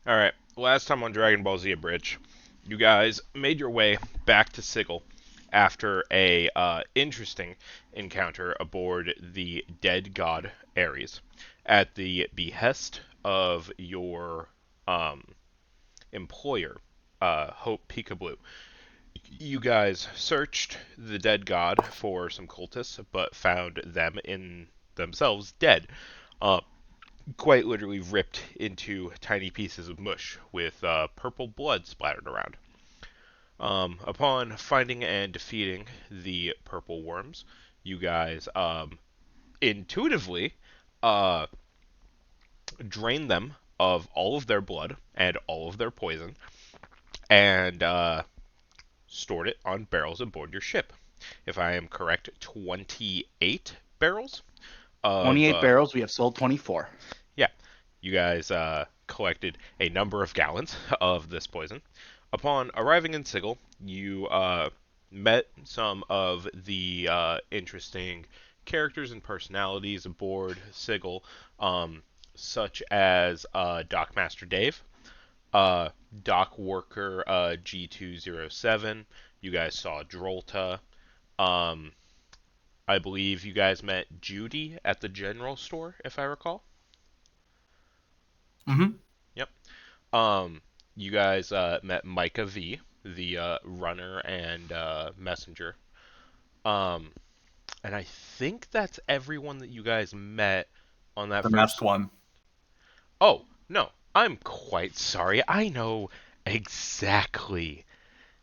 Alright, last time on Dragon Ball Z Abridged, you guys made your way back to Sigil after a interesting encounter aboard the dead god Ares at the behest of your um, employer, Hope Peekaboo. You guys searched the dead god for some cultists, but found them in themselves dead. Uh, Quite literally ripped into tiny pieces of mush with purple blood splattered around. Upon finding and defeating the purple worms, you guys intuitively uh, drained them of all of their blood and all of their poison, and stored it on barrels aboard your ship. If I am correct, 28 barrels of 28 barrels. We have sold 24. yeah, you guys collected a number of gallons of this poison. Upon arriving in Sigil, you met some of the interesting characters and personalities aboard Sigil, such as Dockmaster Dave, uh, Dock Worker G207. You guys saw Drolta. Um, I believe you guys met Judy at the general store, if I recall. Mm-hmm. Yep. Um, you guys met Micah V, the runner and messenger. Um, and I think that's everyone that you guys met on that The masked first. one. Oh, no. I'm quite sorry. I know exactly.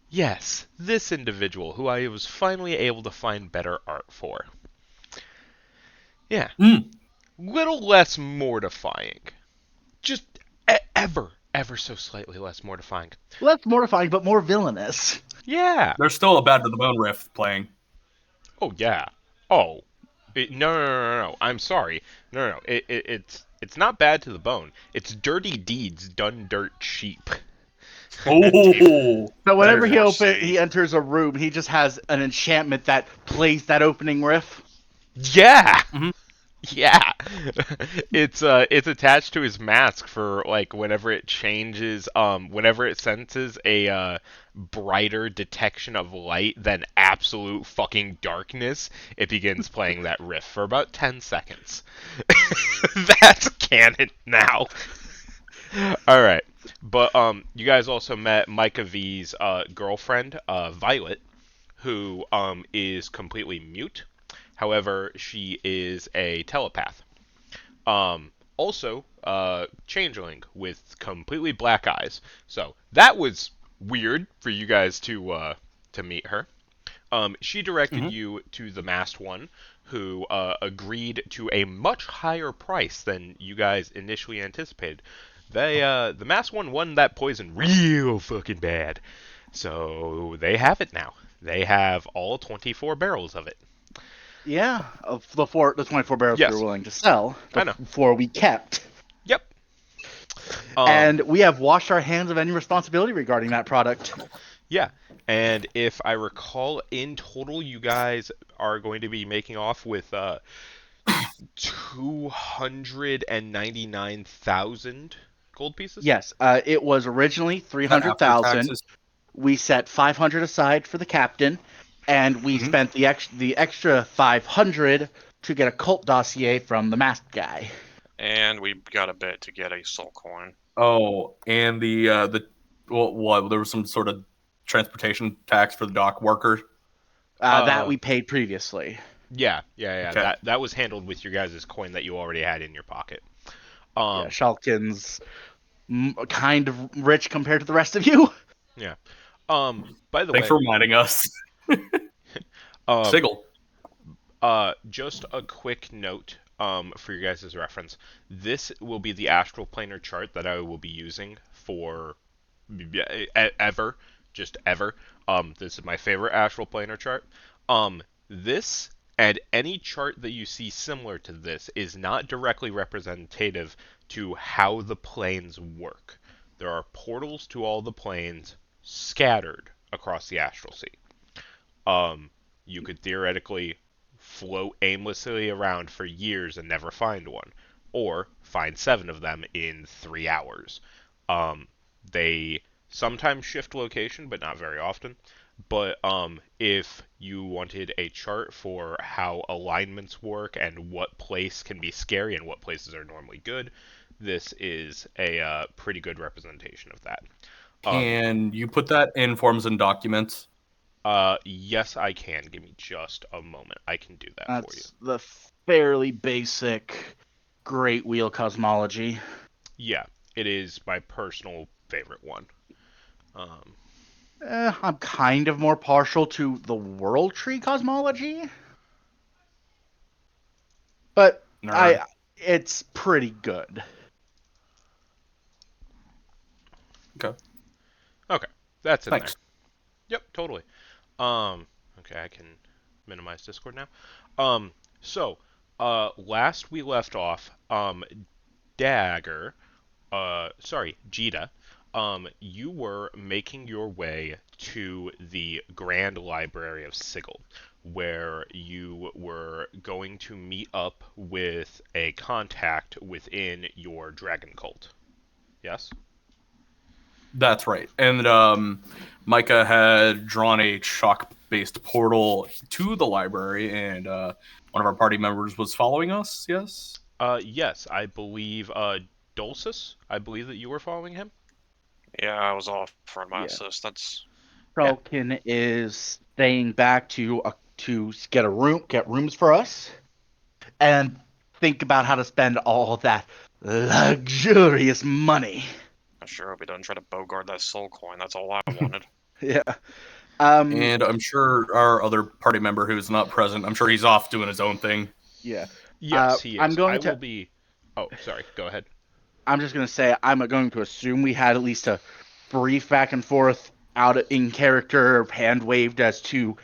Yes, this individual who I was finally able to find better art for. Yeah, Mm. little less mortifying. Just ever so slightly less mortifying. Less mortifying, but more villainous. Yeah. There's still a Bad to the Bone riff playing. Oh yeah. Oh. No. I'm sorry. No. It's not bad to the bone. It's dirty deeds done dirt cheap. Oh, So whenever better. he enters a room, he just has an enchantment that plays that opening riff. Yeah. Mhm. Yeah. It's attached to his mask for like whenever it changes whenever it senses a brighter detection of light than absolute fucking darkness, it begins playing that riff for about 10 seconds. That's canon now. All right. But you guys also met Micah V's girlfriend, Violet, who is completely mute. However, she is a telepath. Also, changeling with completely black eyes. So that was weird for you guys to meet her. She directed Mhm. you to the masked one, who agreed to a much higher price than you guys initially anticipated. The masked one won that poison real fucking bad, so they have it now. They have all 24 barrels of it. Yeah, of the 24 barrels we were Yes, willing to sell, I the know. 4 we kept. Yep. And we have washed our hands of any responsibility regarding that product. Yeah, and if I recall, in total, you guys are going to be making off with 299,000 gold pieces. Yes, it was originally After 300,000. taxes. We set 500 aside for the captain, and we Mhm. spent the extra 500 to get a cult dossier from the masked guy. And we got a bit to get a soul coin. Oh, and well, there was some sort of transportation tax for the dock worker. That we paid previously. Yeah. Okay. That was handled with your guys' coin that you already had in your pocket. Yeah, Shulkin's kind of rich compared to the rest of you. Yeah. By the Thanks way, for reminding us. Sigil. just a quick note for your guys' reference. This will be the astral planar chart that I will be using for ever, just ever. This is my favorite astral planar chart. This and any chart that you see similar to this is not directly representative to how the planes work. There are portals to all the planes scattered across the astral sea. You could theoretically float aimlessly around for years and never find one, or find 7 of them in 3 hours. They sometimes shift location, but not very often. But if you wanted a chart for how alignments work and what place can be scary and what places are normally good, this is a pretty good representation of that. Can you put that in forms and documents? Yes, I can. Give me just a moment. I can do that for you. That's the fairly basic Great Wheel cosmology. Yeah, it is my personal favorite one. Um, I'm kind of more partial to the World Tree cosmology, but Nerd. it's pretty good. Okay. okay, that's in Thanks. there. Yep, totally. Okay, I can minimize Discord now. So, last we left off, Dagger, Jita, you were making your way to the Grand Library of Sigil, where you were going to meet up with a contact within your dragon cult. Yes? That's right. And Micah had drawn a chalk-based portal to the library, and one of our party members was following us. Yes. Yes, I believe, Dulcis, I believe that you were following him? Yeah, I was off for my Yeah. assistance. Falcon is staying back to get rooms for us, and think about how to spend all that luxurious money. I sure hope he doesn't try to bogart that soul coin. That's all I wanted. Yeah. And I'm sure our other party member who's not present, I'm sure he's off doing his own thing. Yeah. Yes, he is. I'm going I to. will be. Oh, sorry. Go ahead. I'm just gonna say I'm going to assume we had at least a brief back and forth out in character, hand waved as to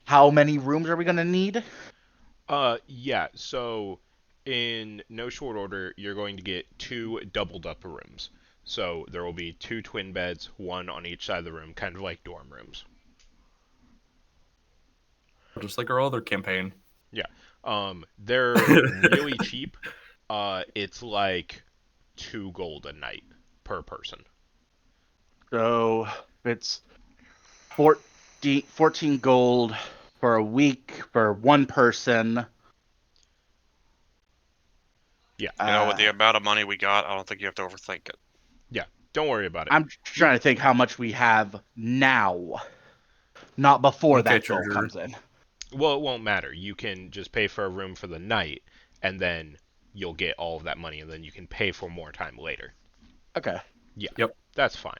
how many rooms are we gonna need. Yeah. So, in no short order, you're going to get 2 doubled up rooms. So there will be 2 twin beds, one on each side of the room, kind of like dorm rooms. Just like our other campaign. Yeah. They're really cheap. It's like 2 gold a night per person. So it's 14 gold for a week for one person. Yeah. With the amount of money we got, I don't think you have to overthink it. Yeah. Don't worry about it. I'm trying to think how much we have now, not before Okay, that gold treasure. comes in. Well, it won't matter. You can just pay for a room for the night, and then you'll get all of that money, and then you can pay for more time later. Okay. Yeah. Yep. That's fine.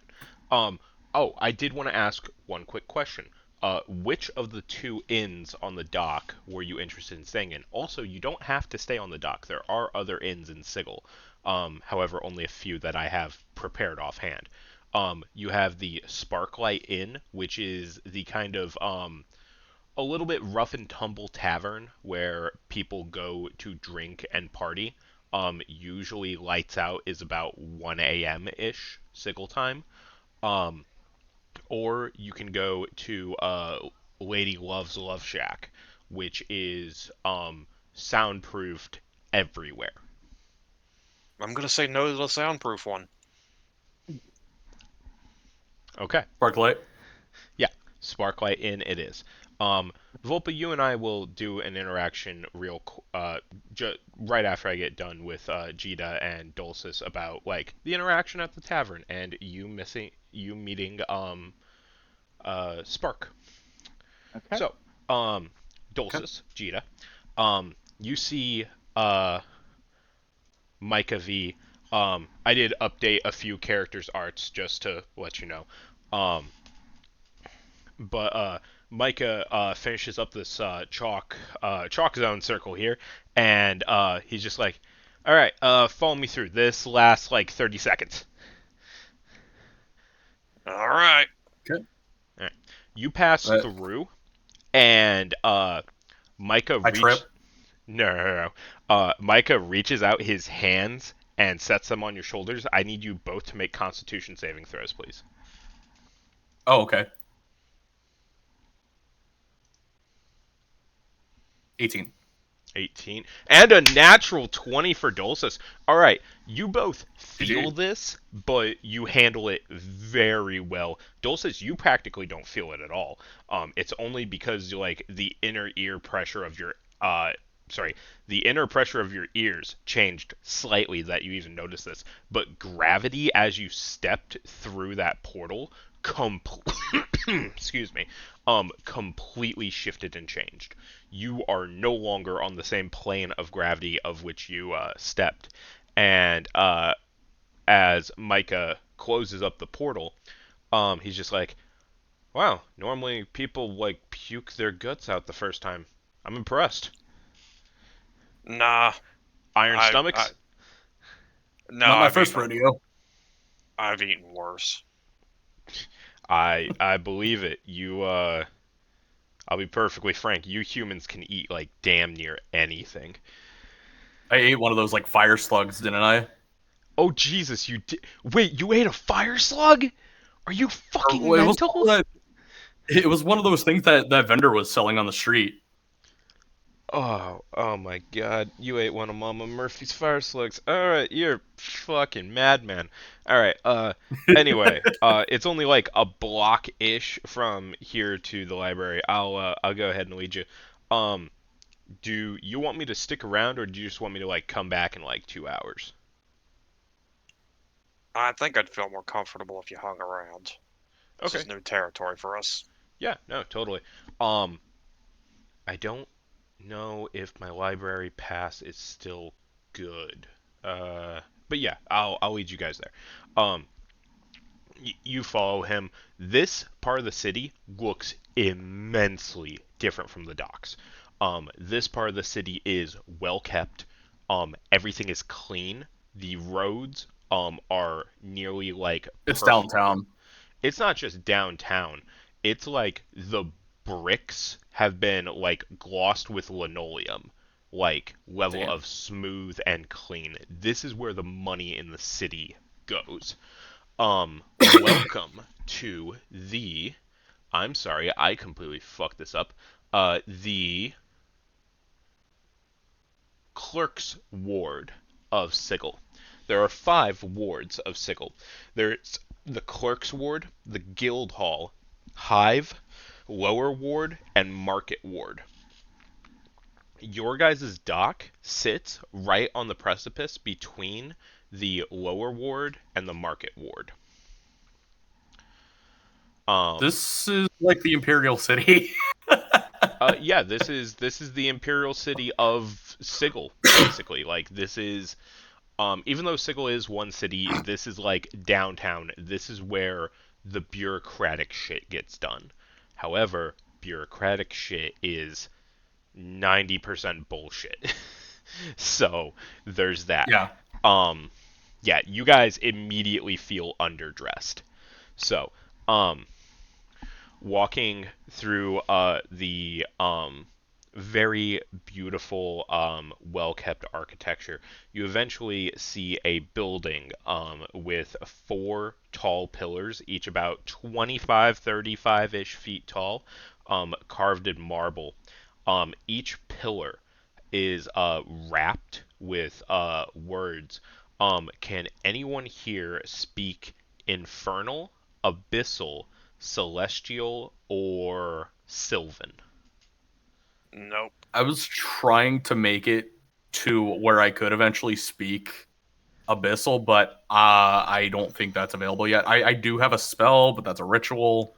Oh, I did want to ask one quick question. Which of the 2 inns on the dock were you interested in staying in? Also, you don't have to stay on the dock. There are other inns in Sigil. However, only a few that I have prepared offhand. You have the Sparklight Inn, which is the kind of a little bit rough and tumble tavern where people go to drink and party. Usually lights out is about 1 a.m. ish Sigil time. Or you can go to Lady Love's Love Shack, which is soundproofed everywhere. I'm gonna say no to the soundproof one. Okay. Sparklight. Yeah, Sparklight Inn it is. Volpa, you and I will do an interaction right after I get done with Jita and Dulcis about like the interaction at the tavern and you meeting Spark. Okay. So, Dulcis, Jita, you see Micah V. I did update a few characters' arts just to let you know. But Micah finishes up this chalk zone circle here, and he's just like, "All right, follow me through. This lasts like 30 seconds." All right. Okay. All right. You pass through, and Micah I trip. No. Micah reaches out his hands and sets them on your shoulders. I need you both to make Constitution saving throws, please. Oh, okay. 18. 18. And a natural 20 for Dulcis. Alright, you both feel this, but you handle it very well. Dulcis, you practically don't feel it at all. It's only because, like, the inner ear pressure of your, the inner pressure of your ears changed slightly that you even noticed this. But gravity, as you stepped through that portal, excuse me, completely shifted and changed. You are no longer on the same plane of gravity of which you stepped. And as Micah closes up the portal, he's just like, wow, normally people like puke their guts out the first time. I'm impressed. Nah. Iron stomachs? No, Not my first rodeo. I've eaten worse. I believe it. I'll be perfectly frank. You humans can eat like damn near anything. I ate one of those like fire slugs, didn't I? Oh Jesus, you did. Wait, you ate a fire slug? Are you fucking mental? It was one of those things that vendor was selling on the street. Oh my God! You ate one of Mama Murphy's fire slugs. All right, you're fucking madman. All right. Anyway, it's only like a block-ish from here to the library. I'll go ahead and lead you. Do you want me to stick around, or do you just want me to like come back in like 2 hours? I think I'd feel more comfortable if you hung around. This is new territory for us. Yeah, no, totally. I don't know if my library pass is still good. But yeah, I'll lead you guys there. You follow him. This part of the city looks immensely different from the docks. This part of the city is well kept. Everything is clean. The roads are nearly like It's perfect. downtown. It's not just downtown. It's like the bricks have been like glossed with linoleum, like level of smooth and clean. This is where the money in the city goes. Welcome to the. I'm sorry, I completely fucked this up. The Clerk's Ward of Sigil. There are 5 wards of Sigil. There's the Clerk's Ward, the Guild Hall, Hive, Lower Ward, and Market Ward. Your guys' dock sits right on the precipice between the Lower Ward and the Market Ward. This is like the Imperial City. Yeah, this is the Imperial City of Sigil, basically. Like this is, even though Sigil is one city, this is like downtown. This is where the bureaucratic shit gets done. However, bureaucratic shit is 90% bullshit. So there's that. Yeah. Yeah, you guys immediately feel underdressed. So, walking through the very beautiful, well-kept architecture, you eventually see a building with 4 tall pillars, each about 25, 35-ish feet tall, carved in marble. Each pillar is wrapped with words. Can anyone here speak Infernal, Abyssal, Celestial, or Sylvan? Nope. I was trying to make it to where I could eventually speak Abyssal, but I don't think that's available yet. I do have a spell, but that's a ritual.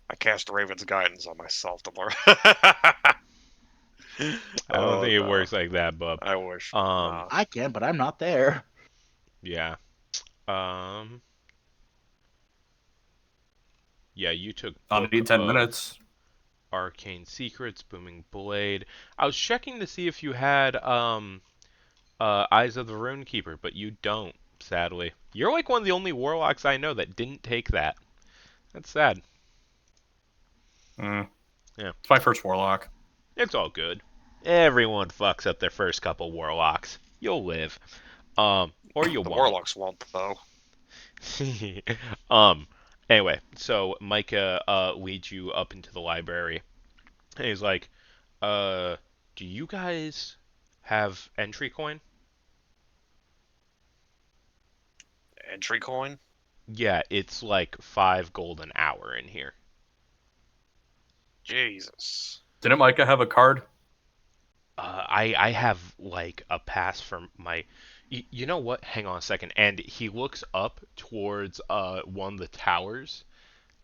I cast Raven's Guidance on myself to learn. I don't think it works like that, bub. I wish. I can, but I'm not there. Yeah. Yeah, you took I need 10 minutes. Arcane Secrets, Booming Blade. I was checking to see if you had Eyes of the Runekeeper, but you don't, sadly. You're like one of the only warlocks I know that didn't take that. That's sad. Yeah. It's my first warlock. It's all good. Everyone fucks up their first couple warlocks. You'll live. Or you won't. The warlocks won't, though. Anyway, so Micah leads you up into the library. And he's like, do you guys have entry coin? Entry coin? Yeah, it's like 5 gold an hour in here. Jesus. Didn't Micah have a card? I have like a pass from my. You know what? Hang on a second. And he looks up towards one of the towers,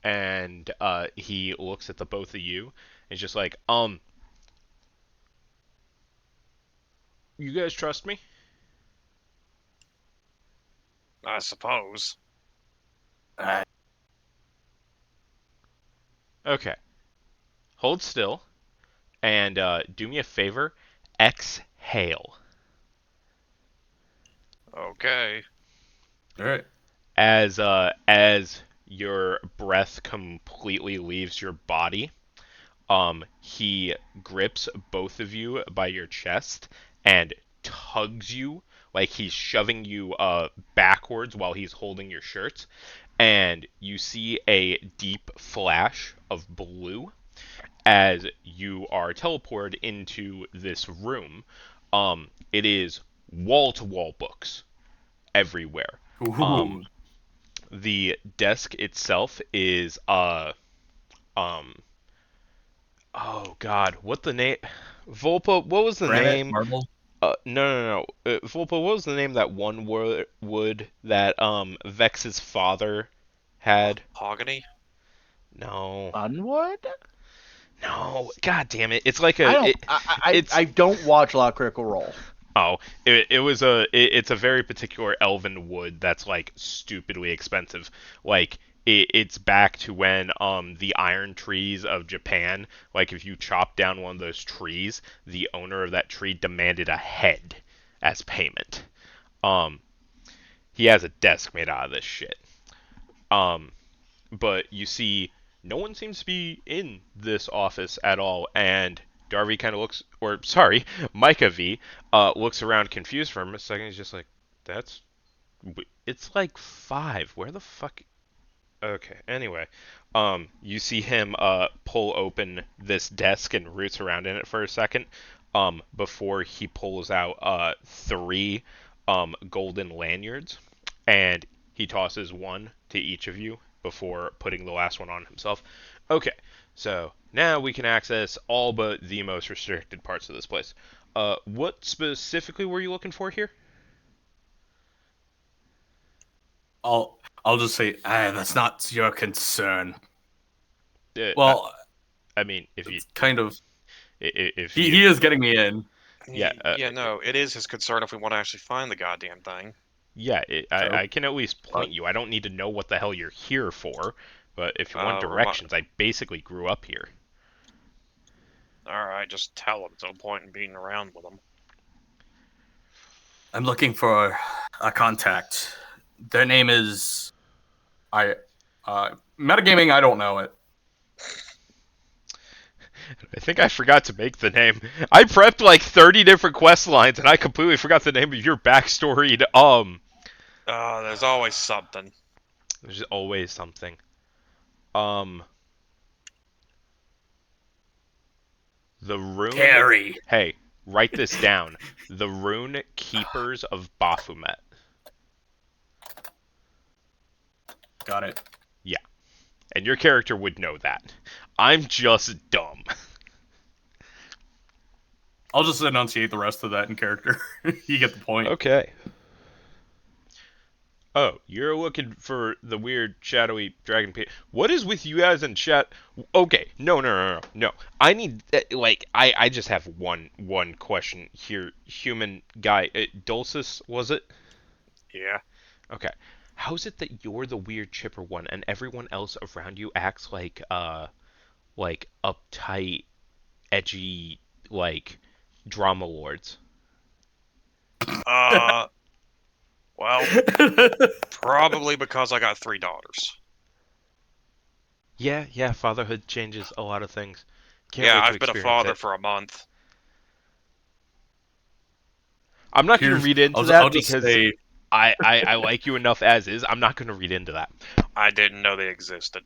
and he looks at the both of you, and he's just like, you guys trust me? I suppose. Okay. Hold still, and do me a favor. Exhale. Okay. All right. As your breath completely leaves your body, he grips both of you by your chest and tugs you like he's shoving you backwards while he's holding your shirt, and you see a deep flash of blue as you are teleported into this room. It is wall-to-wall books everywhere. Ooh. The desk itself is um oh god, what the name? Volpa, what was the Granite, name? marble. No. Volpa, what was the name of that one wood that Vex's father had? Mahogany? No. Unwood? No. God damn it. It's like I a don't. it's I don't watch a lot of Critical Role. Oh, it's a very particular elven wood that's like stupidly expensive. Like it's back to when the iron trees of Japan, like if you chop down one of those trees, the owner of that tree demanded a head as payment. Um he has a desk made out of this shit. Um but you see no one seems to be in this office at all, and Darby kind of looks, or sorry, Micah V looks around confused for a second. He's just like, "That's, it's like 5. Where the fuck?" Okay. Anyway, you see him pull open this desk and roots around in it for a second, before he pulls out 3 golden lanyards, and he tosses one to each of you before putting the last one on himself. Okay, so now we can access all but the most restricted parts of this place. What specifically were you looking for here? I'll just say, that's not your concern. Uh, Well, I mean, if you it's kind of. if He, you he is getting me in. Yeah, No, it is his concern if we want to actually find the goddamn thing. yeah, So, I can at least point you. I don't need to know what the hell you're here for, but if you want directions, I basically grew up here. Alright, just tell him. There's no point in beating around with him. I'm looking for a contact. Their name is metagaming. I don't know it. I think I forgot to make the name. I prepped like 30 different quest lines, and I completely forgot the name of your backstory. There's always something. There's always something. The rune. Carrie. Hey, write this down. The rune keepers of Baphomet. Got it. Yeah, and your character would know that. I'm just dumb. I'll just enunciate the rest of that in character. You get the point. Okay. Oh, you're looking for the weird shadowy dragon pit. What is with you guys in chat? Okay, no. I need I just have one question here. Human guy, Dulcis, was it? Yeah. Okay. How's it that you're the weird chipper one and everyone else around you acts like uptight, edgy, like drama lords? Well, probably because I got 3 daughters. Yeah, fatherhood changes a lot of things. Can't Yeah, wait to I've been a experience father it. for a month. I'm not going to read into I'll that just because say, I like you enough as is. I'm not going to read into that. I didn't know they existed.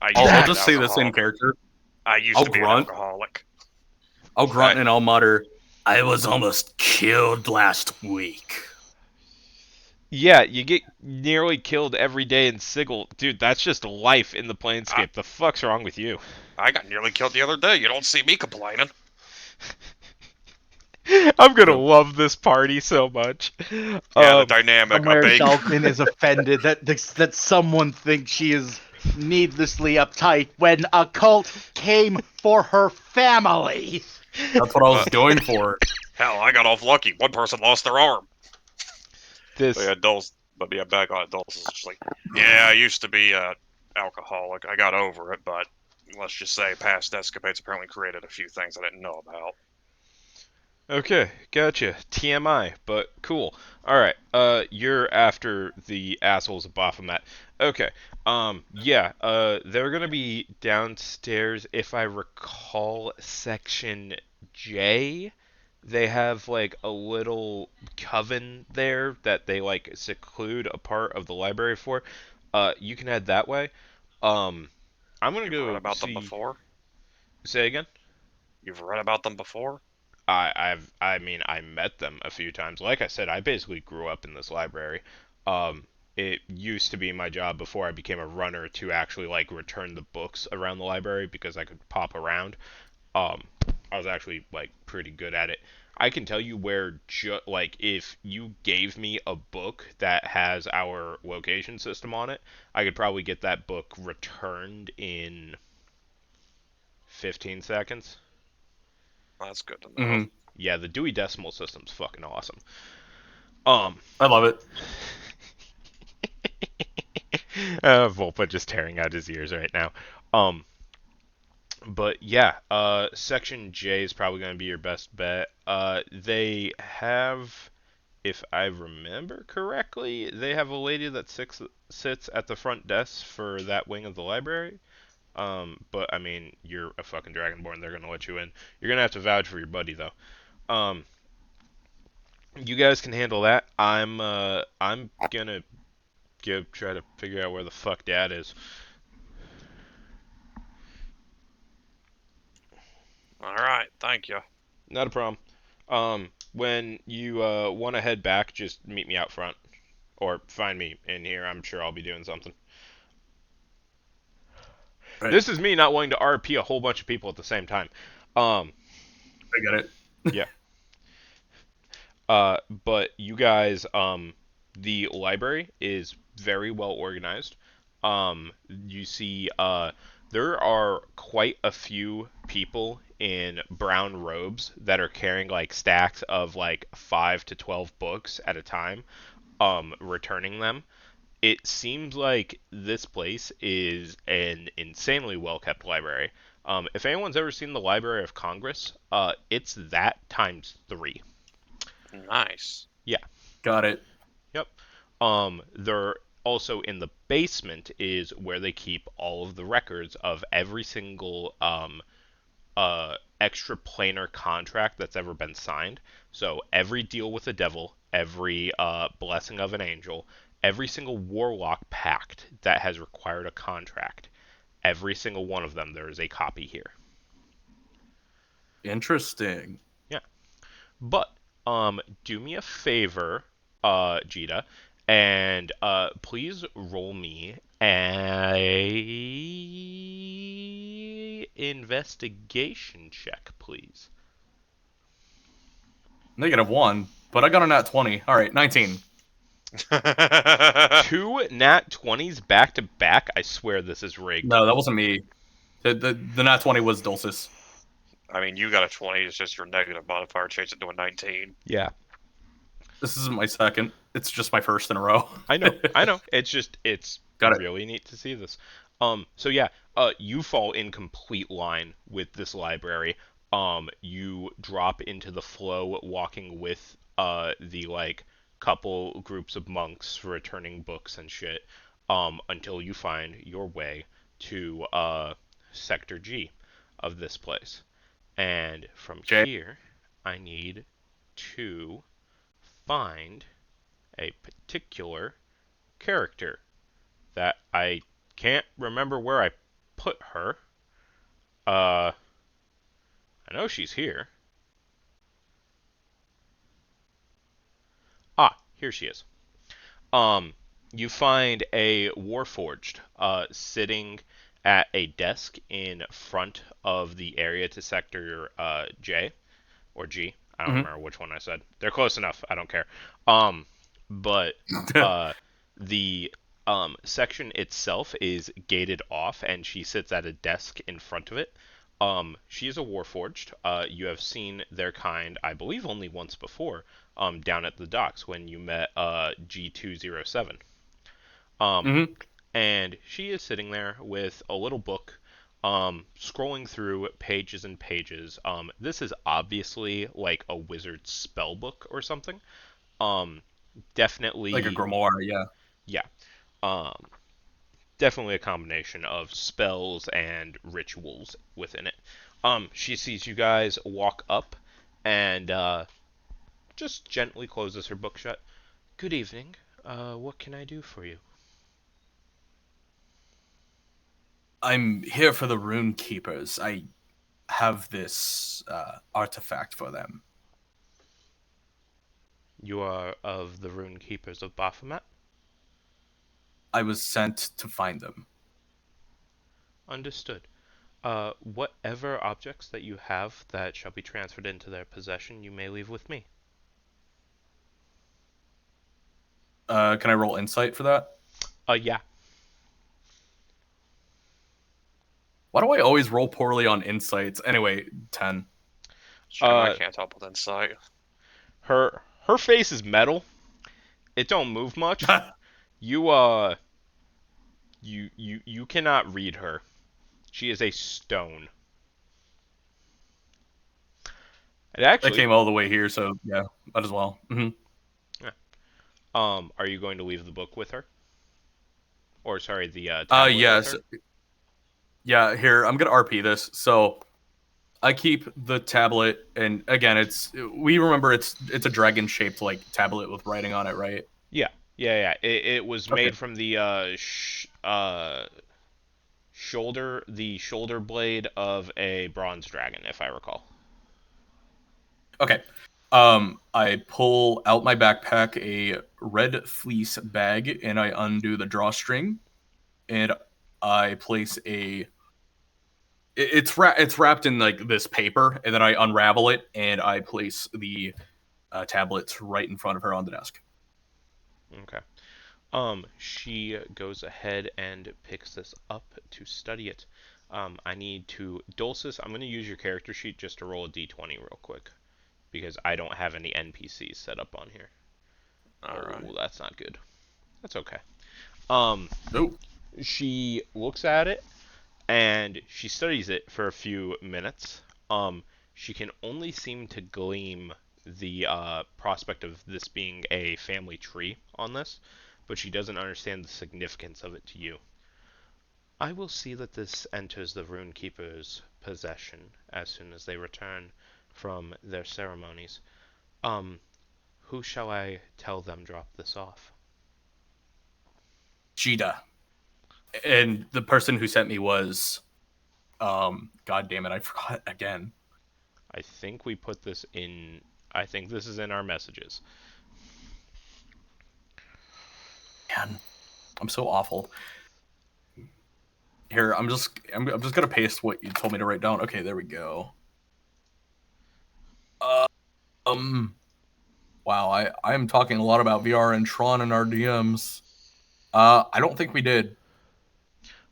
I used I'll to be just an say this in alcoholic. character. I used I'll to be grunt. an alcoholic. I'll grunt and I'll mutter, I was almost killed last week. Yeah, you get nearly killed every day in Sigil. Dude, that's just life in the Planescape. The fuck's wrong with you? I got nearly killed the other day. You don't see me complaining. I'm gonna love this party so much. Yeah, the dynamic. Somewhere Dalton is offended that someone thinks she is needlessly uptight when a cult came for her family. That's what I was going for. Hell, I got off lucky. One person lost their arm. This. But yeah, Dulce. But yeah, back on it, Dulce is just like, yeah, I used to be a alcoholic. I got over it, but let's just say past escapades apparently created a few things I didn't know about. Okay, gotcha. TMI, but cool. Alright, you're after the assholes of Baphomet. Okay, yeah, they're gonna be downstairs, if I recall, section J. They have, like, a little coven there that they, like, seclude a part of the library for. You can head that way. I'm gonna You've go read about see... them before? Say again? You've read about them before? I mean, I met them a few times. Like I said, I basically grew up in this library. It used to be my job before I became a runner to actually like return the books around the library because I could pop around. Um, I was actually like pretty good at it. I can tell you where like if you gave me a book that has our location system on it, I could probably get that book returned in 15 seconds. That's good to know. Mm-hmm. Yeah, the Dewey Decimal System's fucking awesome. I love it. Volpa just tearing out his ears right now. But yeah, Section J is probably going to be your best bet. They have, if I remember correctly, they have a lady that sits at the front desk for that wing of the library. But I mean, you're a fucking Dragonborn. They're going to let you in. You're going to have to vouch for your buddy, though. You guys can handle that. I'm gonna go try to figure out where the fuck Dad is. All right, thank you. Not a problem. When you want to head back, just meet me out front, or find me in here. I'm sure I'll be doing something. Right. This is me not wanting to RP a whole bunch of people at the same time. I get it. Yeah. But you guys, the library is very well organized. You see, there are quite a few people in brown robes that are carrying like stacks of like 5 to 12 books at a time, returning them. It seems like this place is an insanely well kept library. If anyone's ever seen the Library of Congress, it's that times 3. Nice. Yeah. Got it. Yep. They're also in the basement is where they keep all of the records of every single extra planar contract that's ever been signed. So every deal with the devil, every blessing of an angel, every single warlock pact that has required a contract, every single one of them, there is a copy here. Interesting. Yeah. But do me a favor, Jita, and please roll me a investigation check, please. -1, but I got a nat 20. All right, 19. 2 nat 20s back to back. I swear this is rigged. No, that wasn't me. The nat 20 was Dulcis. I mean, you got a 20. It's just your negative modifier changed it to a 19. Yeah. This isn't my second. It's just my first in a row. I know. It's Got it. really neat to see this. So yeah, you fall in complete line with this library. You drop into the flow, walking with the like couple groups of monks returning books and shit, until you find your way to Sector G of this place. And from here, I need to find a particular character that I can't remember where I put her. I I know she's here. Ah, here she is. Um, you find a Warforged sitting at a desk in front of the area to Sector J or G. I don't remember which one I said. They're close enough. I don't care. But the section itself is gated off, and she sits at a desk in front of it. She is a Warforged. You have seen their kind, I believe, only once before, down at the docks when you met G207. And she is sitting there with a little book, scrolling through pages and pages. This is obviously like a wizard's spell book or something. Definitely Like a grimoire, yeah. Yeah. Um, Definitely a combination of spells and rituals within it. She sees you guys walk up and just gently closes her book shut. Good evening. What can I do for you? I'm here for the Rune Keepers. I have this artifact for them. You are of the Rune Keepers of Baphomet? I was sent to find them. Understood. Whatever objects that you have that shall be transferred into their possession, you may leave with me. Can I roll insight for that? Yeah. Why do I always roll poorly on insights? Anyway, 10. I can't help with insight. Her face is metal. It don't move much. You you cannot read her. She is a stone. It actually That came all the way here, so yeah, might as well. Are you going to leave the book with her? Or sorry, the tablet yes. with her? Yeah, here, I'm gonna RP this. So I keep the tablet, and again, we remember it's a dragon shaped like tablet with writing on it, right? Yeah. It was made from the shoulder blade of a bronze dragon, if I recall. Okay. I pull out my backpack, a red fleece bag, and I undo the drawstring, and I place it's wrapped in like this paper, and then I unravel it, and I place the tablets right in front of her on the desk. Okay. She goes ahead and picks this up to study it. I need to Dulcis. I'm going to use your character sheet just to roll a d20 real quick because I don't have any NPCs set up on here. Alright. Oh, that's not good. That's okay. Nope. She looks at it and she studies it for a few minutes. She can only seem to glean the prospect of this being a family tree on this, but she doesn't understand the significance of it to you. I will see that this enters the Rune Keeper's possession as soon as they return from their ceremonies. Who shall I tell them drop this off? Jida. And the person who sent me was, God damn it, I forgot again. I think we put this in. I think this is in our messages. Man, I'm so awful. Here, I'm just gonna paste what you told me to write down. Okay, there we go. Wow, I am talking a lot about VR and Tron in our DMs. I don't think we did.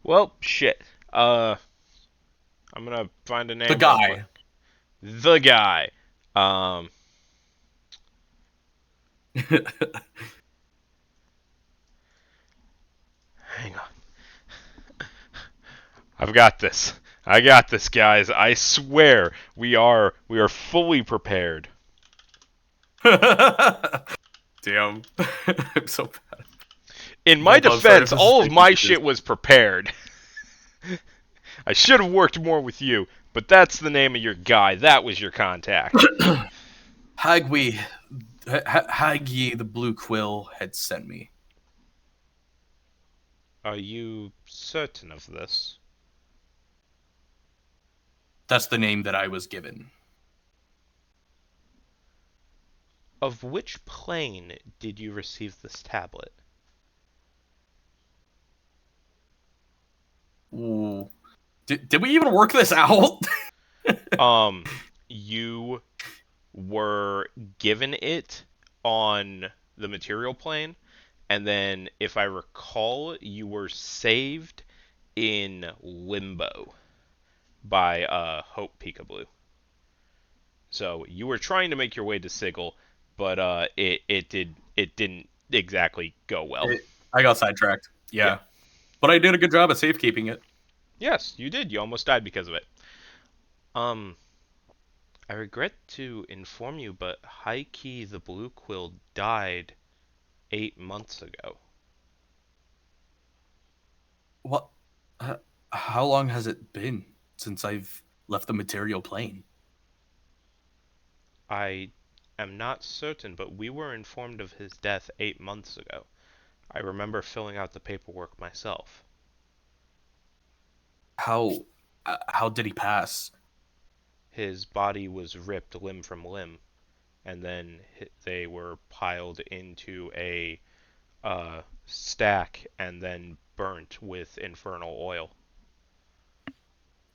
Well, shit. I'm gonna find a name. The guy. The guy. Hang on. I've got this. I got this, guys. I swear we are fully prepared. Damn. I'm so bad. In my Nope, I'm sorry defense, if this all is of my ridiculous. shit was prepared. I should have worked more with you, but that's the name of your guy. That was your contact. Hagyi, the Blue Quill, had sent me. Are you certain of this? That's the name that I was given. Of which plane did you receive this tablet? Ooh. Did we even work this out? You were given it on the material plane, and then, if I recall, you were saved in Limbo by Hope Peekaboo. So you were trying to make your way to Sigil, but it didn't exactly go well. I got sidetracked. Yeah. But I did a good job at safekeeping it. Yes, you did. You almost died because of it. I regret to inform you, but Heike the Blue Quill died 8 months ago. What? How long has it been since I've left the material plane? I am not certain, but we were informed of his death 8 months ago. I remember filling out the paperwork myself. How did he pass? His body was ripped limb from limb, and then they were piled into a stack and then burnt with infernal oil.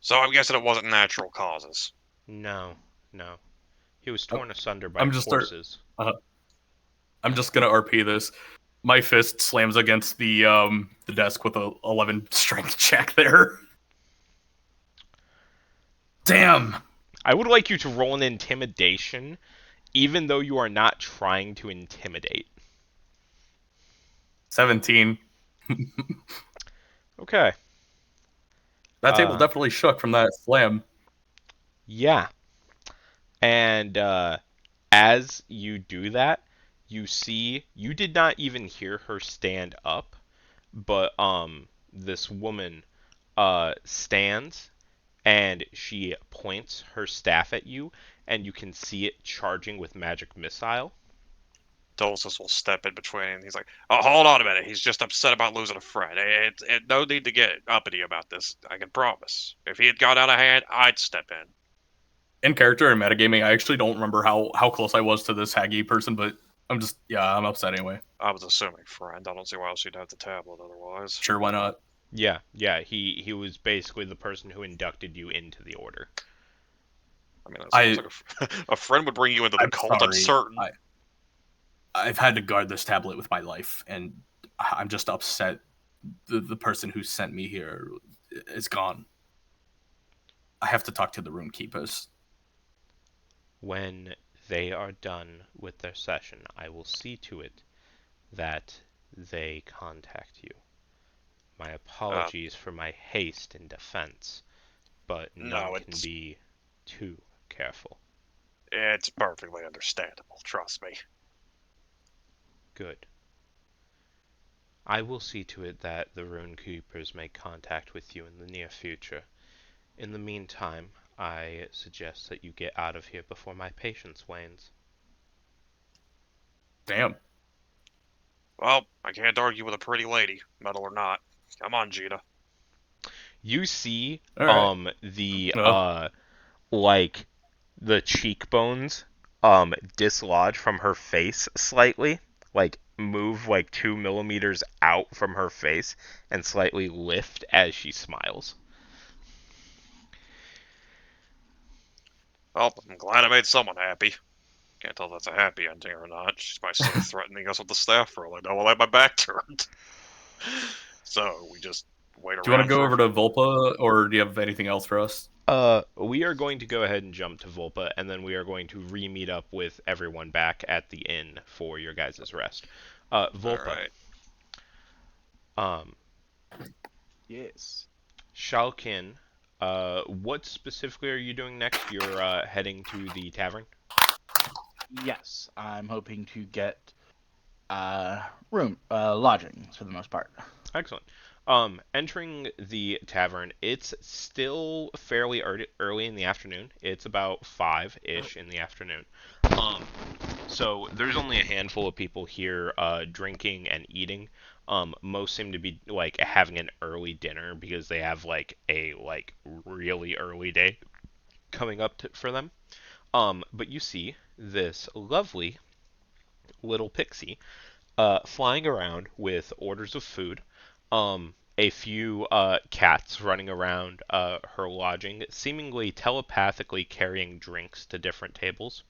So I'm guessing it wasn't natural causes. No. He was torn asunder by I'm just forces. I'm just gonna RP this. My fist slams against the desk with a 11 strength check there. Damn. I would like you to roll an intimidation, even though you are not trying to intimidate. 17. Okay. That table definitely shook from that slam. Yeah. And as you do that, you see, you did not even hear her stand up, but this woman stands and she points her staff at you, and you can see it charging with magic missile. Dulcis will step in between, and he's like, "Oh, hold on a minute. He's just upset about losing a friend. No need to get uppity about this. I can promise. If he had got out of hand, I'd step in." In character and metagaming, I actually don't remember how close I was to this Haggy person, but I'm upset anyway. I was assuming friend. I don't see why else you'd have the tablet otherwise. Sure, why not? Yeah. He was basically the person who inducted you into the order. I mean, that sounds like a friend would bring you into the cult. I'm certain. I've had to guard this tablet with my life, and I'm just upset. The person who sent me here is gone. I have to talk to the room keepers. When they are done with their session, I will see to it that they contact you. My apologies for my haste in defense, but none can be too careful. It's perfectly understandable, trust me. Good. I will see to it that the Rune Keepers make contact with you in the near future. In the meantime, I suggest that you get out of here before my patience wanes. Damn. Well, I can't argue with a pretty lady, metal or not. Come on, Gina. You see, right. the cheekbones, dislodge from her face slightly, move 2 millimeters out from her face and slightly lift as she smiles. Well, I'm glad I made someone happy. Can't tell if that's a happy ending or not. She might start threatening us with the staff roll. I know I'll have my back turned. So we just wait around. Do you want to go over to Volpa, or do you have anything else for us? We are going to go ahead and jump to Volpa, and then we are going to re-meet up with everyone back at the inn for your guys' rest. Volpa. All right. Yes. Shalkin, what specifically are you doing next? You're heading to the tavern? Yes, I'm hoping to get lodging for the most part. Excellent. Entering the tavern, it's still fairly early in the afternoon. It's about 5-ish in the afternoon. So there's only a handful of people here drinking and eating. Most seem to be having an early dinner because they have a really early day coming up for them. But you see this lovely little pixie flying around with orders of food. A few cats running around her lodging, seemingly telepathically carrying drinks to different tables.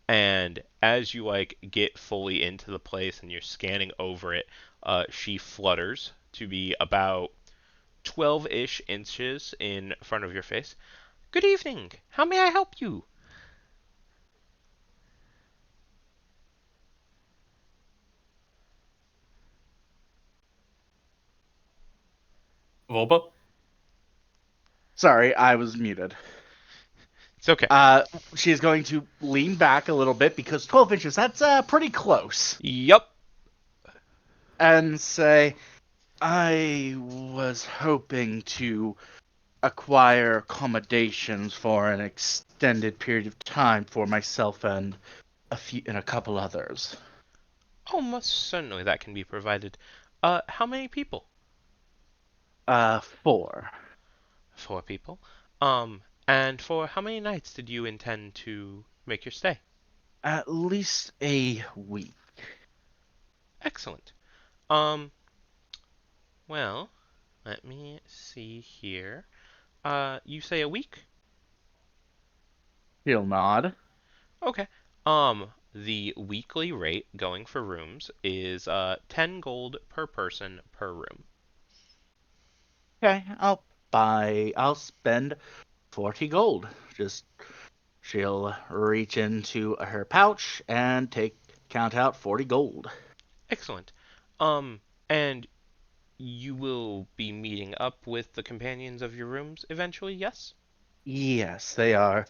And as you get fully into the place and you're scanning over it, she flutters to be about 12-ish inches in front of your face. Good evening. How may I help you? Volba? Sorry, I was muted. It's okay. She's going to lean back a little bit because 12 inches, that's pretty close. Yup. And say, I was hoping to acquire accommodations for an extended period of time for myself and a couple others. Oh, most certainly that can be provided. How many people? 4. 4 people. And for how many nights did you intend to make your stay? At least a week. Excellent. Well, let me see here. You say a week? He'll nod. Okay. The weekly rate going for rooms is 10 gold per person per room. Okay, I'll spend 40 gold. She'll reach into her pouch and count out 40 gold. Excellent. And you will be meeting up with the companions of your rooms eventually, yes? Yes, they are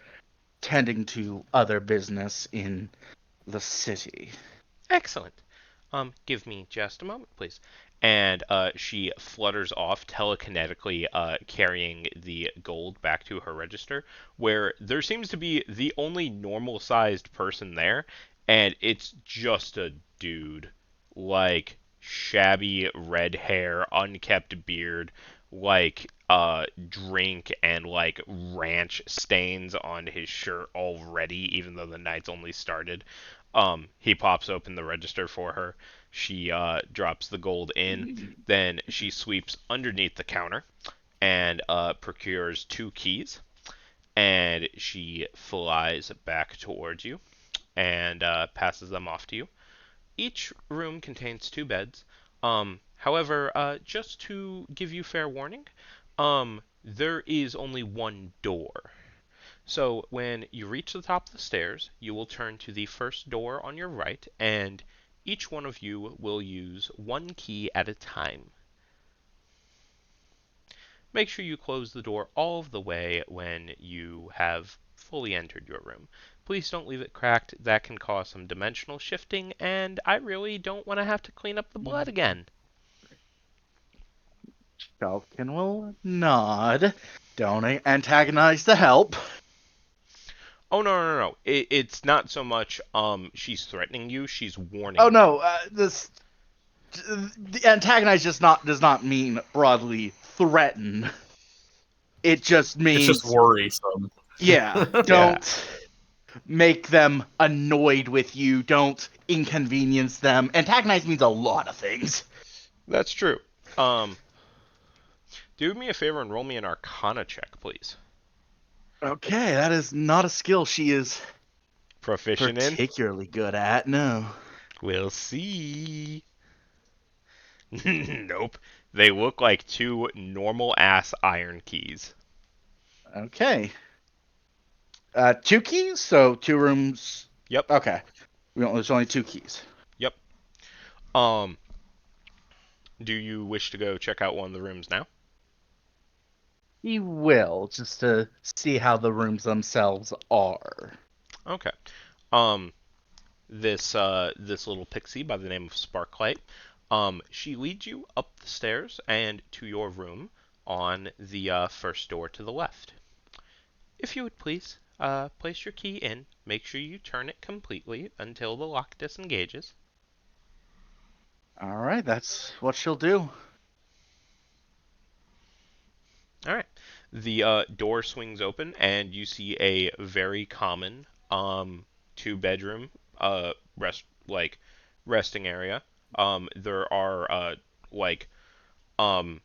tending to other business in the city. Excellent. Give me just a moment, please. And she flutters off telekinetically, carrying the gold back to her register, where there seems to be the only normal-sized person there, and it's just a dude. Like, shabby red hair, unkept beard, drink and ranch stains on his shirt already, even though the night's only started. He pops open the register for her. She drops the gold in. Then she sweeps underneath the counter and procures 2 keys. And she flies back towards you and passes them off to you. Each room contains 2 beds. However, just to give you fair warning, there is only one door. So when you reach the top of the stairs, you will turn to the first door on your right, and each one of you will use 1 key at a time. Make sure you close the door all of the way when you have fully entered your room. Please don't leave it cracked. That can cause some dimensional shifting, and I really don't want to have to clean up the blood again. Falcon will nod. Don't antagonize the help. Oh, no. It's not so much she's threatening you, she's warning Oh you. no, the antagonize does not mean broadly threaten. It just means It's just worrisome. yeah, Yeah. don't make them annoyed with you. Don't inconvenience them. Antagonize means a lot of things. That's true. Do me a favor and roll me an Arcana check, please. Okay, that is not a skill she is Proficient in? particularly good at. No. We'll see. Nope. They look like 2 normal-ass iron keys. Okay. 2 keys, so 2 rooms. Yep. Okay. There's only 2 keys. Yep. Do you wish to go check out one of the rooms now? He will, just to see how the rooms themselves are. Okay. This little pixie by the name of Sparklight, she leads you up the stairs and to your room on the first door to the left. If you would please, place your key in. Make sure you turn it completely until the lock disengages. All right, that's what she'll do. All right. The door swings open, and you see a very common 2-bedroom resting area. There are like um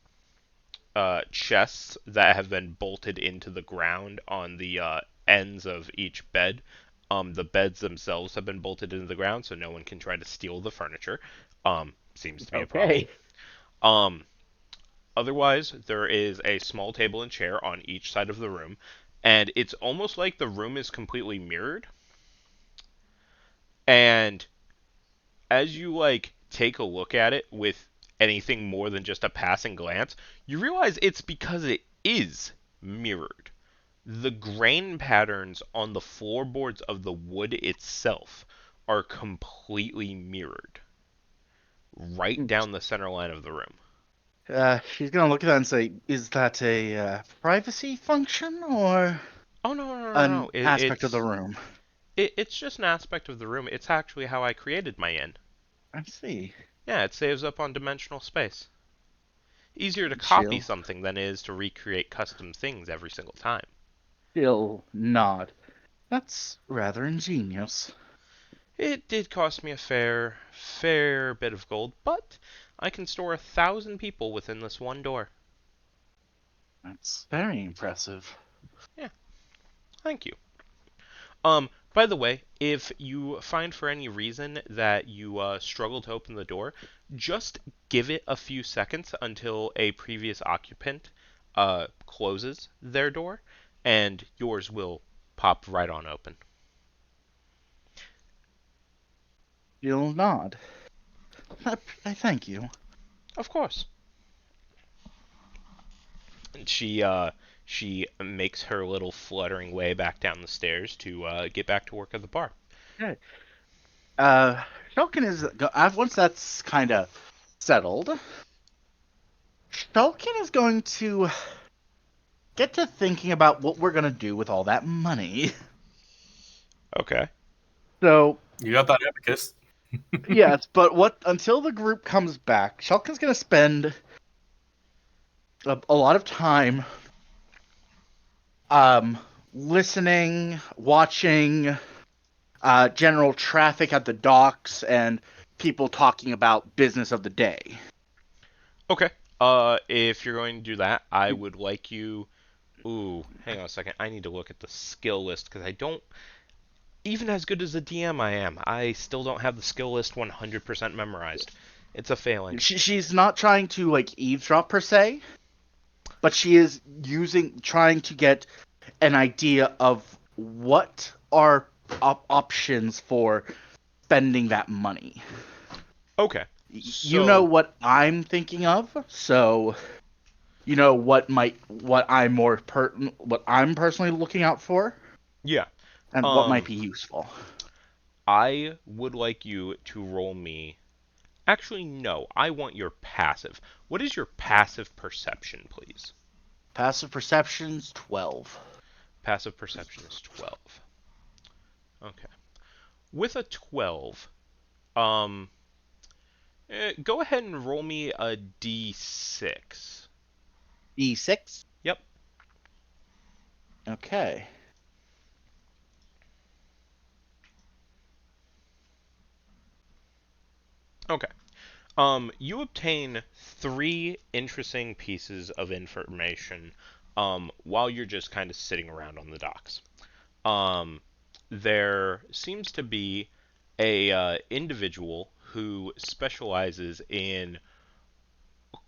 chests that have been bolted into the ground on the ends of each bed. The beds themselves have been bolted into the ground, so no one can try to steal the furniture. Seems to be a problem. Okay. Um, Otherwise, there is a small table and chair on each side of the room, and it's almost like the room is completely mirrored. And as you take a look at it with anything more than just a passing glance, you realize it's because it is mirrored. The grain patterns on the floorboards of the wood itself are completely mirrored right down the center line of the room. She's gonna look at that and say, "Is that a privacy function or Oh no. an aspect of the room?" It's just an aspect of the room. It's actually how I created my inn. I see. Yeah, it saves up on dimensional space. Easier to copy She'll something than it is to recreate custom things every single time. still nod. That's rather ingenious. It did cost me a fair bit of gold, but I can store 1,000 people within this one door. That's very impressive. Yeah, thank you. By the way, if you find for any reason that you struggle to open the door, just give it a few seconds until a previous occupant closes their door, and yours will pop right on open. She'll nod. I thank you. Of course. And she makes her little fluttering way back down the stairs to get back to work at the bar. Okay. Shulkin is once that's kind of settled. Shulkin is going to get to thinking about what we're gonna do with all that money. Okay. So You got that abacus. yes, but until the group comes back, Shulkin's gonna spend a lot of time listening, watching general traffic at the docks and people talking about business of the day. Okay. If you're going to do that, I would like you. Ooh, hang on a second. I need to look at the skill list because I don't. Even as good as a DM I am, I still don't have the skill list 100% memorized. It's a failing. She's not trying to eavesdrop per se, but she is trying to get an idea of what are options for spending that money. Okay. You know what I'm thinking of, so you know what I'm personally looking out for. Yeah. And what might be useful. I would like you to roll me. Actually, no. I want your passive. What is your passive perception, please? Passive perception's 12. Passive perception is 12. Okay. With a 12, go ahead and roll me a d6. D6? Yep. Okay. Okay. You obtain 3 interesting pieces of information while you're just kind of sitting around on the docks. There seems to be a individual who specializes in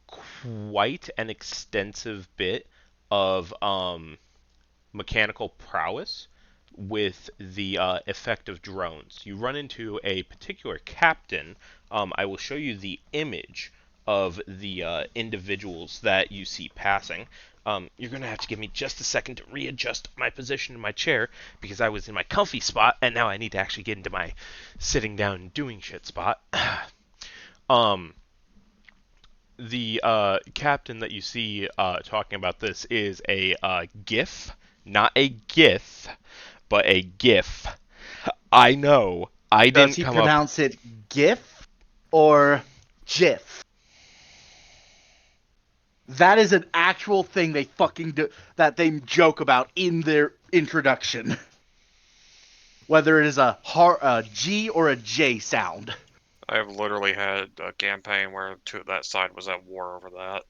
quite an extensive bit of mechanical prowess with the effect of drones. You run into a particular captain. I will show you the image of the individuals that you see passing. You're going to have to give me just a second to readjust my position in my chair because I was in my comfy spot and now I need to actually get into my sitting down and doing shit spot. The captain that you see talking about this is a GIF, not a GIF, but a GIF. I know. I didn't come up. Does he pronounce it GIF or GIF? That is an actual thing they fucking do, that they joke about in their introduction. Whether it is a G or a J sound. I have literally had a campaign where that side was at war over that.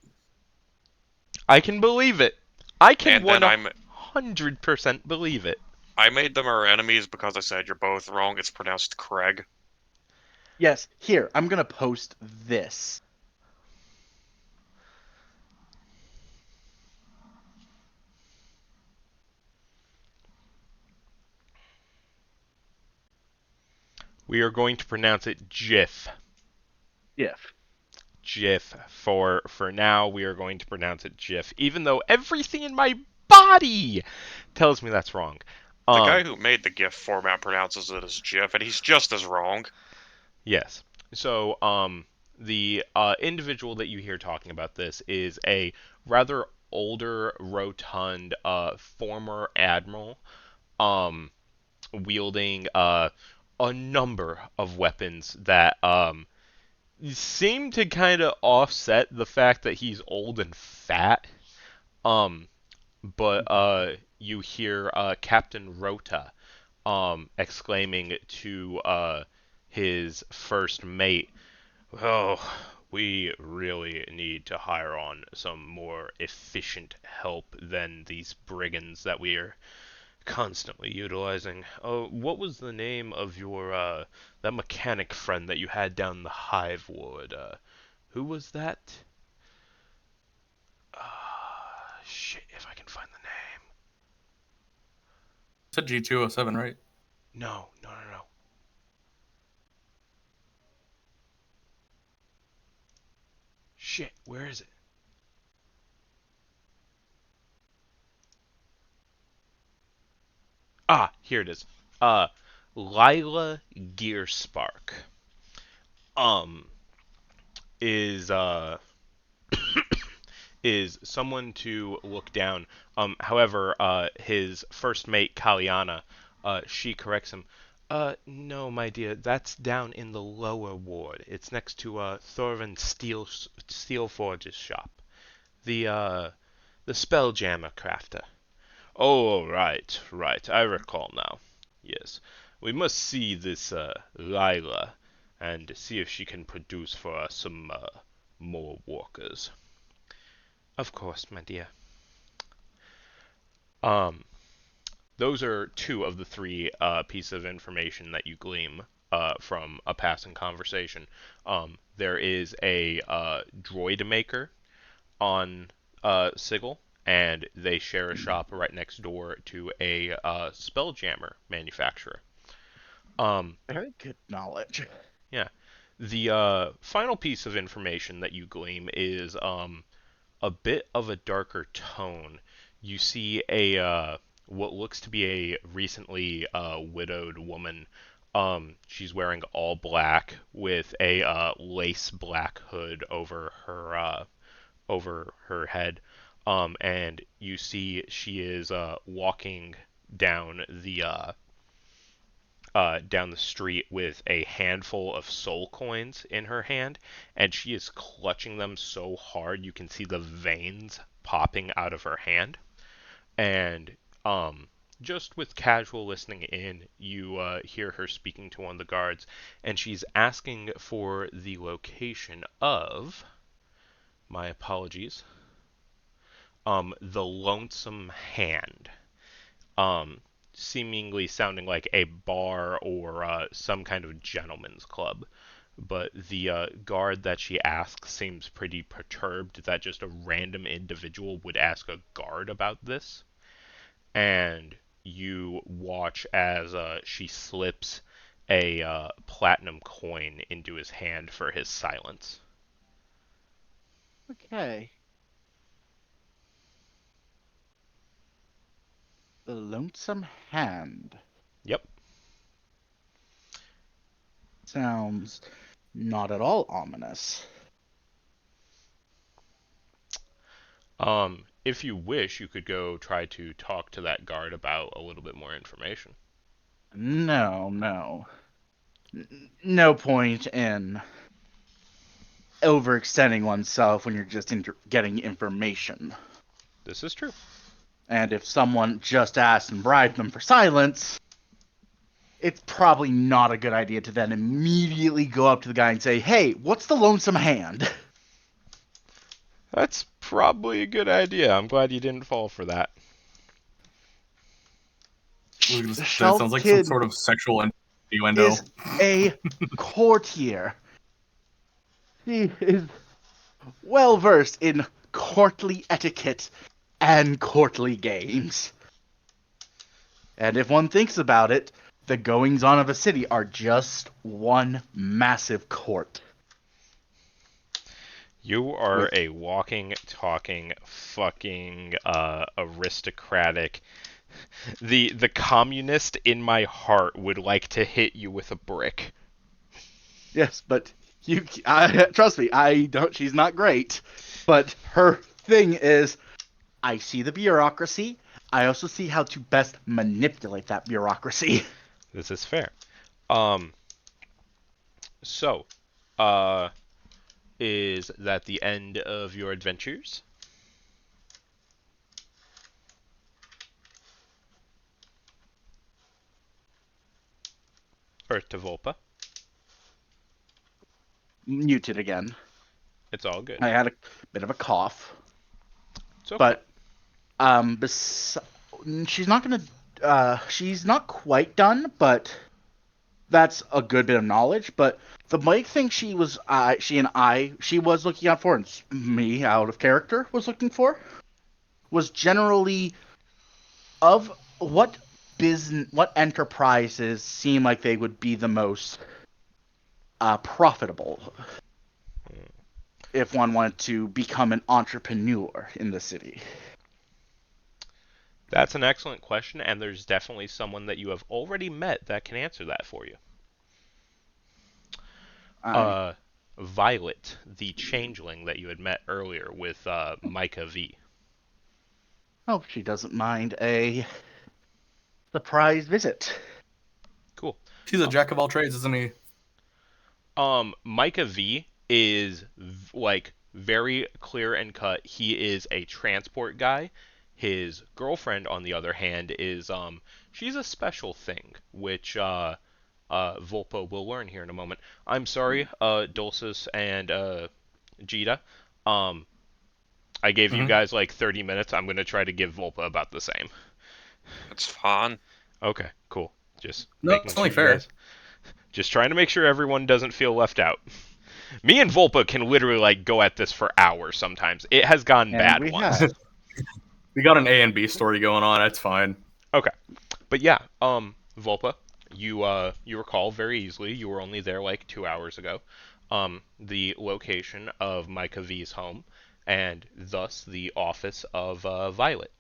I can believe it. I can And then 100% believe it. I made them our enemies because I said you're both wrong. It's pronounced Craig. Yes, here, I'm gonna post this. We are going to pronounce it Jiff. If. Jiff. For now, we are going to pronounce it Jiff, even though everything in my body tells me that's wrong. The guy who made the GIF format pronounces it as GIF, and he's just as wrong. Yes. So, the individual that you hear talking about this is a rather older, rotund, former admiral, wielding a number of weapons that seem to kind of offset the fact that he's old and fat. But you hear Captain Rota exclaiming to his first mate, "Oh, we really need to hire on some more efficient help than these brigands that we are constantly utilizing. Oh, what was the name of your that mechanic friend that you had down the Hive Ward? Who was that? Shit, if I can find the name. It's a G207, right? No. Shit, where is it? Ah, here it is. Lila Gearspark. Is is someone to look down. However, his first mate Kaliana, she corrects him. No, my dear, that's down in the lower ward. It's next to Thorvin Steelforge's shop. The Spelljammer crafter. Oh, right. I recall now. Yes. We must see this Lila and see if she can produce for us some more workers. Of course, my dear. Those are two of the three pieces of information that you glean from a passing conversation. There is a droid maker on Sigil, and they share a shop right next door to a Spelljammer manufacturer. Very good knowledge. Yeah. The final piece of information that you glean is a bit of a darker tone. You see a what looks to be a recently widowed woman. She's wearing all black with a lace black hood over her head. And you see she is walking down the street with a handful of soul coins in her hand, and she is clutching them so hard you can see the veins popping out of her hand. And just with casual listening in, you hear her speaking to one of the guards, and she's asking for the location of, my apologies, the Lonesome Hand. Seemingly sounding like a bar or some kind of gentleman's club. But the guard that she asks seems pretty perturbed that just a random individual would ask a guard about this. And you watch as she slips a platinum coin into his hand for his silence. Okay. The Lonesome Hand. Yep. Sounds not at all ominous. If you wish, you could go try to talk to that guard about a little bit more information. No. No point in overextending oneself when you're just getting information. This is true. And if someone just asks and bribed them for silence, it's probably not a good idea to then immediately go up to the guy and say, "Hey, what's the lonesome hand?" That's probably a good idea. I'm glad you didn't fall for that. That Shelf sounds like some Kid sort of sexual innuendo. is a courtier. He is well versed in courtly etiquette and courtly games. And if one thinks about it, the goings-on of a city are just one massive court. You are a walking, talking, fucking aristocratic. The communist in my heart would like to hit you with a brick. Yes, but trust me, I don't. She's not great, but her thing is, I see the bureaucracy. I also see how to best manipulate that bureaucracy. This is fair. So, is that the end of your adventures? Or to Volpa? Muted again. It's all good. I had a bit of a cough, It's okay. but she's not gonna. She's not quite done, but that's a good bit of knowledge. But the big thing she was looking out for, and me out of character was looking for, was generally of what enterprises seem like they would be the most profitable if one wanted to become an entrepreneur in the city. That's an excellent question, and there's definitely someone that you have already met that can answer that for you. Violet, the changeling that you had met earlier with Micah V. Oh, she doesn't mind a surprise visit. Cool. He's a jack of all trades, isn't he? Micah V is like very clear and cut. He is a transport guy. His girlfriend, on the other hand, is she's a special thing, which Volpo will learn here in a moment. I'm sorry, Dulcis and Jita. I gave you guys like 30 minutes. I'm gonna try to give Volpa about the same. It's fun. Okay, cool. Just No, making it's only sure you fair. guys- just trying to make sure everyone doesn't feel left out. Me and Volpa can literally like go at this for hours sometimes. It has gone And bad we once. have. We got an A and B story going on. That's fine. Okay. But yeah, Volpa, you recall very easily, you were only there like 2 hours ago, the location of Micah V's home, and thus the office of Violet.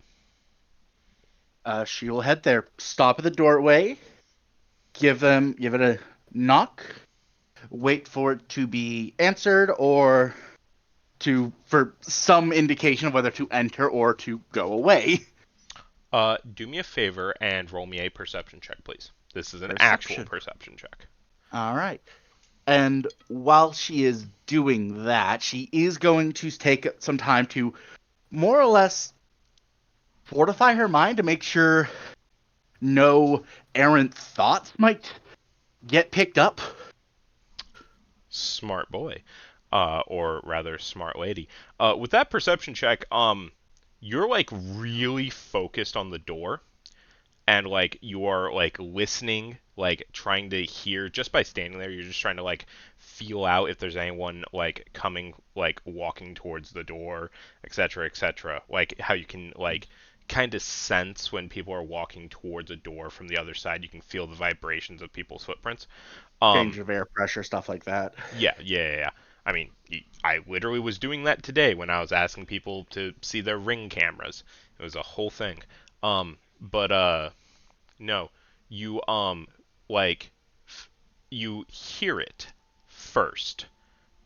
She will head there, stop at the doorway, give it a knock, wait for it to be answered, or for some indication of whether to enter or to go away. Do me a favor and roll me a perception check, please. This is an Perception. actual perception check. All right. And while she is doing that, she is going to take some time to more or less fortify her mind to make sure no errant thoughts might get picked up. Smart boy. Or rather, smart lady. With that perception check, you're like really focused on the door, and like you are like listening, like trying to hear just by standing there. You're just trying to like feel out if there's anyone like coming, like walking towards the door, etc., etc. Like how you can like kind of sense when people are walking towards a door from the other side. You can feel the vibrations of people's footprints. Change of air pressure, stuff like that. Yeah. I mean, I literally was doing that today when I was asking people to see their Ring cameras. It was a whole thing. But no, you like you hear it first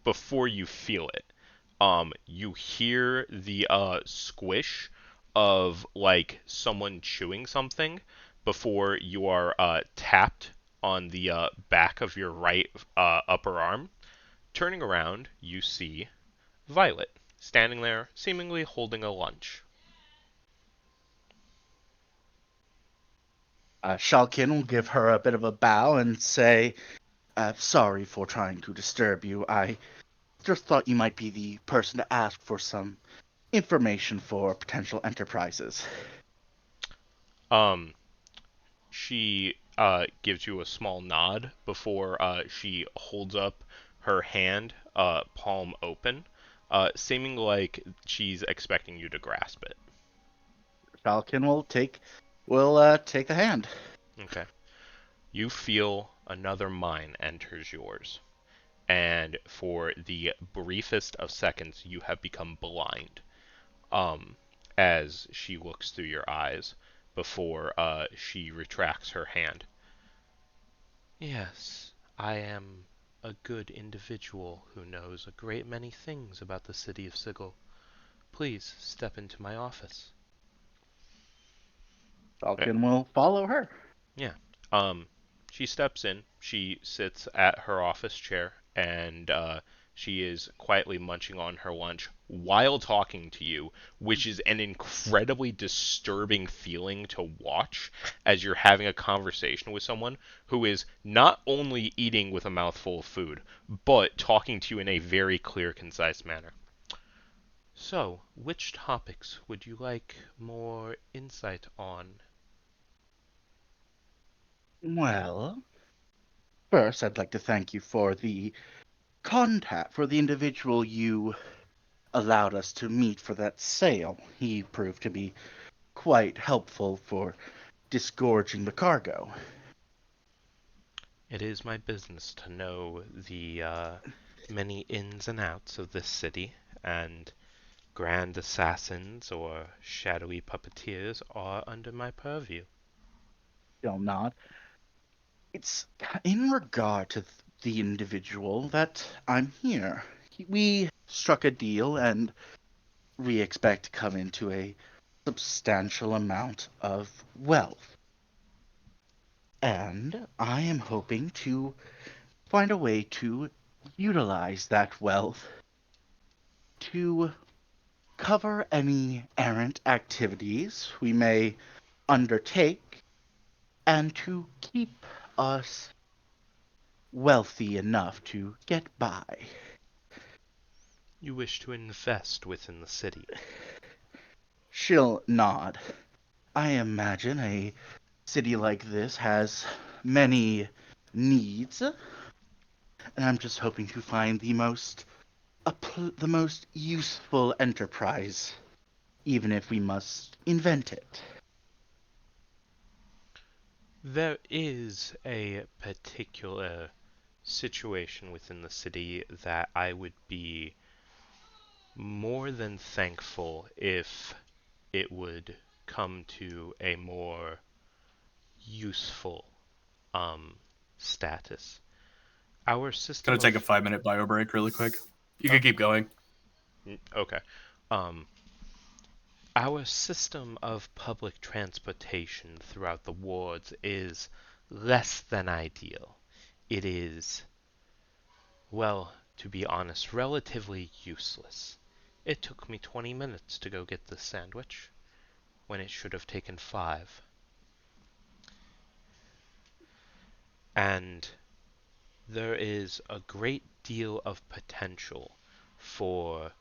before you feel it. You hear the squish of like someone chewing something before you are tapped on the back of your right upper arm. Turning around, you see Violet standing there, seemingly holding a lunch. Shalkin will give her a bit of a bow and say, sorry for trying to disturb you. I just thought you might be the person to ask for some information for potential enterprises. She gives you a small nod before she holds up her hand, palm open, seeming like she's expecting you to grasp it. Shalkin will take the hand. Okay. You feel another mind enters yours, and for the briefest of seconds, you have become blind. As she looks through your eyes before she retracts her hand. Yes, I am a good individual who knows a great many things about the city of Sigil. Please step into my office. Shalkin will follow her. Yeah. She steps in. She sits at her office chair, and she is quietly munching on her lunch while talking to you, which is an incredibly disturbing feeling to watch as you're having a conversation with someone who is not only eating with a mouthful of food, but talking to you in a very clear, concise manner. So, which topics would you like more insight on? Well, first, I'd like to thank you for the contact, for the individual you allowed us to meet for that sale. He proved to be quite helpful for disgorging the cargo. It is my business to know the many ins and outs of this city, and grand assassins or shadowy puppeteers are under my purview. He'll nod. It's in regard to the individual that I'm here. We struck a deal, and we expect to come into a substantial amount of wealth. And I am hoping to find a way to utilize that wealth to cover any errant activities we may undertake and to keep us wealthy enough to get by. You wish to invest within the city. She'll nod. I imagine a city like this has many needs, and I'm just hoping to find the most useful enterprise, even if we must invent it. There is a particular situation within the city that I would be more than thankful if it would come to a more useful status. Our system Gonna take a of 5-minute bio break really quick. You can keep going. okay. Um, our system of public transportation throughout the wards is less than ideal. It is, well, to be honest, relatively useless. It took me 20 minutes to go get this sandwich, when it should have taken 5. And there is a great deal of potential for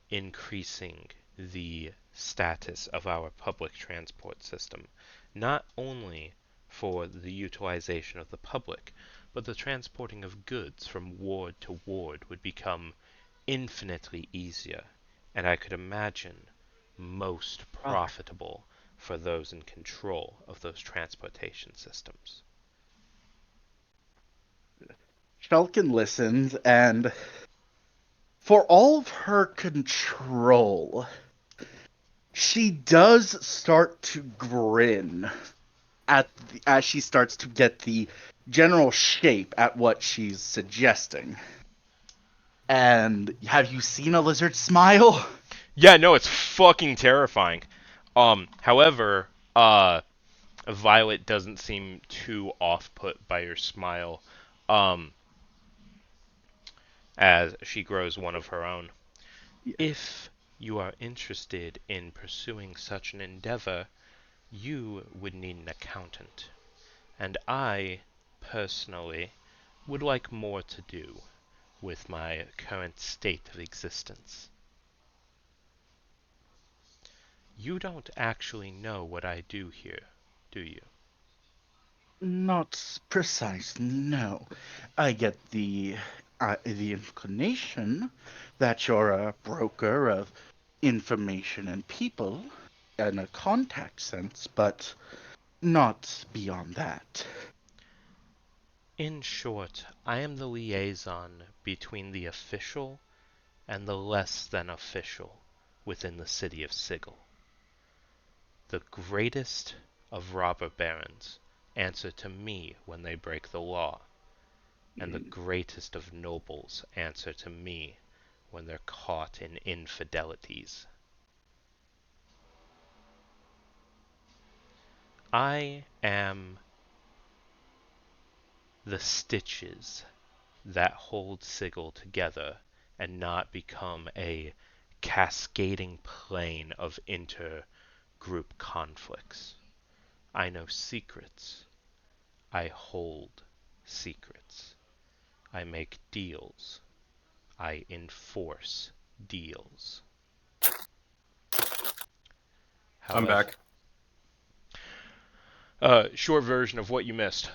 increasing the status of our public transport system, not only for the utilization of the public, but the transporting of goods from ward to ward would become infinitely easier, and I could imagine most profitable for those in control of those transportation systems. Shulkin listens, and for all of her control, she does start to grin as she starts to get the general shape at what she's suggesting. And have you seen a lizard smile? Yeah, no, it's fucking terrifying. However, Violet doesn't seem too off-put by your smile. Um, as she grows one of her own. Yeah. If you are interested in pursuing such an endeavor, you would need an accountant. And I, personally, would like more to do with my current state of existence. You don't actually know what I do here, do you? Not precisely, no. I get the inclination that you're a broker of information and people in a contact sense, but not beyond that. In short, I am the liaison between the official and the less than official within the city of Sigil. The greatest of robber barons answer to me when they break the law, and the greatest of nobles answer to me when they're caught in infidelities. I am the stitches that hold Sigil together and not become a cascading plane of inter-group conflicts. I know secrets. I hold secrets. I make deals. I enforce deals. I'm However, back. short version of what you missed.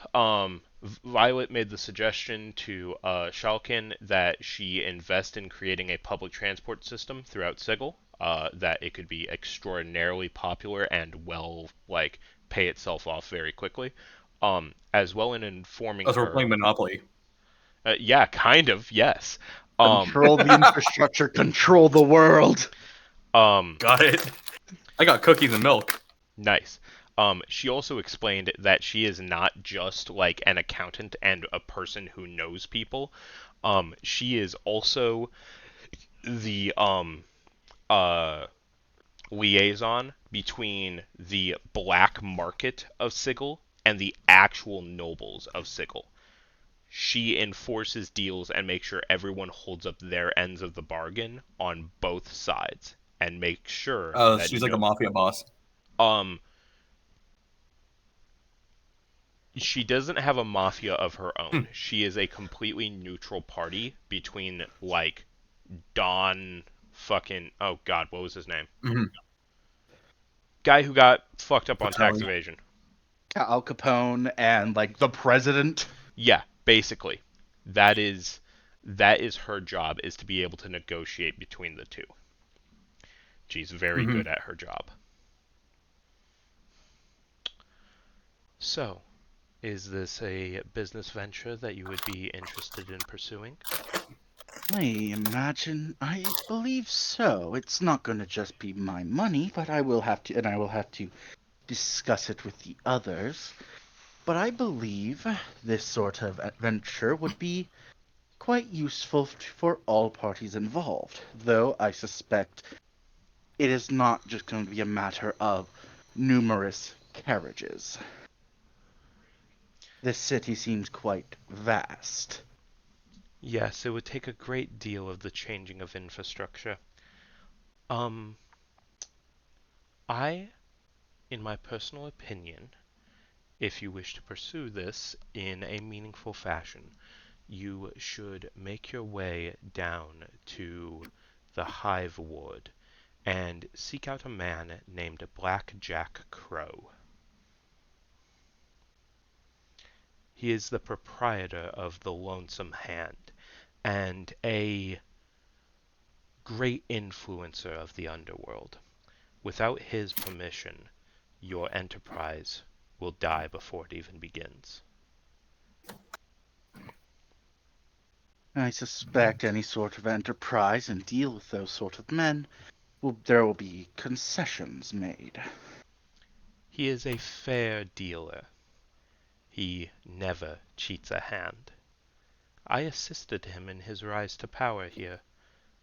Violet made the suggestion to Shalkin that she invest in creating a public transport system throughout Sigil, that it could be extraordinarily popular and pay itself off very quickly. As well in informing As we're her. playing Monopoly. Yeah, kind of, yes. Control the infrastructure, control the world. Got it. I got cookies and milk. Nice. She also explained that she is not just like an accountant and a person who knows people. She is also the liaison between the black market of Sigil and the actual nobles of Sigil. She enforces deals and makes sure everyone holds up their ends of the bargain on both sides and makes sure that She's like a mafia boss. um she doesn't have a mafia of her own. She is a completely neutral party between like Don fucking oh god, what was his name? Mhm. Guy who got fucked up on tax Patron. evasion. Al Capone and like the president. Yeah, basically. That is her job, is to be able to negotiate between the two. She's very Mhm. good at her job. So, is this a business venture that you would be interested in pursuing? I believe so. It's not going to just be my money, but I will have to discuss it with the others. But I believe this sort of adventure would be quite useful for all parties involved, though I suspect it is not just going to be a matter of numerous carriages. This city seems quite vast. Yes, it would take a great deal of the changing of infrastructure. Um, I, in my personal opinion, if you wish to pursue this in a meaningful fashion, you should make your way down to the Hive Ward and seek out a man named Blackjack Crowe. He is the proprietor of the Lonesome Hand and a great influencer of the underworld. Without his permission, your enterprise will die before it even begins. I suspect any sort of enterprise and deal with those sort of men, there will be concessions made. He is a fair dealer. He never cheats a hand. I assisted him in his rise to power here,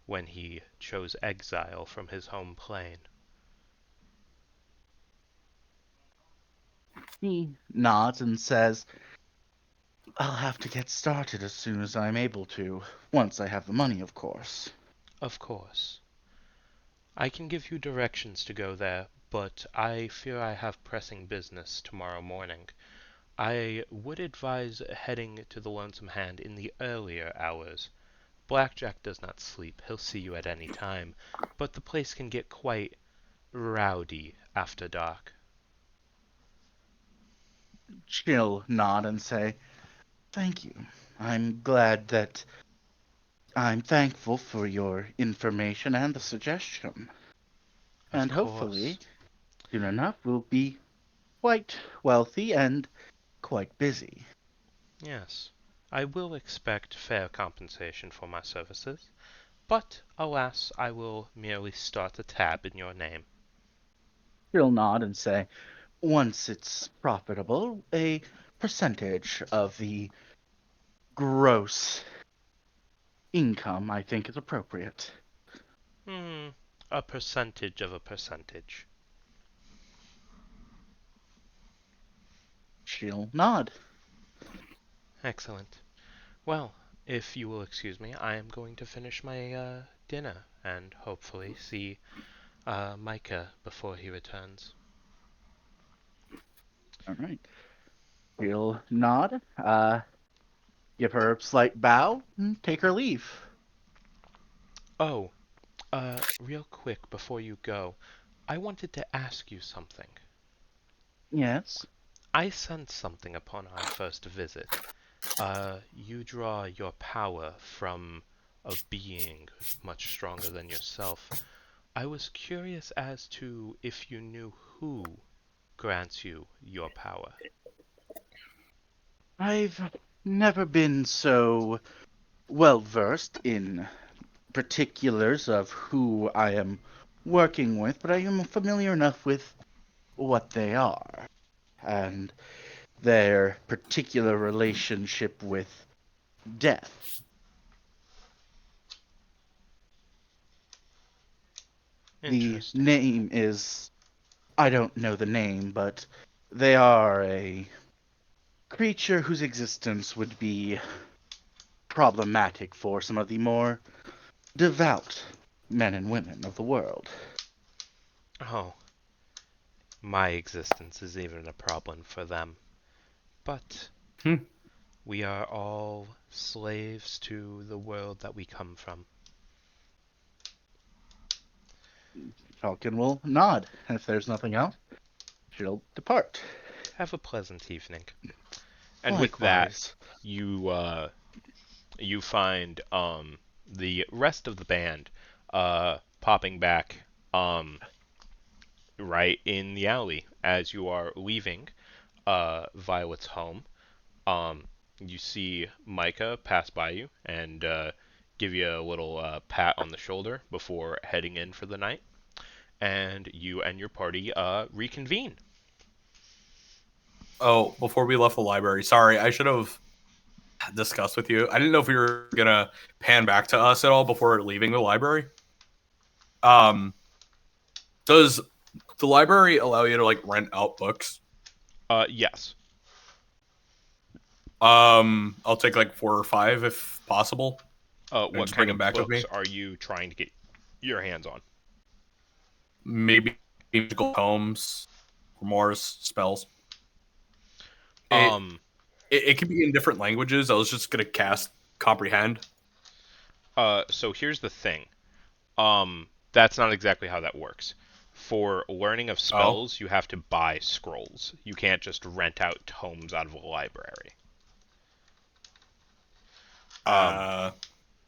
when he chose exile from his home plane. He nods and says, I'll have to get started as soon as I'm able to. Once I have the money, of course. Of course. I can give you directions to go there, but I fear I have pressing business tomorrow morning. I would advise heading to the Lonesome Hand in the earlier hours. Blackjack does not sleep. He'll see you at any time, but the place can get quite rowdy after dark. She'll nod and say, "Thank you. I'm glad that I'm thankful for your information and the suggestion. Of And course. hopefully, soon enough, we'll be quite wealthy and quite busy." Yes. I will expect fair compensation for my services, but alas, I will merely start a tab in your name. She'll nod and say, "Once it's profitable, a percentage of the gross income, I think, is appropriate." Hmm, a percentage of a percentage. She'll nod. Excellent. Well, if you will excuse me, I am going to finish my dinner and hopefully see Micah before he returns. All right. She'll nod, give her a slight bow, and take her leave. Oh, real quick before you go, I wanted to ask you something. Yes. I sensed something upon our first visit. You draw your power from a being much stronger than yourself. I was curious as to if you knew who grants you your power. I've never been so well versed in particulars of who I am working with, but I am familiar enough with what they are and their particular relationship with death. The Interesting. name is, I don't know the name, but they are a creature whose existence would be problematic for some of the more devout men and women of the world. Oh, my existence is even a problem for them. But Hmm. we are all slaves to the world that we come from. Falcon will nod, and if there's nothing else, she'll depart. Have a pleasant evening. And with that, Likewise. you find the rest of the band popping back right in the alley as you are leaving Violet's home. Um, you see Micah pass by you and give you a little pat on the shoulder before heading in for the night, and you and your party reconvene. Oh, before we left the library, sorry, I should have discussed with you. I didn't know if we were gonna pan back to us at all before leaving the library. Um, does the library allow you to like rent out books? Yes. I'll take like 4 or 5 if possible, and What just bring kind them of back with books me. are you trying to get your hands on? Maybe magical tomes, grimoires, spells. It, Um, it can be in different languages. I was just gonna cast comprehend. so here's the thing. That's not exactly how that works. For learning of Oh, spells, you have to buy scrolls. You can't just rent out tomes out of a library. Um, uh,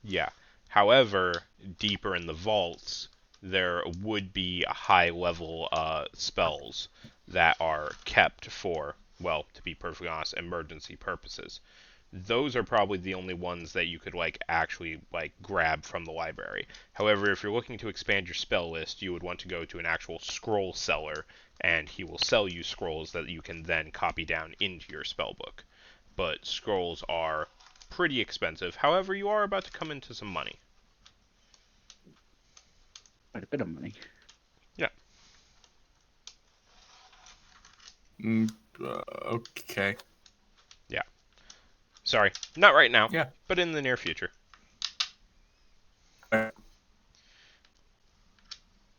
yeah. However, deeper in the vaults, there would be high level spells that are kept for, well, to be perfectly honest, emergency purposes. Those are probably the only ones that you could like actually like grab from the library. However, if you're looking to expand your spell list, you would want to go to an actual scroll seller and he will sell you scrolls that you can then copy down into your spell book. But scrolls are pretty expensive. However, you are about to come into some money. Quite a bit of money. Yeah. mm, okay. Yeah. sorry, not right now. Yeah. But in the near future. Alright.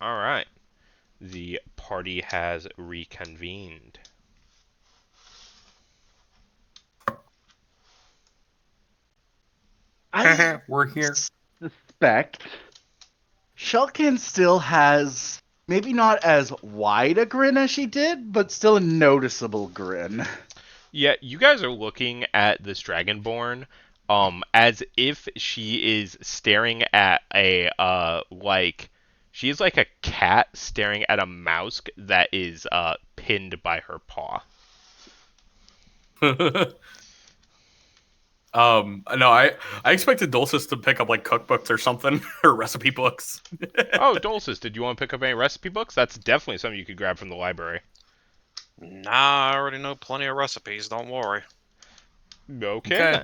All right. The party has reconvened. I We're here. suspect Shulkin still has maybe not as wide a grin as she did, but still a noticeable grin. Yeah, you guys are looking at this Dragonborn as if she is staring at a she's like a cat staring at a mouse that is pinned by her paw. No, I expected Dulcis to pick up like cookbooks or something or recipe books. Oh, Dulcis, did you want to pick up any recipe books? That's definitely something you could grab from the library. Nah, I already know plenty of recipes. Don't worry. Okay. Okay.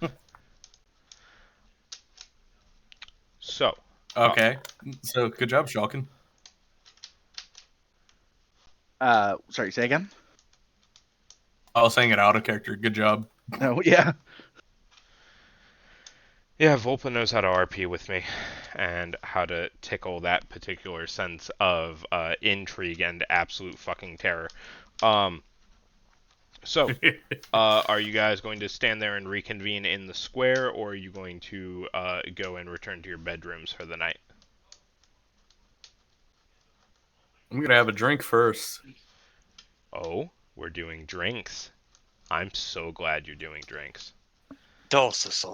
Then. So, Okay. So good job, Shulkin. Sorry, say again? I was saying it out of character. Good job. No, yeah. yeah, Volpa knows how to RP with me and how to tickle that particular sense of intrigue and absolute fucking terror. So, are you guys going to stand there and reconvene in the square, or are you going to go and return to your bedrooms for the night? I'm gonna have a drink first. Oh, we're doing drinks. I'm so glad you're doing drinks. Dulcis,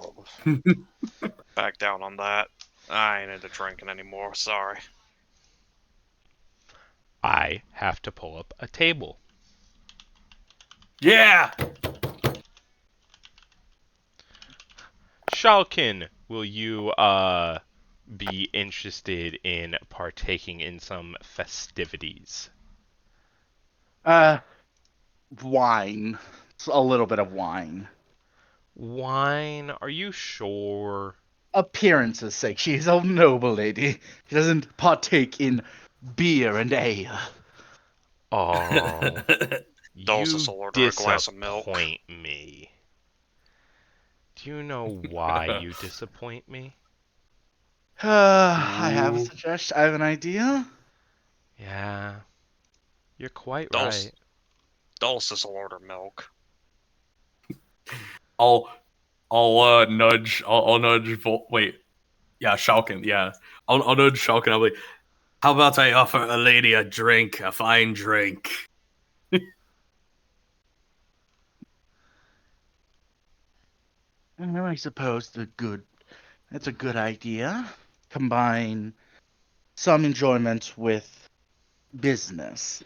back down on that. I ain't into drinking anymore. Sorry. I have to pull up a table. Yeah. Shalkin, will you be interested in partaking in some festivities? Wine. A little bit of wine. Wine? Are you sure? Appearance's sake, she's a noble lady. She doesn't partake in beer and ale. Oh, Dulcis you will order a glass of milk. disappoint me. Do you know why you disappoint me? I have a Ooh. suggestion. I have an idea. Yeah, you're quite Dulce. right. Dulcis will order milk. I'll nudge. I'll nudge. Wait. Yeah, Shulkin. Yeah. I'll nudge Shulkin. I'll be like, how about I offer a lady a drink, a fine drink? I suppose that's a good idea. Combine some enjoyment with business.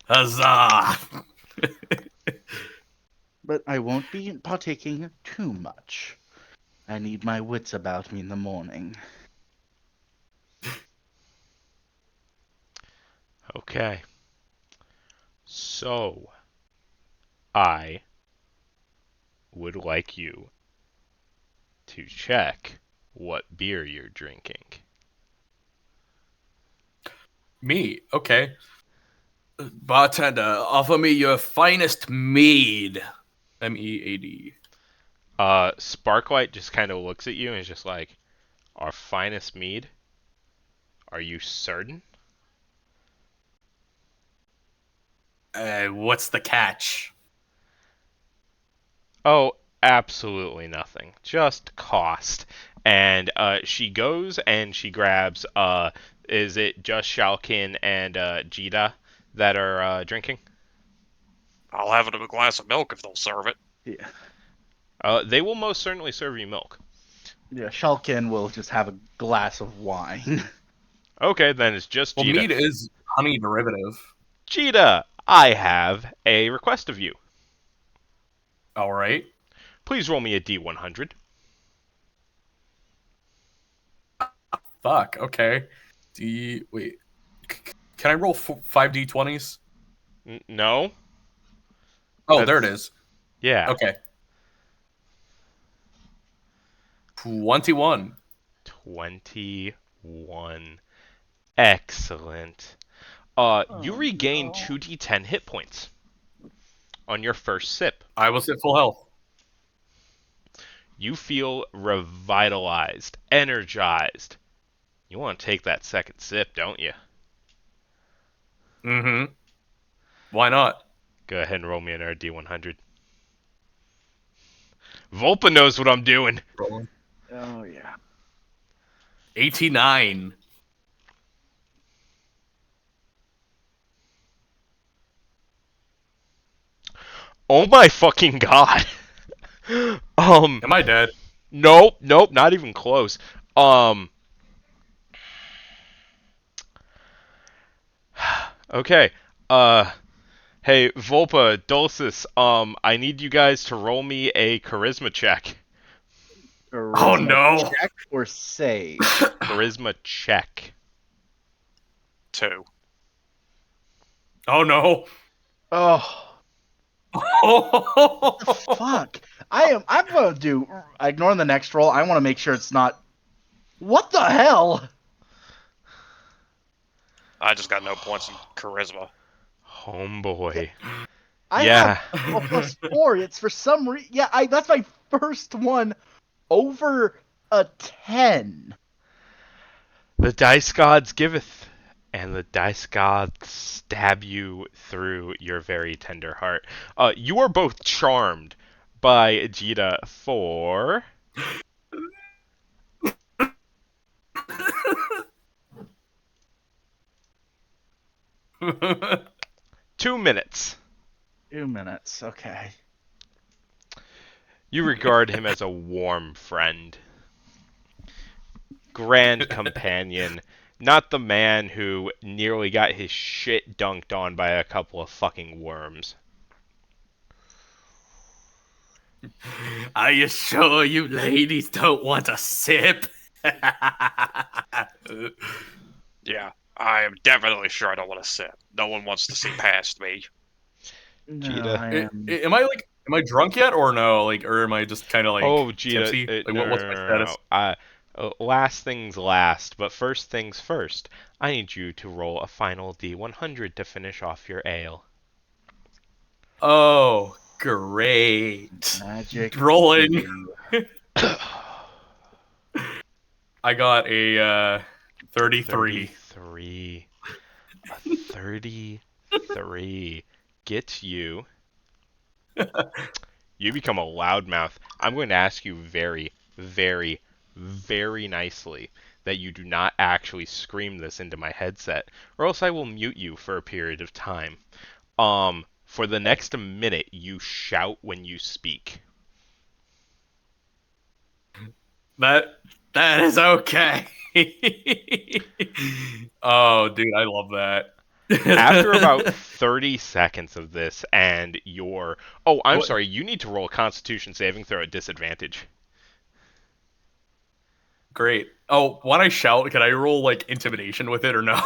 Huzzah! But I won't be partaking too much. I need my wits about me in the morning. Okay. So, I would like you to check what beer you're drinking. Me? Okay. Bartender, offer me your finest mead. MEAD. Sparklight just kind of looks at you and is just like, our finest mead? Are you certain? What's the catch? Oh, absolutely nothing. Just cost. And she goes and she grabs, is it just Shalkin and Jita that are drinking? I'll have a glass of milk if they'll serve it. Yeah. They will most certainly serve you milk. Yeah, Shulkin will just have a glass of wine. Okay, then it's just Well, Jita. mead is honey derivative. Jita, I have a request of you. All right. Please roll me a D100. Fuck. Okay. Wait. Can I roll 5d20s? No? Oh, there it is. Yeah. Okay. 21. 21. Excellent. You regain 2d10 hit points. on your first sip. I was at full health. You feel revitalized, energized. You want to take that second sip, don't you? Mm-hmm. Why not? Go ahead and roll me an RD100. Volpa knows what I'm doing. Rolling. Oh yeah. 89. Oh my fucking god. Am I dead? Nope, not even close. Okay. Hey, Volpa, Dulcis, I need you guys to roll me a charisma check. Oh, no. Check or save? Charisma check. 2. Oh, no. Oh, fuck! I'm gonna do. Ignoring the next roll. I want to make sure it's not. What the hell? I just got no points in charisma. Homeboy. I Yeah. have a +4. It's for some reason. Yeah, that's my first one over a 10. The dice gods giveth, and the dice gods stab you through your very tender heart. You are both charmed by Jita for 2 minutes. 2 minutes. Okay. You regard him as a warm friend, grand companion, not the man who nearly got his shit dunked on by a couple of fucking worms. Are you sure you ladies don't want a sip? Yeah, I am definitely sure I don't want to sit. No one wants to see past me. No, Jita. I am. Am I drunk yet or no? Like, or am I just kind of like Oh, Jita, tipsy? Like, no, what's my status? last things last, but first things first. I need you to roll a final D100 to finish off your ale. Oh, great. Magic. Rolling. I got a 33. 33. A 33 gets you. You become a loudmouth. I'm going to ask you very, very, very nicely that you do not actually scream this into my headset, or else I will mute you for a period of time. For the next minute, you shout when you speak. That is okay. Oh, dude, I love that. After about 30 seconds of this, and you're... Oh, I'm What? sorry, you need to roll a Constitution saving throw at disadvantage. Great. Oh, when I shout, can I roll like intimidation with it or no?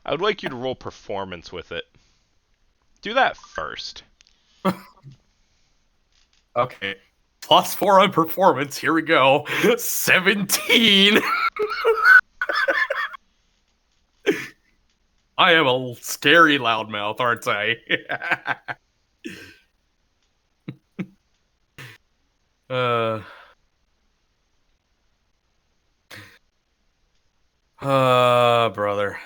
I would like you to roll performance with it. Do that first. Okay. +4 on performance. Here we go. 17. I am a scary loudmouth, aren't I? Brother.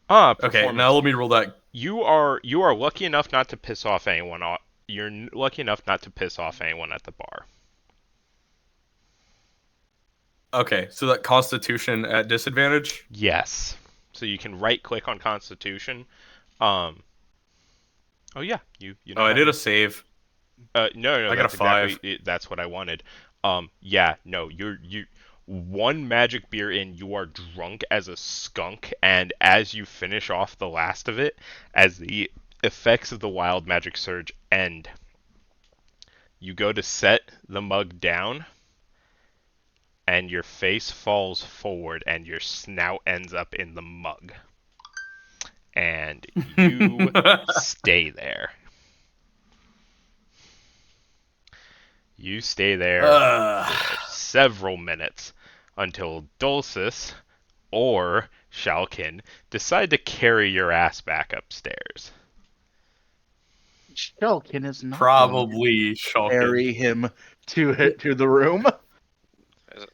Okay, Performance. now let me roll that. You are lucky enough not to piss off anyone. You're lucky enough not to piss off anyone at the bar. Okay, so that Constitution at disadvantage? Yes. So you can right click on Constitution. Oh yeah, you know. Oh, I did a save. No, I got that's a 5. exactly that's what I wanted. Yeah, no, you one magic beer in, you are drunk as a skunk, and as you finish off the last of it, as the effects of the wild magic surge end, you go to set the mug down, and your face falls forward, and your snout ends up in the mug. And you stay there. You stay there for several minutes until Dulcis or Shalkin, decide to carry your ass back upstairs. Shulkin is not Probably going to Shulkin. carry him to the room.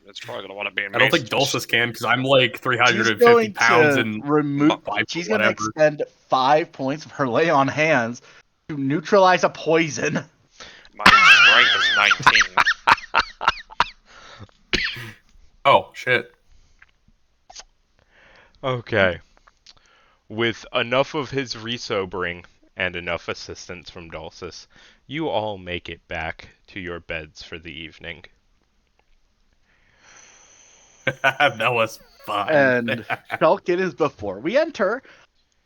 It's probably gonna want to be in I don't Mason. think Dulcis can because I'm like She's 350 going pounds to and remove. 5 She's foot going to whatever. expend 5 points of her lay on hands to neutralize a poison. My strength is 19. Oh shit! Okay. With enough of his resobering and enough assistance from Dulcis, you all make it back to your beds for the evening. That was fun. And Shulkin is, before we enter,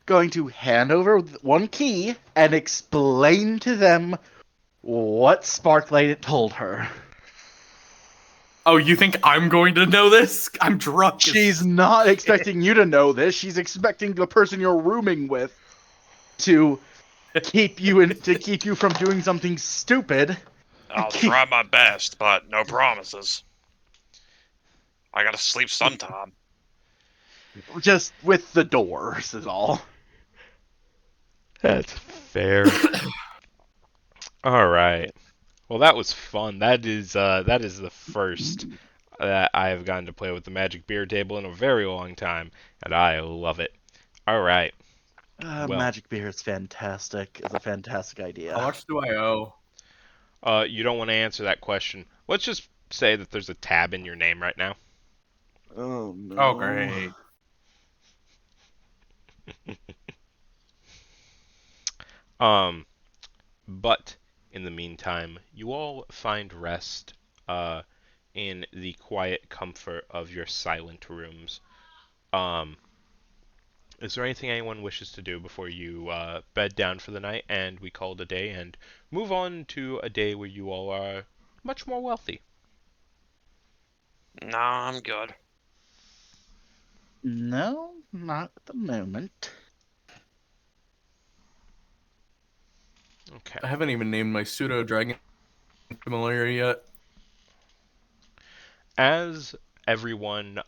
going to hand over one key and explain to them what Sparklight told her. Oh, you think I'm going to know this? I'm drunk. She's not expecting you to know this. She's expecting the person you're rooming with to keep you from doing something stupid. I'll try my best, but no promises. I gotta sleep sometime. Just with the doors is all. That's fair. All right. Well, that was fun. That is the first that I have gotten to play with the Magic Beer Table in a very long time, and I love it. All right. Well. Magic beer is fantastic. It's a fantastic idea. How much do I owe? You don't want to answer that question. Let's just say that there's a tab in your name right now. Oh no. Oh great. But in the meantime, you all find rest in the quiet comfort of your silent rooms. Is there anything anyone wishes to do before you bed down for the night and we call it a day and move on to a day where you all are much more wealthy? No, I'm good. No, not at the moment. Okay. I haven't even named my pseudo dragon familiar yet. As everyone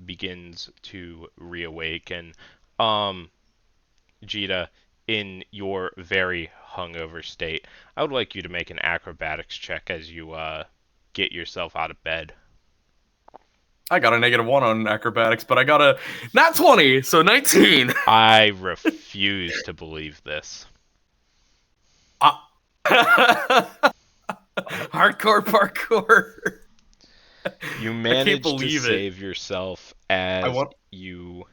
begins to reawaken, Jita, in your very hungover state, I would like you to make an acrobatics check as you get yourself out of bed. I got a -1 on acrobatics, but I got a nat 20, so 19. I refuse to believe this. Hardcore parkour. You managed to believe it. save yourself as you...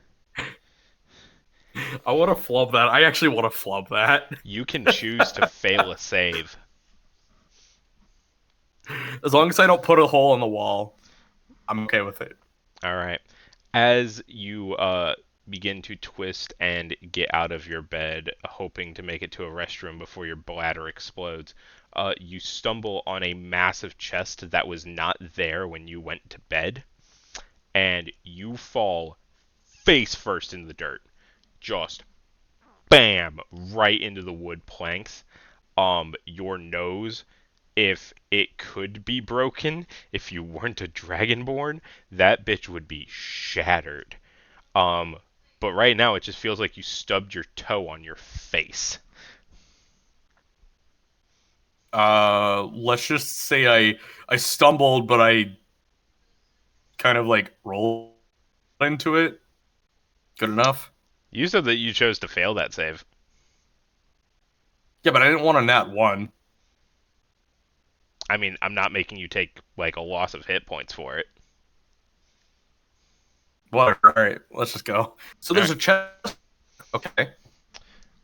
I want to flub that. I actually want to flub that. You can choose to fail a save. As long as I don't put a hole in the wall, I'm okay with it. All right. As you begin to twist and get out of your bed, hoping to make it to a restroom before your bladder explodes, you stumble on a massive chest that was not there when you went to bed, and you fall face first in the dirt. Just bam, right into the wood planks. Your nose, if it could be broken, if you weren't a dragonborn, that bitch would be shattered. But right now it just feels like you stubbed your toe on your face. Let's just say I stumbled, but I kind of like rolled into it. Good enough. You said that you chose to fail that save. Yeah, but I didn't want a nat 1. I mean, I'm not making you take like a loss of hit points for it. Whatever. All right, let's just go. So there's a chest. Okay.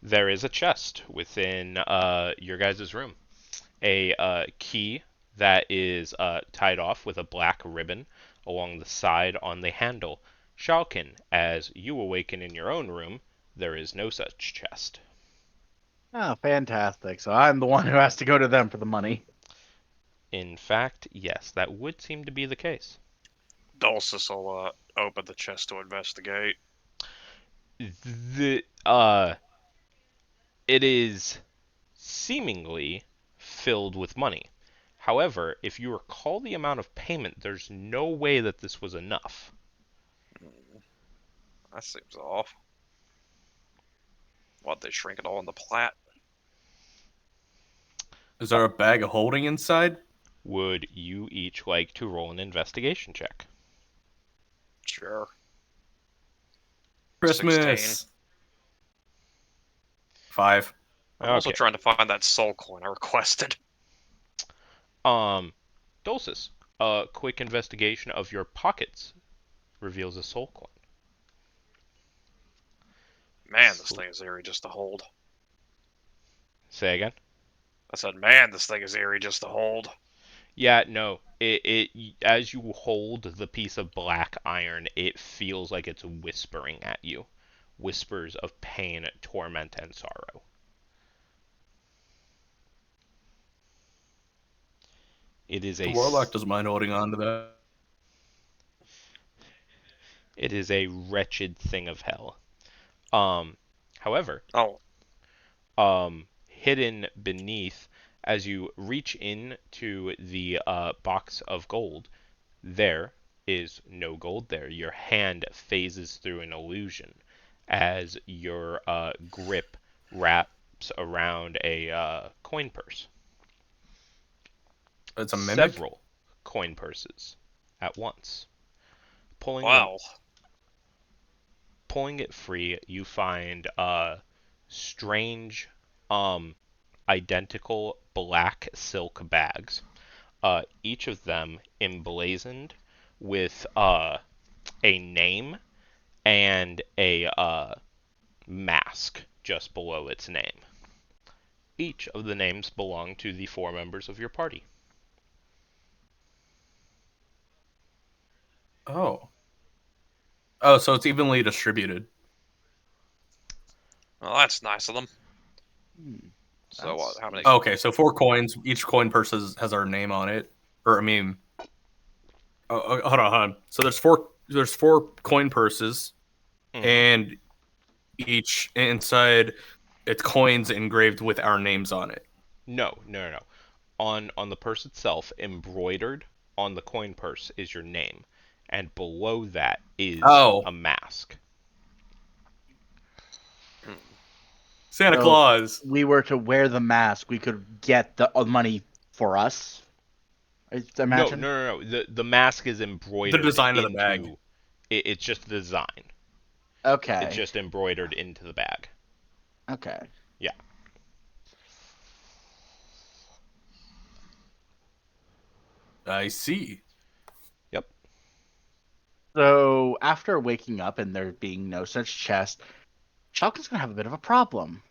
There is a chest within your guys' room. A key that is tied off with a black ribbon along the side on the handle. Shalkin, as you awaken in your own room, there is no such chest. Oh, fantastic. So I'm the one who has to go to them for the money. In fact, yes, that would seem to be the case. Dulcis will open the chest to investigate. It is seemingly filled with money. However, if you recall the amount of payment, there's no way that this was enough. That seems off. What, they shrink it all into plat? Is there a bag of holding inside? Would you each like to roll an investigation check? Sure. Christmas. 16. 5. I'm also Okay. trying to find that soul coin I requested. Dulcis, a quick investigation of your pockets reveals a soul coin. Man, this thing is eerie just to hold. Say again? I said, man, this thing is eerie just to hold. Yeah, no. It as you hold the piece of black iron, it feels like it's whispering at you. Whispers of pain, torment, and sorrow. It is The a warlock doesn't mind holding on to that. it is a wretched thing of hell. However, Oh, hidden beneath, as you reach into the box of gold, there is no gold there. Your hand phases through an illusion as your grip wraps around a coin purse. It's a mimic. Several coin purses at once. Pulling wow. pulling it free, you find strange, identical black silk bags. Each of them emblazoned with a name and a mask just below its name. Each of the names belong to the 4 members of your party. Oh. Oh, so it's evenly distributed. Well, that's nice of them. So That's- how many? Okay, so 4 coins. Each coin purse has our name on it. Or I mean, hold on. So there's four coin purses, Mhm. and each inside it's coins engraved with our names on it. No. On the purse itself, embroidered on the coin purse is your name, and below that is Oh. a mask. Santa So- Claus. We were to wear the mask, we could get the money for us. I imagine. No. The mask is embroidered. The design of the into, bag. It's just the design. Okay. It's just embroidered into the bag. Okay. Yeah. I see. Yep. So after waking up and there being no such chest, Shalka's gonna have a bit of a problem.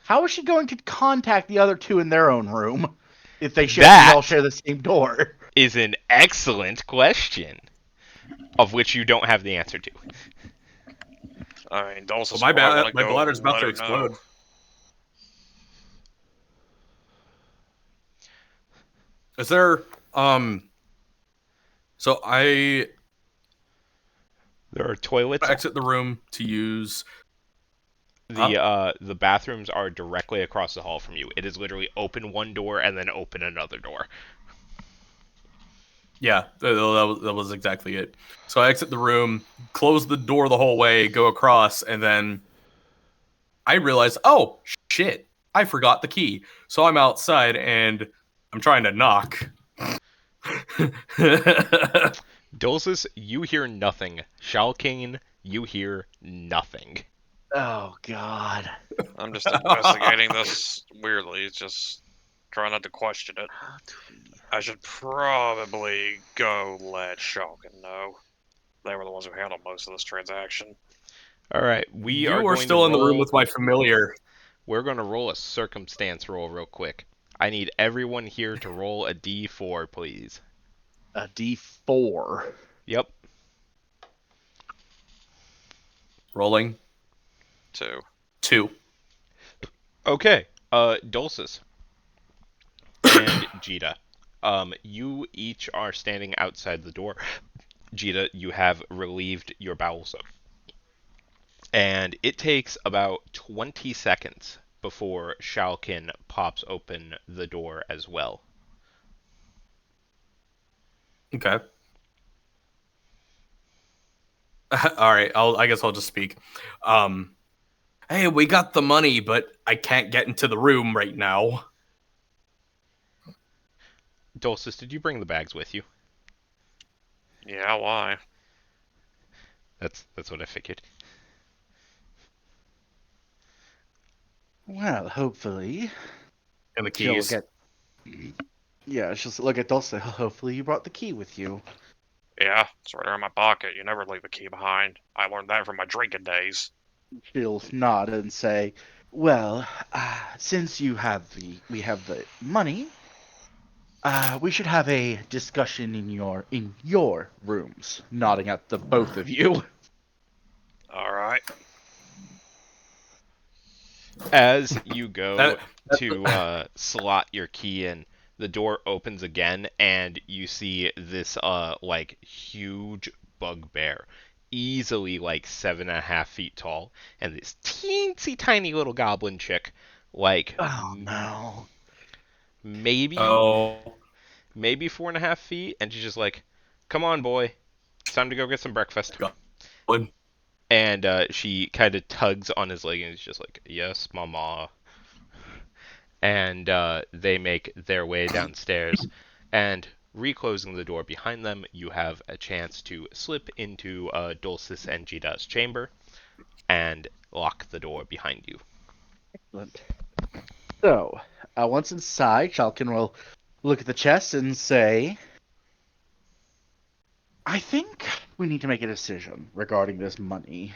How is she going to contact the other 2 in their own room if they all share the same door? Is an excellent question, of which you don't have the answer to. I mean, Dulcis Well, my my bladder's about to explode. Is there so I There are toilets. exit the room to use The bathrooms are directly across the hall from you. It is literally open one door and then open another door. Yeah, that was exactly it. So I exit the room, close the door the whole way, go across, and then I realize, oh shit, I forgot the key. So I'm outside and I'm trying to knock. Dulcis, you hear nothing. Shalkane, you hear nothing. Oh God. I'm just investigating this weirdly. It's just trying not to question it. I should probably go let Shulkin know. They were the ones who handled most of this transaction. All right, we are You going are still to in the room roll- with my familiar. We're going to roll a circumstance roll real quick. I need everyone here to roll a d4, please. A D4. Yep. Rolling 2. 2. Okay. Dulcis and Jita. You each are standing outside the door. Jita, you have relieved your bowel soak. And it takes about 20 seconds before Shalkin pops open the door as well. Okay. All right, I guess I'll just speak. Hey, we got the money, but I can't get into the room right now. Dulcis, did you bring the bags with you? Yeah, why? That's what I figured. Well, hopefully And the she'll keys. get. Yeah, she'll look at Dulce. Hopefully you brought the key with you. Yeah, it's right there in my pocket. You never leave a key behind. I learned that from my drinking days. She'll nod and say, "Well, since we have the money, we should have a discussion in your rooms." Nodding at the both of you. All right. As you go That's to slot your key in, the door opens again, and you see this like huge bugbear, easily like 7.5 feet tall, and this teensy tiny little goblin chick, like Oh no. maybe oh, maybe 4.5 feet, and she's just like, "Come on, boy, it's time to go get some breakfast." God. And she kind of tugs on his leg, and he's just like, "Yes, mama." And they make their way downstairs. And reclosing the door behind them, you have a chance to slip into Dulcis and Jida's chamber and lock the door behind you. Excellent. So, once inside, Shalkin will look at the chest and say, "I think we need to make a decision regarding this money."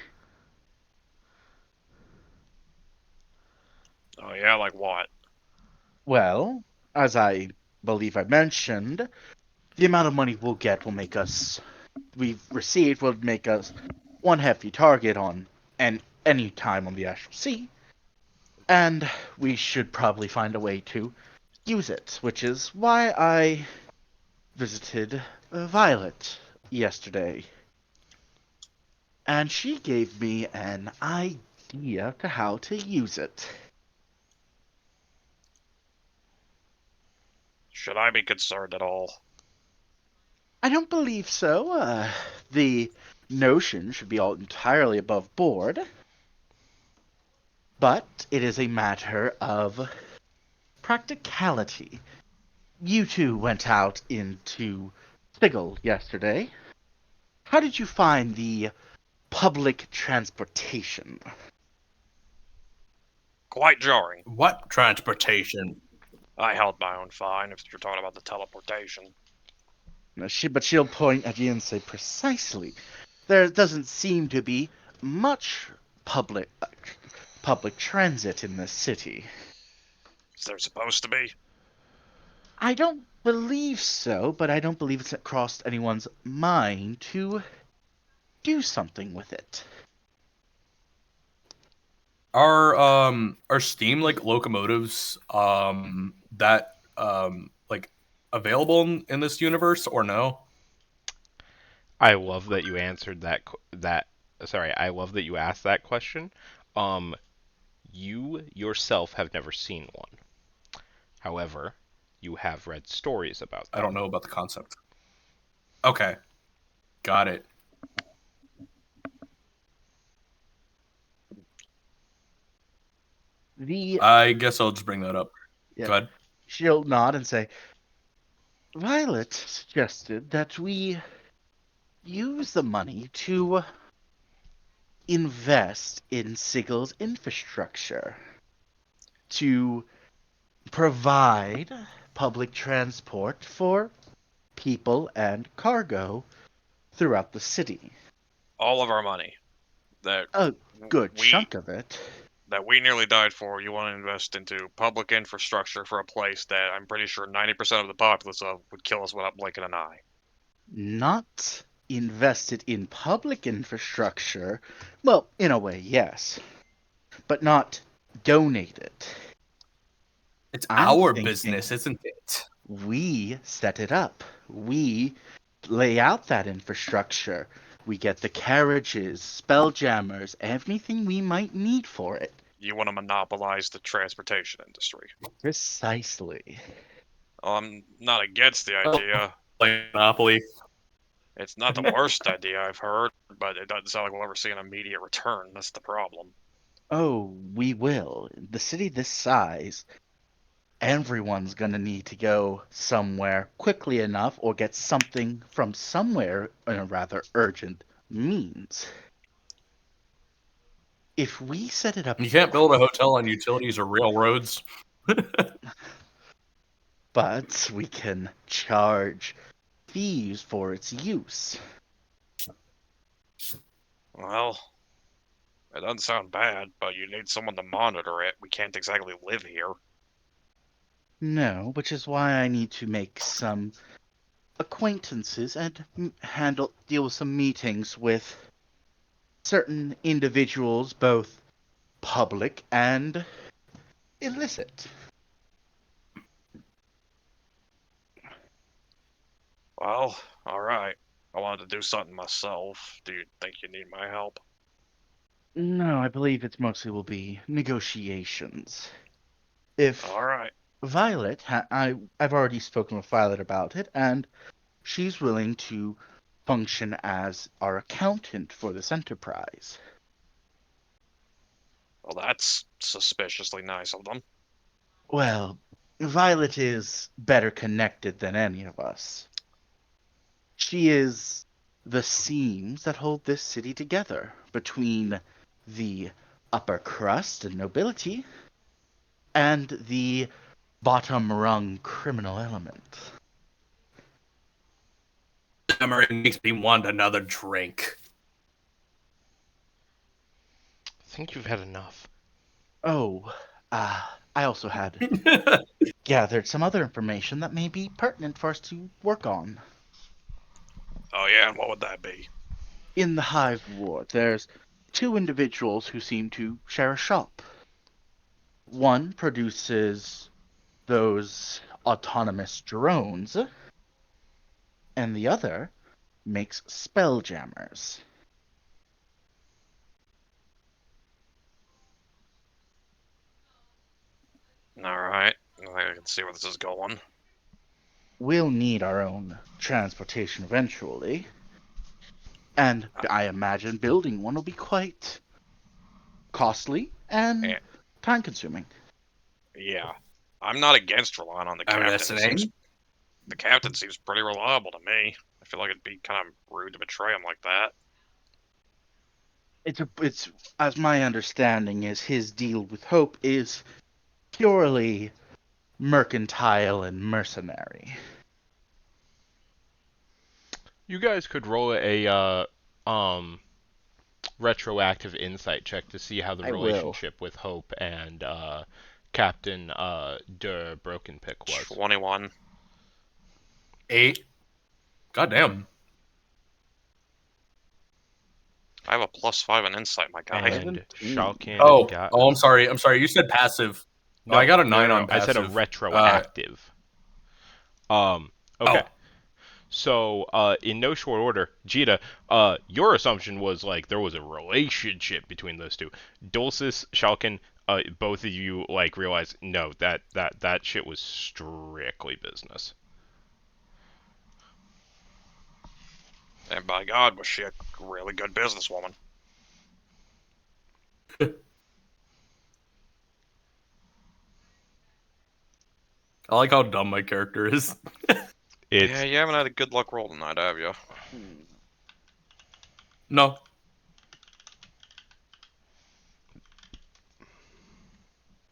Oh yeah, like what? Well, as I believe I mentioned, the amount of money we've received will make us one hefty target on any time on the Astral Sea, and we should probably find a way to use it, which is why I visited Violet yesterday, and she gave me an idea to how to use it. Should I be concerned at all? I don't believe so. The notion should be all entirely above board, but it is a matter of practicality. You two went out into Sigil yesterday. How did you find the public transportation? Quite jarring. What transportation? I held my own fine if you're talking about the teleportation. Now, she'll point at you and say, "Precisely. There doesn't seem to be much public transit in this city." Is there supposed to be? I don't believe so, but I don't believe it's crossed anyone's mind to do something with it. Are steam like locomotives that like available in this universe or no? I love that you answered that. Sorry, I love that you asked that question. Um, you yourself have never seen one. However, you have read stories about I don't them. know about the concept. Okay, got it. The I guess I'll just bring that up. yeah, Go ahead. she'll nod and say, "Violet suggested that we use the money to invest in Sigil's infrastructure to provide public transport for people and cargo throughout the city. All of our money that A good we chunk of it." that we nearly died for, you want to invest into public infrastructure for a place that I'm pretty sure 90% of the populace of would kill us without blinking an eye. Not invested in public infrastructure. Well, in a way, yes, but not donated. It's I'm our thinking business, isn't it? we set it up. We lay out that infrastructure. We get the carriages, spelljammers, everything we might need for it. You want to monopolize the transportation industry. Precisely. I'm not against the Oh, idea. like Monopoly. It's not the worst idea I've heard, but it doesn't sound like we'll ever see an immediate return. That's the problem. Oh, we will. The city this size, everyone's gonna need to go somewhere quickly enough or get something from somewhere in a rather urgent means. If we set it up, You can't build a hotel on utilities or railroads. but we can charge fees for its use. Well, it doesn't sound bad, but you need someone to monitor it. We can't exactly live here. No, which is why I need to make some acquaintances and deal with some meetings with certain individuals, both public and illicit. Well, alright. I wanted to do something myself. Do you think you need my help? No, I believe it mostly will be negotiations. If Alright. Violet, I've already spoken with Violet about it, and she's willing to function as our accountant for this enterprise. Well, that's suspiciously nice of them. Well, Violet is better connected than any of us. She is the seams that hold this city together between the upper crust and nobility and the bottom rung criminal element. Memory makes me want another drink. I think you've had enough. Oh, I also had gathered some other information that may be pertinent for us to work on. Oh yeah, and what would that be? In the Hive Ward, there's two individuals who seem to share a shop. One produces those autonomous drones, and the other makes spelljammers. Alright. I can see where this is going. We'll need our own transportation eventually, and I imagine building one will be quite costly and Yeah. time-consuming. Yeah. I'm not against relying on the I'm captain. listening. The captain seems pretty reliable to me. I feel like it'd be kind of rude to betray him like that. It's as my understanding is his deal with Hope is purely mercantile and mercenary. You guys could roll a retroactive insight check to see how the I will. relationship with Hope and Captain Der Broken Pick was. 21. 8. Goddamn. I have a +5 in insight, my guy. And 17. Shalkin Oh, got... I'm sorry. You said passive. No, I got a 9 no, on I said a passive. retroactive. Okay. Oh. So, in no short order, Jita, your assumption was like there was a relationship between those two. Dulcis, Shalkin, both of you like realize no, that shit was strictly business. And by God, was she a really good businesswoman. I like how dumb my character is. It's Yeah, you haven't had a good luck roll tonight, have you? No.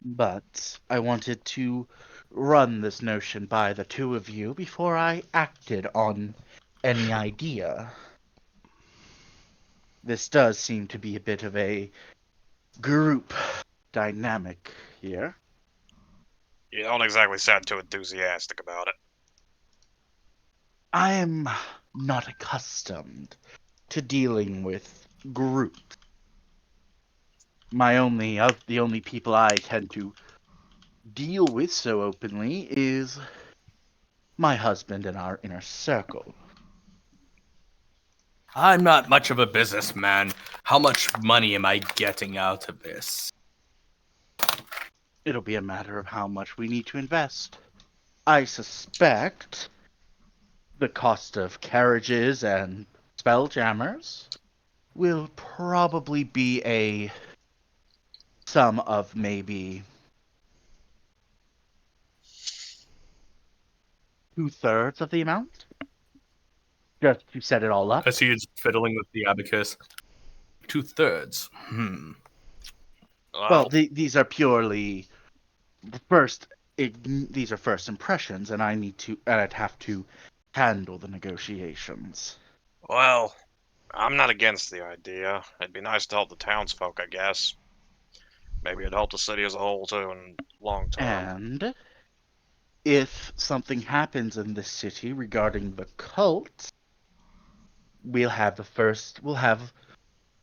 But I wanted to run this notion by the two of you before I acted on any idea. This does seem to be a bit of a group dynamic here. You don't exactly sound too enthusiastic about it. I am not accustomed to dealing with groups. The only people I tend to deal with so openly is my husband and our inner circle. I'm not much of a businessman. How much money am I getting out of this? It'll be a matter of how much we need to invest. I suspect the cost of carriages and spelljammers will probably be a sum of maybe 2/3 of the amount, just to set it all up. I see you fiddling with the abacus. 2/3. Well, these are purely first. These are first impressions, and I'd have to handle the negotiations. Well, I'm not against the idea. It'd be nice to help the townsfolk, I guess. Maybe it'd help the city as a whole too in long term. And if something happens in this city regarding the cult, we'll have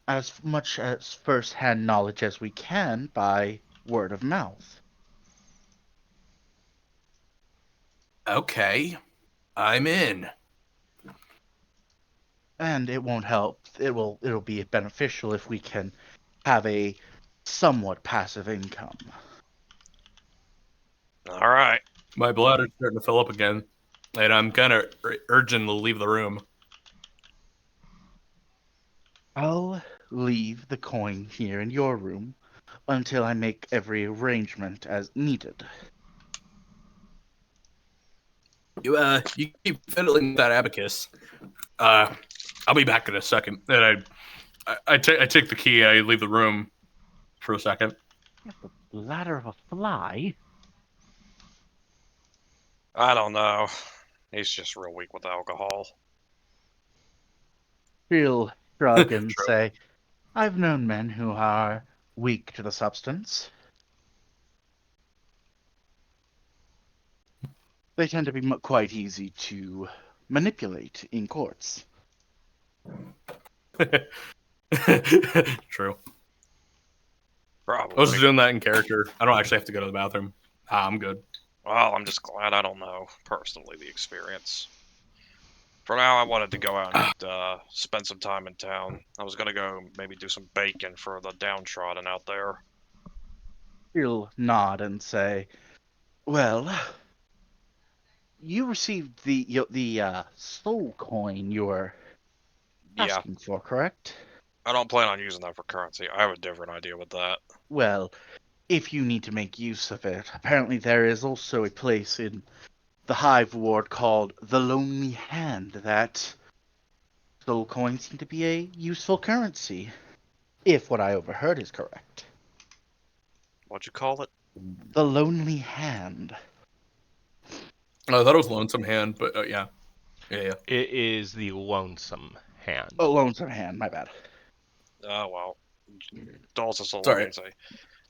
as much as first-hand knowledge as we can by word of mouth. Okay, I'm in. And it won't help. It'll be beneficial if we can have a somewhat passive income. All right. My bladder's starting to fill up again, and I'm kind of urging to leave the room. I'll leave the coin here in your room until I make every arrangement as needed. You keep fiddling with that abacus. I'll be back in a second. And I take the key. I leave the room for a second. The ladder of a fly? I don't know. He's just real weak with alcohol. He'll shrug and True. say, I've known men who are weak to the substance. They tend to be quite easy to manipulate in courts. True. Probably. I was doing that in character. I don't actually have to go to the bathroom. I'm good. Well, I'm just glad I don't know personally the experience. For now, I wanted to go out and spend some time in town. I was gonna go maybe do some baking for the downtrodden out there. He'll nod and say, well, you received the soul coin you were Yeah, asking for, correct? I don't plan on using that for currency. I have a different idea with that. Well, if you need to make use of it, apparently there is also a place in the Hive Ward called the Lonely Hand that soul coins seem to be a useful currency, if what I overheard is correct. What'd you call it? The Lonely Hand. I thought it was Lonesome Hand, but yeah. It is the lonesome hand. Oh, Lonesome Hand, my bad. Oh, well. Dulcis will Sorry. say.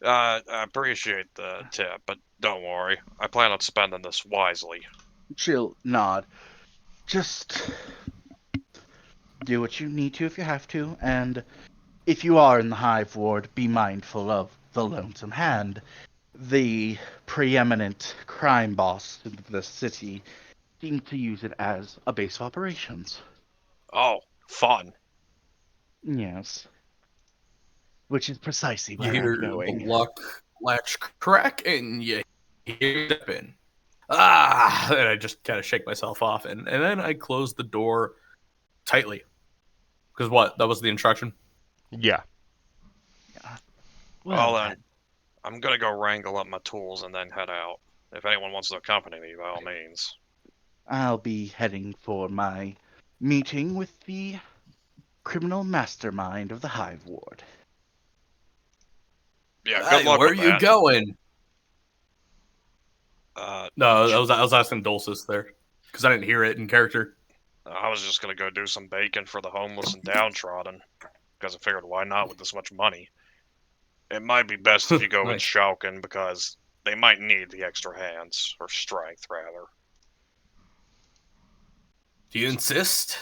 I appreciate the tip, but don't worry. I plan on spending this wisely. She'll nod. Just do what you need to if you have to, and if you are in the Hive Ward, be mindful of the Lonesome Hand. The preeminent crime boss in the city seems to use it as a base of operations. Oh, fun. Yes. Which is precisely You where hear I'm the going. lock latch crack, and you hear it step in. And I just kind of shake myself off, and then I close the door tightly. Because what? That was the instruction? Yeah. Well then, I'm gonna go wrangle up my tools and then head out. If anyone wants to accompany me, by all means. I'll be heading for my meeting with the criminal mastermind of the Hive Ward. Yeah, good luck where with are you that. going? No, I was asking Dulcis there. Because I didn't hear it in character. I was just gonna go do some baking for the homeless and downtrodden. Because I figured, why not with this much money? It might be best if you go with Nice. Shaukin, because they might need the extra hands, or strength, rather. Do you insist?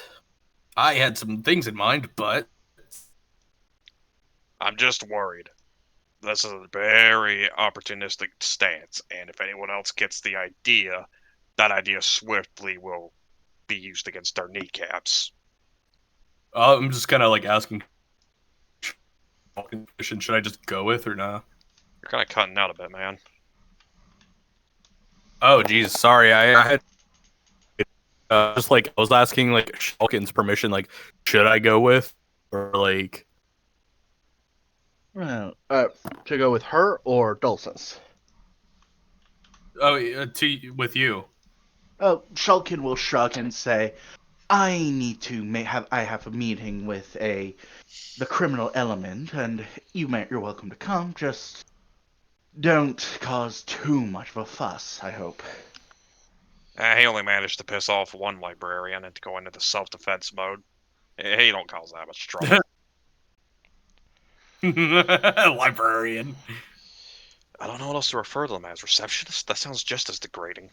I had some things in mind, but... I'm just worried. This is a very opportunistic stance, and if anyone else gets the idea, that idea swiftly will be used against their kneecaps. I'm just kind of like asking... Should I just go with or not? You're kind of cutting out a bit, man. Oh, geez, sorry. I had Just like I was asking, like Shulkin's permission. Like, should I go with, or like, To go with her or Dulcis? with you? Shulkin will shrug and say, "I need to I have a meeting with the criminal element, and you're welcome to come. Just don't cause too much of a fuss, I hope." He only managed to piss off one librarian into going into self-defense mode. He don't cause that much trouble. Librarian. I don't know what else to refer to them as. Receptionist? That sounds just as degrading.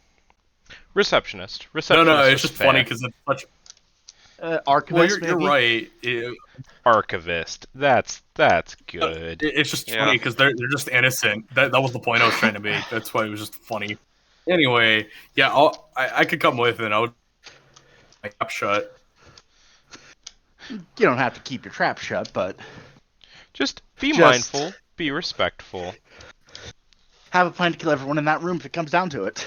Receptionist. No, Receptionist. it's just funny because it's such. Archivist, Well, you're right. Archivist. That's good. It's just funny because they're just innocent. That was the point I was trying to make. That's why it was just funny. Anyway, yeah, I could come with, and I would my trap shut. You don't have to keep your trap shut, but Just be mindful. Be respectful. have a plan to kill everyone in that room if it comes down to it.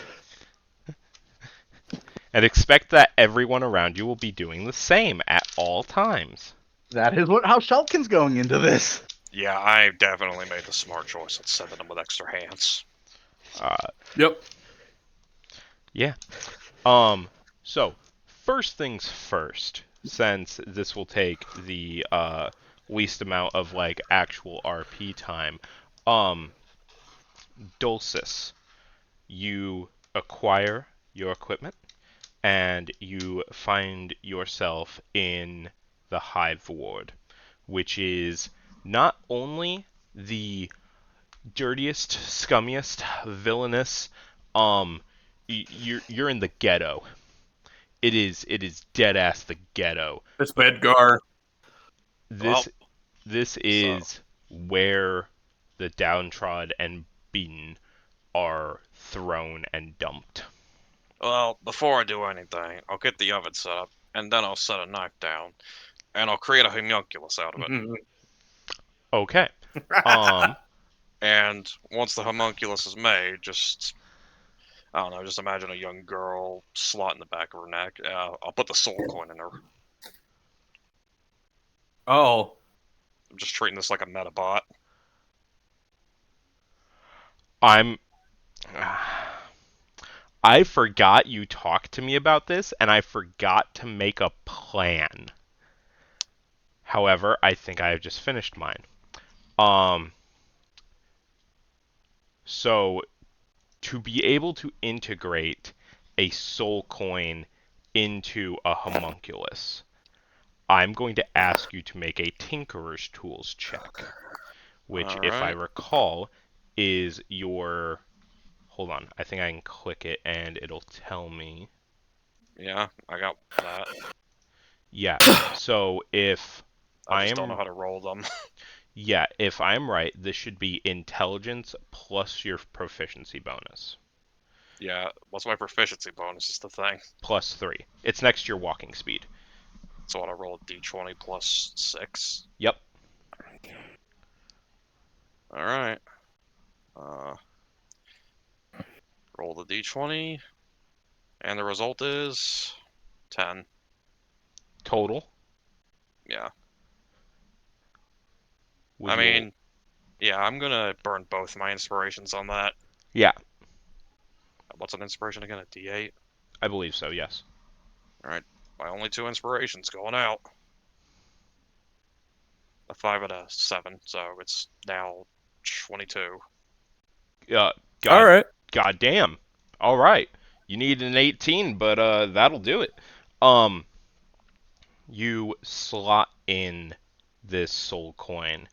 And expect that everyone around you will be doing the same at all times. That is how Shulkin's going into this. Yeah, I definitely made the smart choice of sending them with extra hands. Yep. Yeah. So, first things first, since this will take the least amount of like actual RP time. Dulcis, you acquire your equipment and you find yourself in the Hive Ward, which is not only the dirtiest, scummiest, villainous, you're in the ghetto. It is dead ass the ghetto. It's Bedgar. This is where the downtrodden and beaten are thrown and dumped. Well, before I do anything, I'll get the oven set up, and then I'll set a knife down, and I'll create a homunculus out of it. Okay. And once the homunculus is made, I don't know, just imagine a young girl, slot in the back of her neck. I'll put the soul coin in her. Oh. I'm just treating this like a metabot. I forgot you talked to me about this, and I forgot to make a plan. However, I think I have just finished mine. So, to be able to integrate a soul coin into a homunculus, I'm going to ask you to make a Tinkerer's Tools check, which, if I recall, is your... Hold on, I think I can click it and it'll tell me. Yeah, I got that. Yeah, so if I just don't know how to roll them. Yeah, if I'm right, this should be intelligence plus your proficiency bonus. Yeah, what's my proficiency bonus is the thing. Plus 3. It's next to your walking speed. So I roll a d20 plus 6. Yep. Alright. Roll the d20. And the result is 10. Total? Yeah. Yeah, I'm gonna burn both my inspirations on that. Yeah. What's an inspiration again? A d8? I believe so, yes. Alright, my only 2 inspirations going out. A 5 and a 7, so it's now 22. Alright. God damn. Alright. You need an 18, but that'll do it. You slot in this soul coin,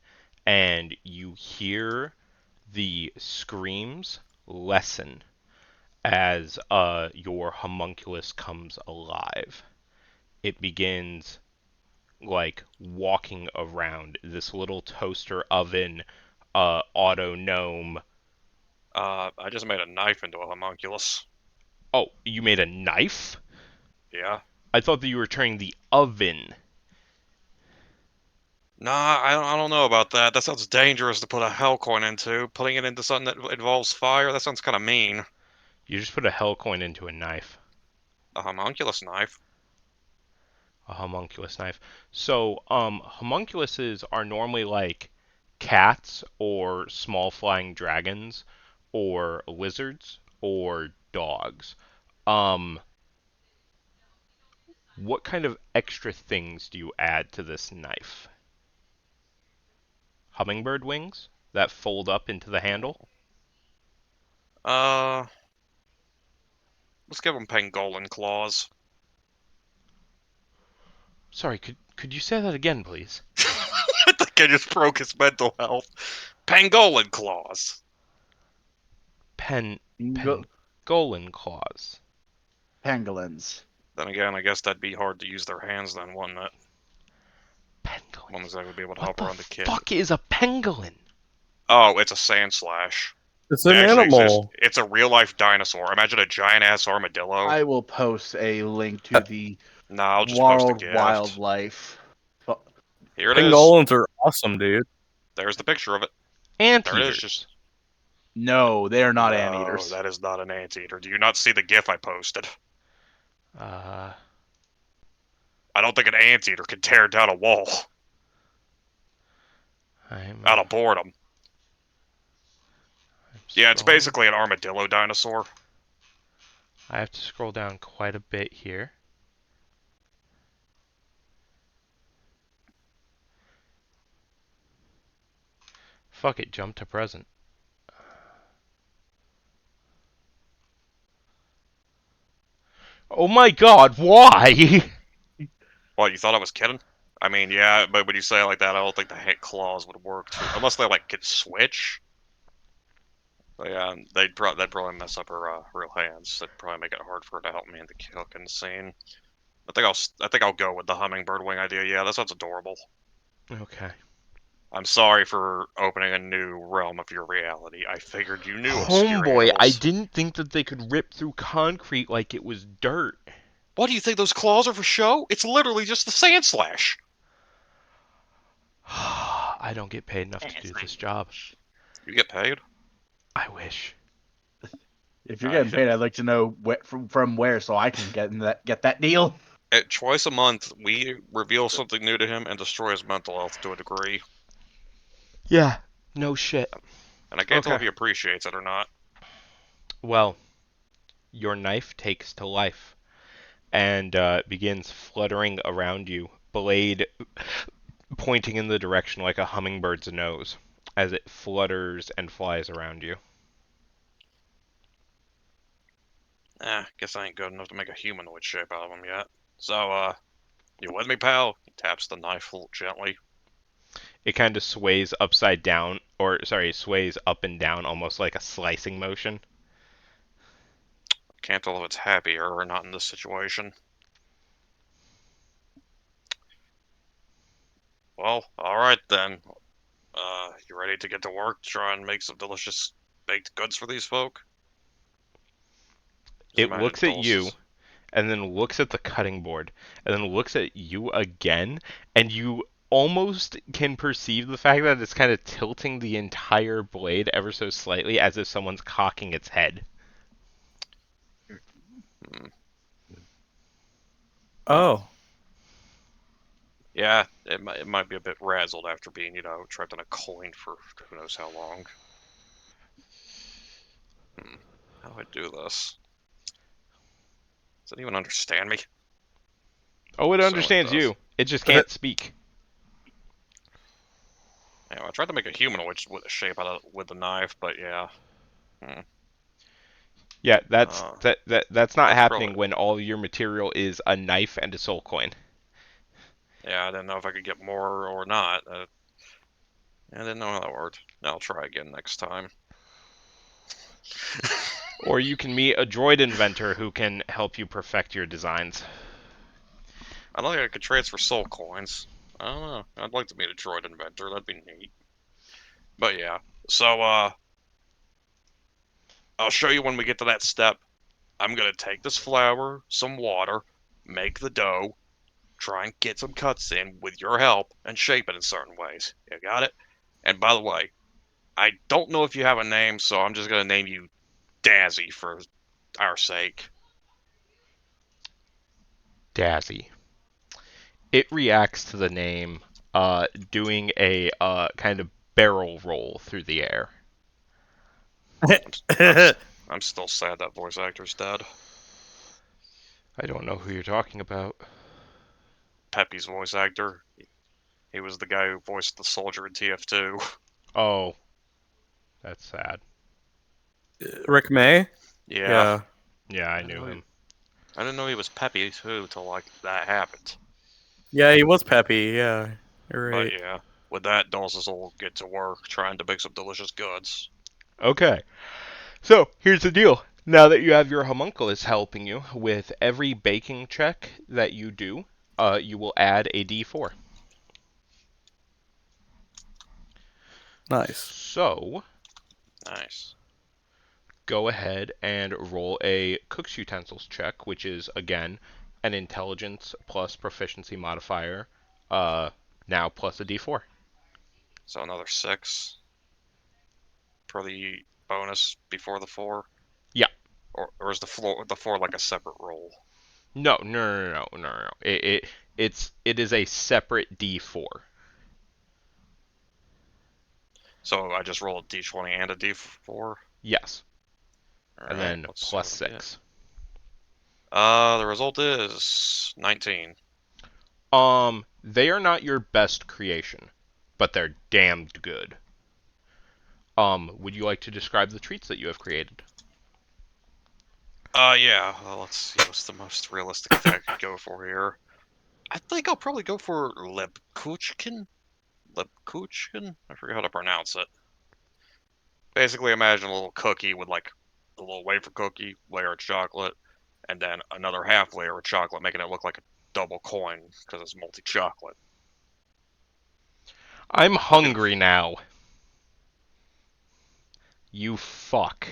and you hear the screams lessen as your homunculus comes alive. It begins like walking around this little toaster oven auto gnome. I just made a knife into a homunculus. Oh, you made a knife? Yeah. I thought that you were turning the oven. Nah, I don't know about that. That sounds dangerous to put a hell coin into. Putting it into something that involves fire, that sounds kind of mean. You just put a hell coin into a knife. A homunculus knife. A homunculus knife. So, homunculuses are normally like cats or small flying dragons or lizards or dogs. Um, what kind of extra things do you add to this knife? Hummingbird wings that fold up into the handle? Uh, let's give him pangolin claws. Sorry, could you say that again, please? I think I just broke his mental health. Pangolin claws. Pangolin claws. Pangolins. Then again, I guess that'd be hard to use their hands then, wouldn't it? Pangolin. Wouldn't exactly be able to What help the around the kid. fuck is a pangolin? Oh, it's a sand slash. It's It an actually exists. animal. It's a real life dinosaur. Imagine a giant ass armadillo. I will post a link to the No, I'll just post a World gift. Wildlife. Here it is. Pangolins are awesome, dude. There's the picture of it. Anteaters. There it is. Just No, they are not no, anteaters. that is not an anteater. Do you not see the GIF I posted? Uh, I don't think an anteater can tear down a wall out of boredom. Yeah, it's basically an armadillo dinosaur. I have to scroll down quite a bit here. Fuck it, jump to present. Oh my god, why? What, you thought I was kidding? I mean, yeah, but when you say it like that, I don't think the hit claws would work too. Unless they like could switch. But yeah, that'd probably mess up her real hands. That'd probably make it hard for her to help me in the cooking scene. I think I'll go with the hummingbird wing idea. Yeah, that sounds adorable. Okay. I'm sorry for opening a new realm of your reality. I figured you knew obscure Homeboy, I animals. didn't think that they could rip through concrete like it was dirt. What do you think those claws are for show? It's literally just the sand slash. I don't get paid enough to do this job. You get paid? I wish. If you're getting paid, I'd like to know from where, so I can get that deal. Twice a month, we reveal something new to him and destroy his mental health to a degree. Yeah, no shit. And I can't tell if Okay. he appreciates it or not. Well, your knife takes to life and begins fluttering around you, blade pointing in the direction like a hummingbird's nose as it flutters and flies around you. Guess I ain't good enough to make a humanoid shape out of him yet. So, you with me, pal? He taps the knife a little gently. It kind of sways upside down, or sorry, sways up and down almost like a slicing motion. Can't tell if it's happier or not in this situation. Well, alright then. You ready to get to work, try and make some delicious baked goods for these folk? It looks at you, and then looks at the cutting board, and then looks at you again, and you almost can perceive the fact that it's kind of tilting the entire blade ever so slightly as if someone's cocking its head. Oh. Yeah, it might be a bit razzled after being, trapped in a coin for who knows how long. How do I do this? Does it even understand me? Oh, it So understands it does. you. It just can't speak. Yeah, I tried to make a humanoid with a shape with the knife, but yeah. Yeah, that's that's not that's happening probably- when all your material is a knife and a soul coin. Yeah, I didn't know if I could get more or not. I didn't know how that worked. I'll try again next time. Or you can meet a droid inventor who can help you perfect your designs. I don't think I could transfer soul coins. I don't know. I'd like to meet a droid inventor. That'd be neat. But yeah. So, I'll show you when we get to that step. I'm gonna take this flour, some water, make the dough, try and get some cuts in with your help, and shape it in certain ways. You got it? And by the way, I don't know if you have a name, so I'm just gonna name you Dazzy for our sake. Dazzy. It reacts to the name, doing a kind of barrel roll through the air. I'm still sad that voice actor's dead. I don't know who you're talking about. Peppy's voice actor. He was the guy who voiced the soldier in TF2. Oh, that's sad. Rick May? Yeah. Yeah, I knew him. I didn't know he was Peppy too till like that happened. Yeah, he was Peppy, yeah. You're right. But yeah, with that, Dulcis will get to work trying to make some delicious goods. Okay. So, here's the deal. Now that you have your homunculus helping you, with every baking check that you do, you will add a d4. Nice. So, Nice. go ahead and roll a cook's utensils check, which is, again, an intelligence plus proficiency modifier, now plus a d4. So another 6 for the bonus before the 4. Yeah. Or is the 4 like a separate roll? No. It is a separate d4. So I just roll a d20 and a d4. Yes. All And right, then let's see plus what we get. 6. The result is 19. They are not your best creation, but they're damned good. Would you like to describe the treats that you have created? Yeah. Let's see what's the most realistic thing I could go for here. I think I'll probably go for Lebkuchen. Lebkuchen? I forget how to pronounce it. Basically, imagine a little cookie with like a little wafer cookie, layer of chocolate, and then another half layer of chocolate, making it look like a double coin because it's multi-chocolate. I'm hungry now. You fuck.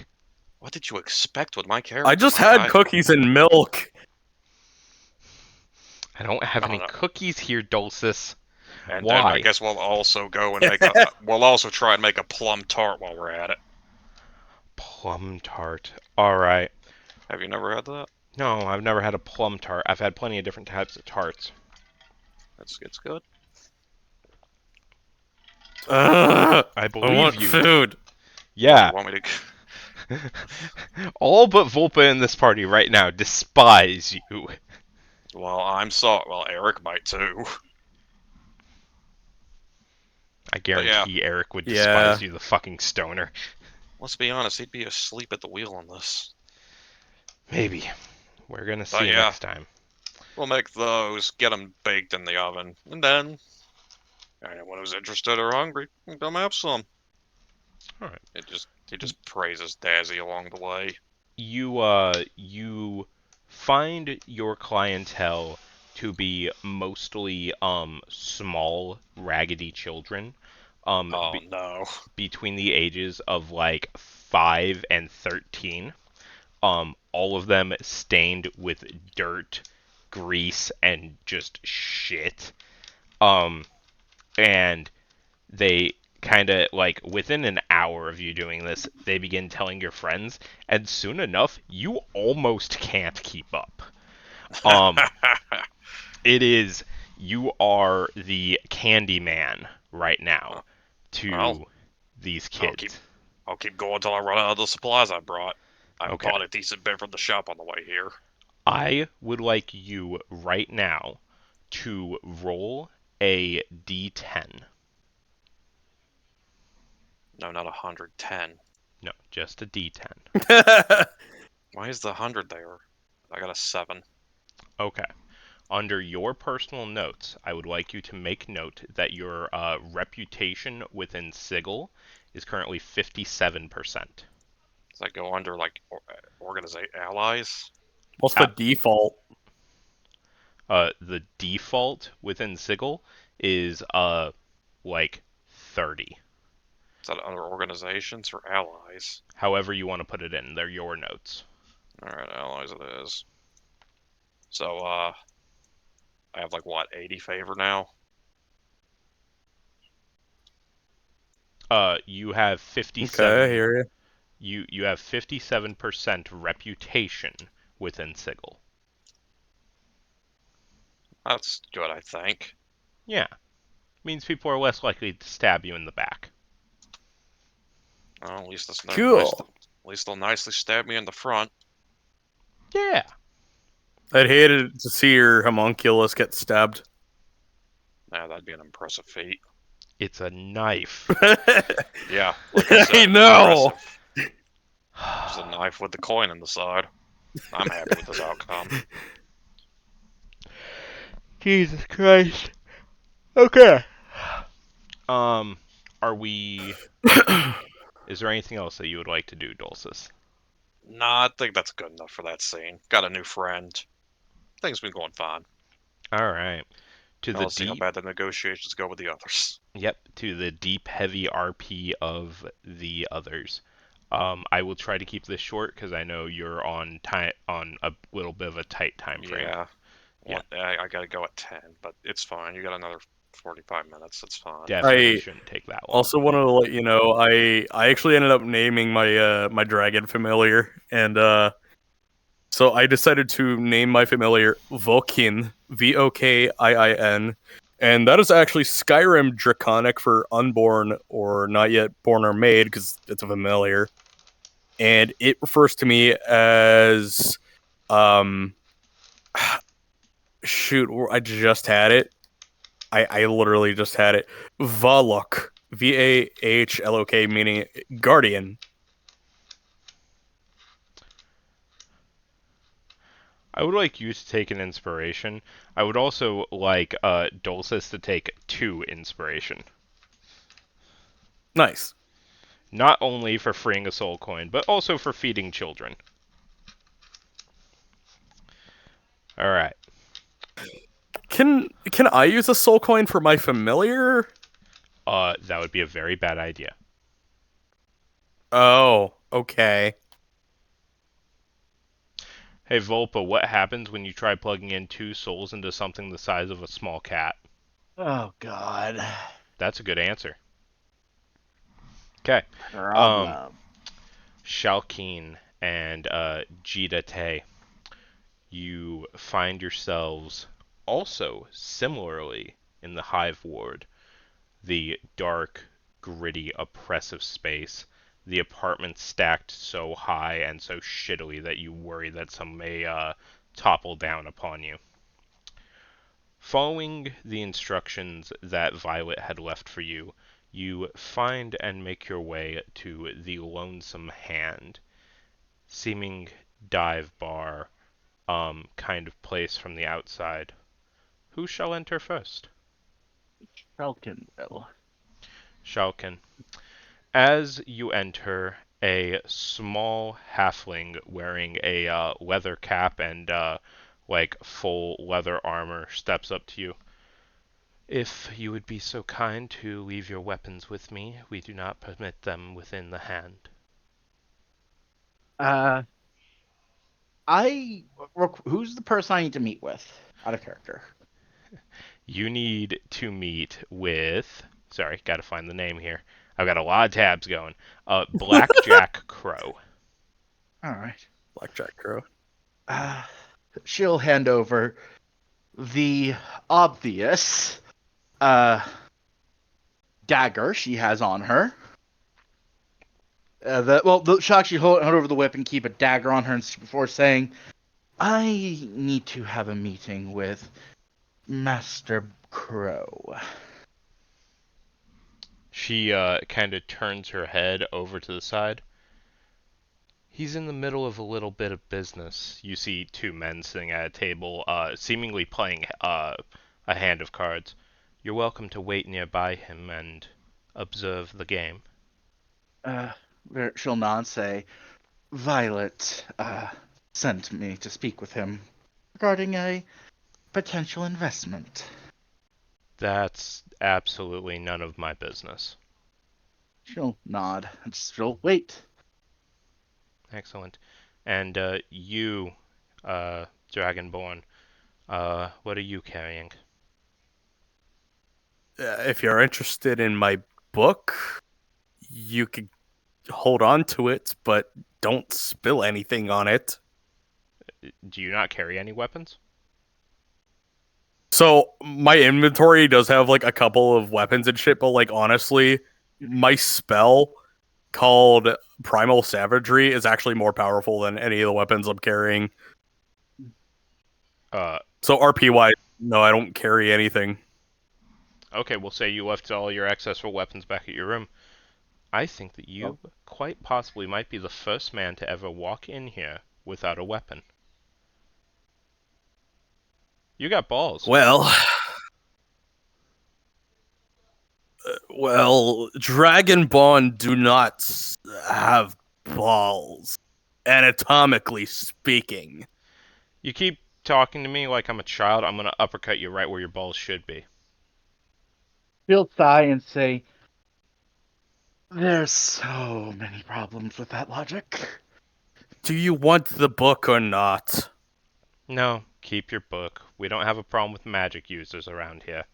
What did you expect with my character? I just my had guy? cookies and milk. I don't have any no. cookies here, Dulcis. And Why? then I guess we'll also go and make a. We'll also try and make a plum tart while we're at it. Plum tart. Alright. Have you never had that? No, I've never had a plum tart. I've had plenty of different types of tarts. It's good. Ugh, I I believe want you. food. Yeah. You want me to? All but Volpa in this party right now despise you. Well, I'm sorry. Well, Eric might too. I guarantee Eric would Yeah. despise you, the fucking stoner. Let's be honest, he'd be asleep at the wheel on this. Maybe. We're gonna But see yeah. next time. We'll make those, get them baked in the oven, and then anyone who's interested or hungry can come have some. Alright. He just praises Dazzy along the way. You find your clientele to be mostly small, raggedy children. Oh no. Between the ages of like 5 and 13. All of them stained with dirt, grease, and just shit. And they kind of like within an hour of you doing this, they begin telling your friends, and soon enough, you almost can't keep up. It is, you are the candy man right now to these kids. I'll keep going until I run out of the supplies I brought. I Okay. bought a decent bit from the shop on the way here. I would like you right now to roll a d10. No, not 110. No, just a d10. Why is the 100 there? I got a 7. Okay. Under your personal notes, I would like you to make note that your reputation within Sigil is currently 57%. Does that go under, like, organization allies? What's the default? The default within Sigil is like 30. Is that under organizations or allies? However you want to put it in, they're your notes. Alright, allies it is. So, I have, like, what, 80 favor now? You have 57. Okay, I hear you. You have 57% reputation within Sigil. That's good, I think. Yeah. Means people are less likely to stab you in the back. Well, at least that's nice. Cool. At least they'll nicely stab me in the front. Yeah. I'd hate it to see your homunculus get stabbed. Nah, that'd be an impressive feat. It's a knife. Yeah, like I said, I know. impressive. Just a knife with the coin in the side. I'm happy with this outcome. Jesus Christ. Okay. Are we... Is there anything else that you would like to do, Dulcis? Nah, I think that's good enough for that scene. Got a new friend. Things been going fine. Alright. To Now the let's see how deep... bad the negotiations go with the others. Yep, to the deep, heavy RP of the others. I will try to keep this short because I know you're on a little bit of a tight time frame. Yeah. Yeah. I gotta go at 10, but it's fine. You got another 45 minutes. It's fine. Definitely I shouldn't take that long. also wanted to let you know I actually ended up naming my my dragon familiar, and so I decided to name my familiar Vokin, Vokiin, and that is actually Skyrim Draconic for unborn or not yet born or made because it's a familiar, and it refers to me as shoot, I just had it. I literally just had it. Valok, Vahlok, meaning guardian. I would like you to take an inspiration. I would also like Dulcis to take 2 inspiration. Nice. Not only for freeing a soul coin, but also for feeding children. Alright. Can I use a soul coin for my familiar? That would be a very bad idea. Oh, okay. Hey Volpa, what happens when you try plugging in 2 souls into something the size of a small cat? Oh God. That's a good answer. Okay. Problem. Shalkeen and Jita Tay, you find yourselves also similarly in the Hive Ward, the dark, gritty, oppressive space, the apartment stacked so high and so shittily that you worry that some may topple down upon you. Following the instructions that Violet had left for you, you find and make your way to the Lonesome Hand, seeming dive bar kind of place from the outside. Who shall enter first? Falcon will. Shalkin. As you enter, a small halfling wearing a leather cap and like full leather armor steps up to you. If you would be so kind to leave your weapons with me, we do not permit them within the hand. Who's the person I need to meet with? Out of character. You need to meet with... Sorry, gotta find the name here. I've got a lot of tabs going. Blackjack Crowe. All right. Blackjack Crowe. She'll hand over the obvious dagger she has on her. She'll actually hold over the whip and keep a dagger on her before saying, I need to have a meeting with Master Crowe. She kind of turns her head over to the side. He's in the middle of a little bit of business. You see 2 men sitting at a table, seemingly playing a hand of cards. You're welcome to wait nearby him and observe the game. She'll nod and say, Violet sent me to speak with him regarding a potential investment. That's absolutely none of my business. She'll nod and she'll wait. Excellent. And you, Dragonborn, what are you carrying? If you're interested in my book, you could hold on to it, but don't spill anything on it. Do you not carry any weapons? So my inventory does have like a couple of weapons and shit, but like honestly, my spell called Primal Savagery is actually more powerful than any of the weapons I'm carrying. So RP wise, no, I don't carry anything. Okay, we'll say you left all your accessible weapons back at your room. I think that you quite possibly might be the first man to ever walk in here without a weapon. You got balls. Well, Dragonborn do not have balls, anatomically speaking. You keep talking to me like I'm a child, I'm gonna uppercut you right where your balls should be. She'll sigh and say, "There's so many problems with that logic." Do you want the book or not? No, keep your book. We don't have a problem with magic users around here.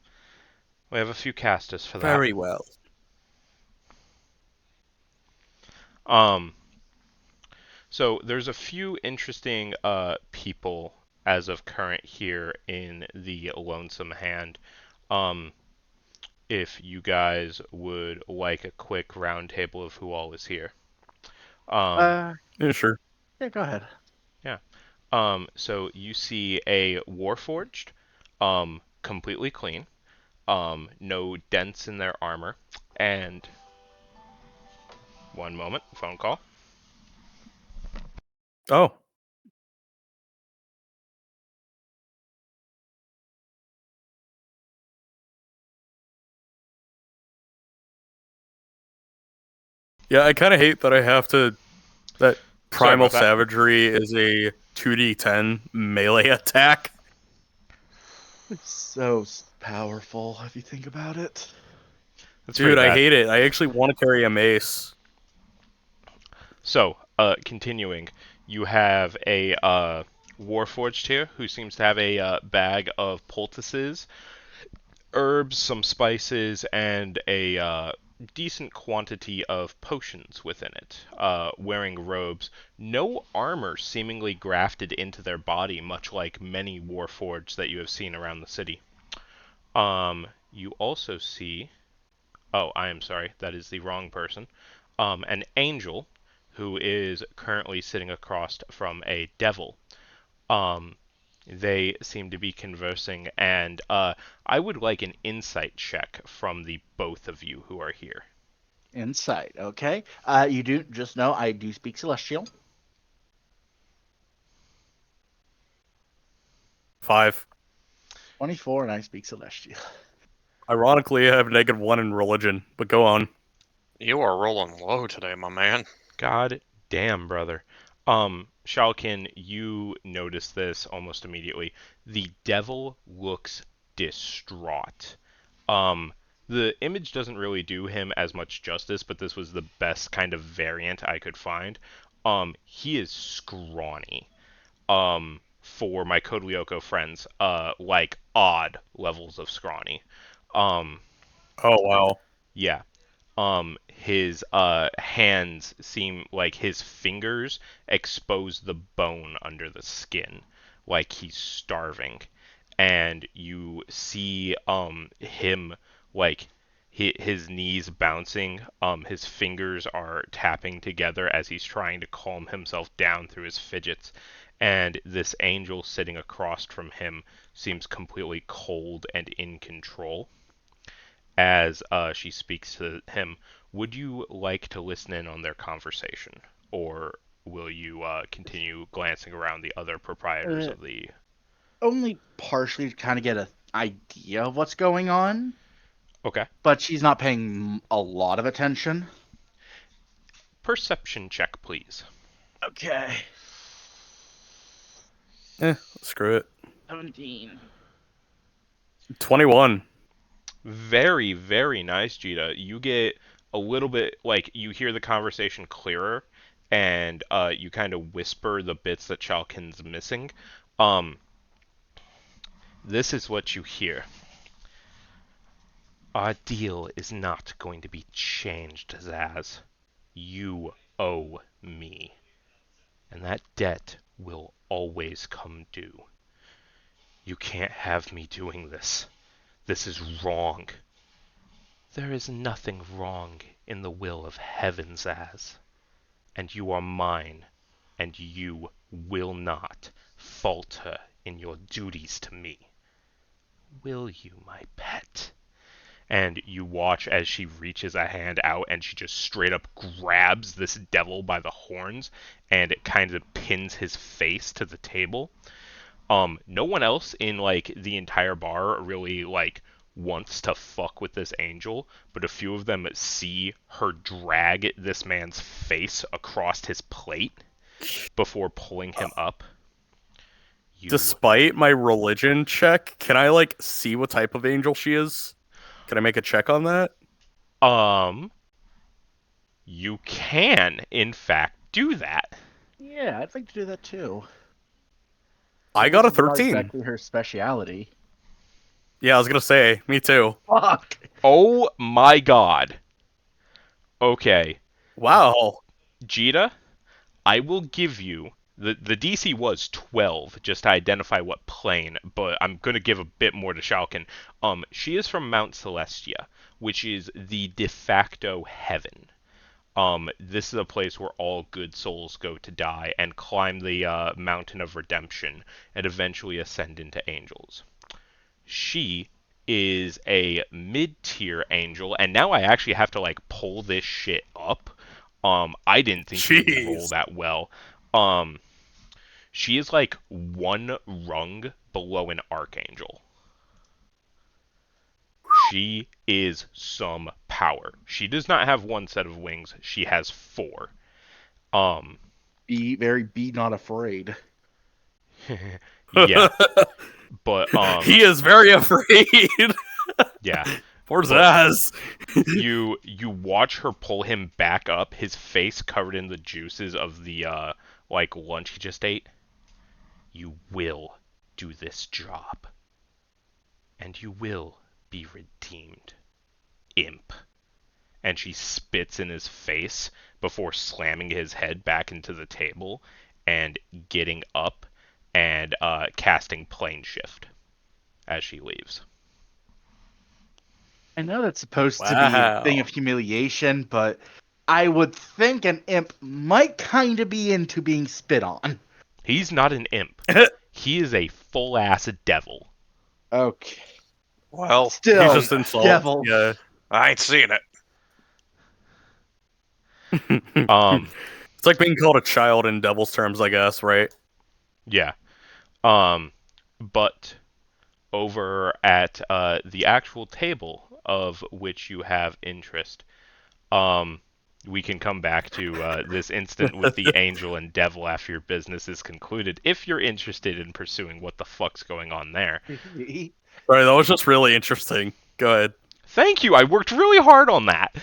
We have a few casters for that. Very well. So there's a few interesting people as of current here in the Lonesome Hand. If you guys would like a quick roundtable of who all is here. Yeah, sure. Yeah, go ahead. So you see a Warforged, completely clean, no dents in their armor, and one moment, phone call. Oh. Yeah, I kind of hate that I have to. That Primal about that. Savagery is a 2d10 melee attack. It's so powerful if you think about it. That's Dude, I bad. hate it. I actually want to carry a mace. So, continuing, you have a Warforged here who seems to have a bag of poultices, herbs, some spices, and a decent quantity of potions within it. Wearing robes, no armor seemingly grafted into their body, much like many Warforged that you have seen around the city. You also see. Oh, I am sorry, that is the wrong person. An angel who is currently sitting across from a devil. They seem to be conversing, and I would like an insight check from the both of you who are here. Insight, okay. You do just know I do speak Celestial. 5. 24, and I speak Celestial. Ironically, I have -1 in religion, but go on. You are rolling low today, my man. God damn, brother. Shalkin, you notice this almost immediately. The devil looks distraught. The image doesn't really do him as much justice, but this was the best kind of variant I could find. He is scrawny. For my Code Lyoko friends, like odd levels of scrawny. Um, Oh, wow. yeah. His hands seem like his fingers expose the bone under the skin, like he's starving. And you see him like his knees bouncing, his fingers are tapping together as he's trying to calm himself down through his fidgets. And this angel sitting across from him seems completely cold and in control. As she speaks to him, would you like to listen in on their conversation, or will you continue glancing around the other proprietors of the... Only partially to kind of get an idea of what's going on, Okay. but she's not paying a lot of attention. Perception check, please. Okay. Screw it. 17. 21. Very, very nice, Jita. You get a little bit, like, you hear the conversation clearer, and you kind of whisper the bits that Chalkin's missing. This is what you hear. Our deal is not going to be changed, Zaz. You owe me. And that debt will always come due. You can't have me doing this. This is wrong. There is nothing wrong in the will of heavens as, and you are mine, and you will not falter in your duties to me. Will you, my pet? And you watch as she reaches a hand out and she just straight up grabs this devil by the horns and it kind of pins his face to the table. No one else in like the entire bar really like wants to fuck with this angel, but a few of them see her drag this man's face across his plate before pulling him up. Despite my religion check, can I like see what type of angel she is? Can I make a check on that? You can, in fact, do that. Yeah, I'd like to do that too. I got a This is not 13. exactly her speciality. Yeah, I was gonna say, me too. Fuck. Oh my god. Okay, Wow. Jita, I will give you the DC was 12 just to identify what plane, but I'm gonna give a bit more to Shalkin. She is from Mount Celestia, which is the de facto heaven. This is a place where all good souls go to die and climb the mountain of redemption and eventually ascend into angels. She is a mid-tier angel, and now I actually have to like pull this shit up. I didn't think she would roll Jeez. that well. She is like one rung below an archangel. She is some power. She does not have one set of wings. She has 4. Be not afraid. Yeah, but He is very afraid. yeah. Poor Zaz. You watch her pull him back up, his face covered in the juices of the like lunch he just ate. You will do this job, and you will be redeemed, imp. And she spits in his face before slamming his head back into the table and getting up and casting plane shift as she leaves. I know that's supposed to be a Wow. thing of humiliation, but I would think an imp might kind of be into being spit on. He's not an imp. He is a full-ass devil. Okay. Well, Still, He's just insulted. devil. Yeah. I ain't seeing it. It's like being called a child in devil's terms, I guess, right? Yeah. But over at the actual table of which you have interest, we can come back to this instant with the angel and devil after your business is concluded, if you're interested in pursuing what the fuck's going on there. Right, that was just really interesting. Go ahead. Thank you. I worked really hard on that.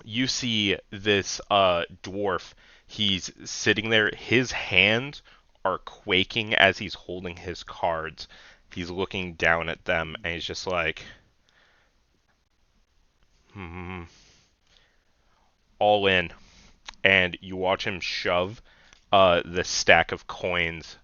You see this dwarf. He's sitting there. His hands are quaking as he's holding his cards. He's looking down at them, and he's just like, all in. And you watch him shove the stack of coins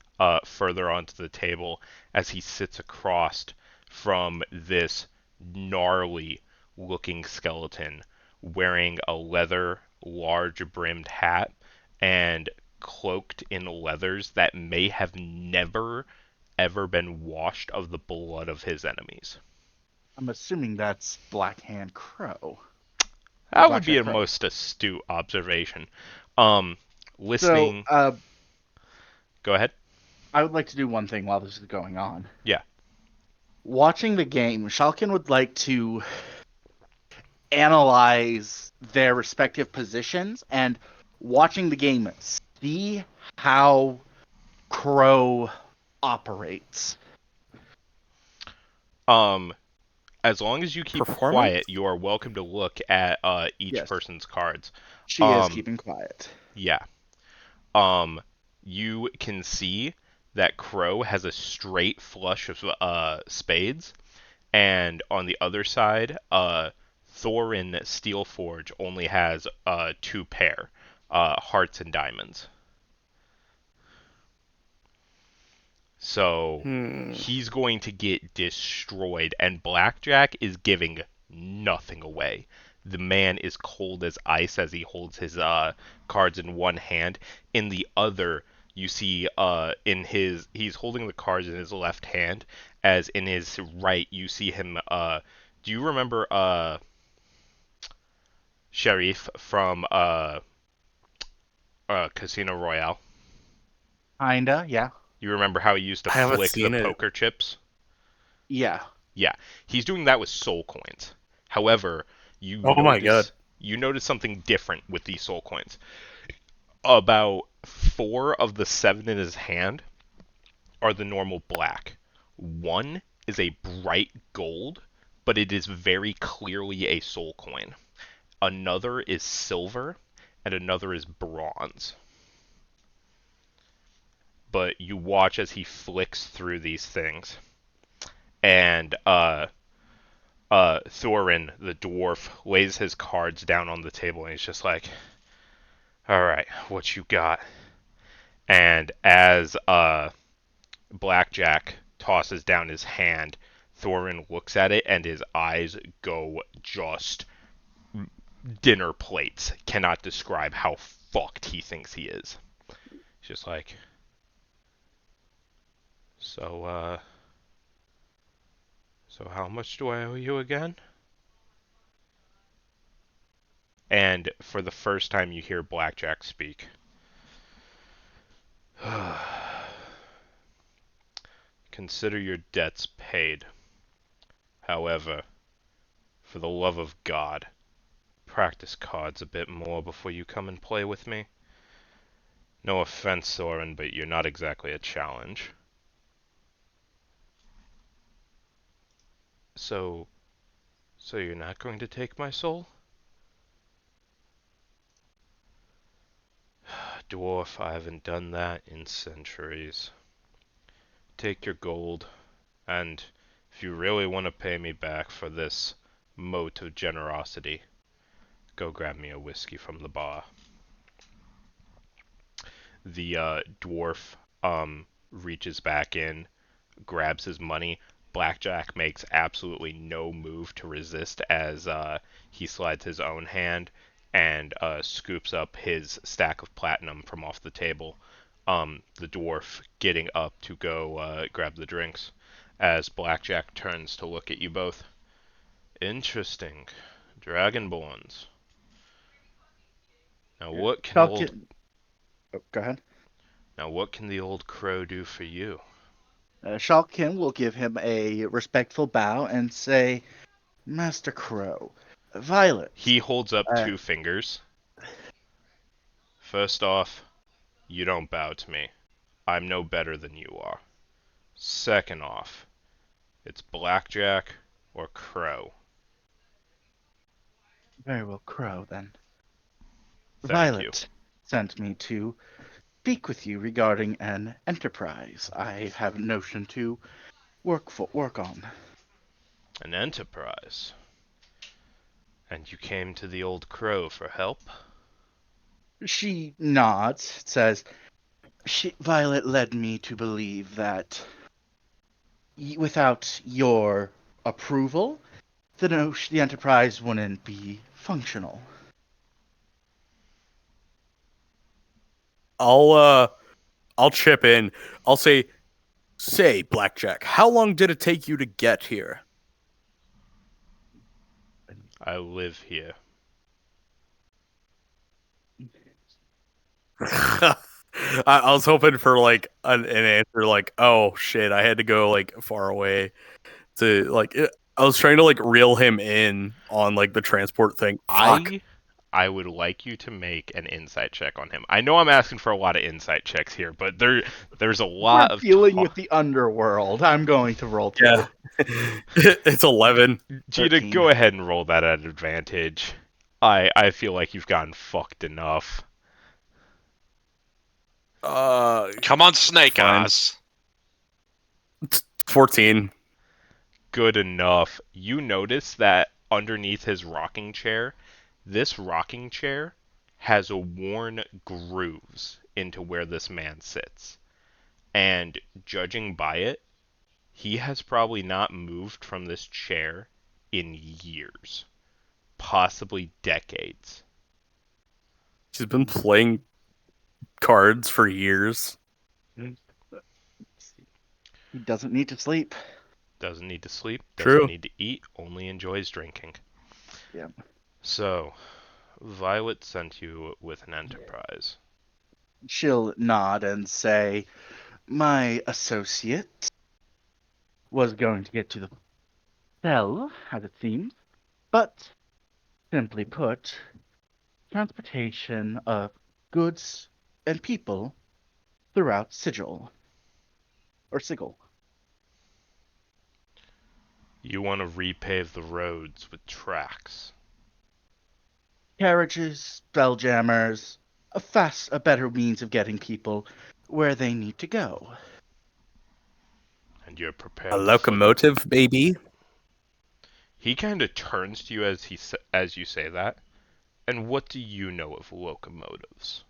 further onto the table as he sits across from this gnarly looking skeleton wearing a leather large brimmed hat and cloaked in leathers that may have never ever been washed of the blood of his enemies. I'm assuming that's Blackhand Crowe. That would be a Blackjack Crowe. most astute observation. Listening. So, Go ahead. I would like to do one thing while this is going on. Yeah. Watching the game, Shalkin would like to analyze their respective positions and watching the game see how Crowe operates. As long as you keep Performance? quiet, you are welcome to look at each Yes. person's cards. She is keeping quiet. Yeah. You can see that Crowe has a straight flush of spades, and on the other side, Thorin Steelforge only has 2 pair, hearts and diamonds. So he's going to get destroyed, and Blackjack is giving nothing away. The man is cold as ice as he holds his cards in one hand. In the other, you see he's holding the cards in his left hand, as in his right you see him. Do you remember Sharif from Casino Royale? Kinda, yeah. You remember how he used to I haven't flick the seen it. poker chips? Yeah. Yeah, he's doing that with soul coins. However, Oh my God. you notice something different with these soul coins. About 4 of the 7 in his hand are the normal black. 1 is a bright gold, but it is very clearly a soul coin. Another is silver, and another is bronze. But you watch as he flicks through these things. And Thorin, the dwarf, lays his cards down on the table and he's just like, "Alright, what you got?" And as Blackjack tosses down his hand, Thorin looks at it and his eyes go just dinner plates. Cannot describe how fucked he thinks he is. He's just like, So how much do I owe you again? And for the first time you hear Blackjack speak. Consider your debts paid. However, for the love of God, practice cards a bit more before you come and play with me. No offense, Soren, but you're not exactly a challenge. So you're not going to take my soul? Dwarf, I haven't done that in centuries. Take your gold, and if you really want to pay me back for this mote of generosity, go grab me a whiskey from the bar. The dwarf reaches back in, grabs his money. Blackjack makes absolutely no move to resist as he slides his own hand and scoops up his stack of platinum from off the table. The dwarf getting up to go grab the drinks as Blackjack turns to look at you both. Interesting. Dragonborns. Now what can Go ahead. Now what can the old Crowe do for you? Shalkin will give him a respectful bow and say, "Master Crowe, Violet." He holds up 2 fingers. First off, you don't bow to me. I'm no better than you are. Second off, it's Blackjack or Crowe. Very well, Crowe, then. Thank Violet you. sent me to speak with you regarding an enterprise I have a notion to work on. An enterprise. And you came to the old Crowe for help? She nods, says, Violet led me to believe that without your approval, the enterprise wouldn't be functional. I'll chip in. I'll say, Blackjack, how long did it take you to get here? I live here. I was hoping for like an answer like, oh shit, I had to go like far away to like. I was trying to like reel him in on like the transport thing. Fuck. I would like you to make an insight check on him. I know I'm asking for a lot of insight checks here, but there's a lot of dealing with the underworld. I'm going to roll too. Yeah. It's 11. Gita, 13. go ahead and roll that at advantage. I feel like you've gotten fucked enough. Come on, Snake Fine. Eyes. 14. Good enough. You notice that underneath his rocking chair, this rocking chair has worn grooves into where this man sits. And judging by it, he has probably not moved from this chair in years, possibly decades. She's been playing cards for years. He doesn't need to sleep. Doesn't need to sleep, doesn't True. need to eat, only enjoys drinking. Yeah. So, Violet sent you with an enterprise. She'll nod and say, my associate was going to get to the cell, as it seems, but, simply put, transportation of goods and people throughout Sigil. Or Sigil. You want to repave the roads with tracks. Carriages, spelljammers, a better means of getting people where they need to go. And you're prepared A to locomotive, baby. He kind of turns to you as you say that. And what do you know of locomotives?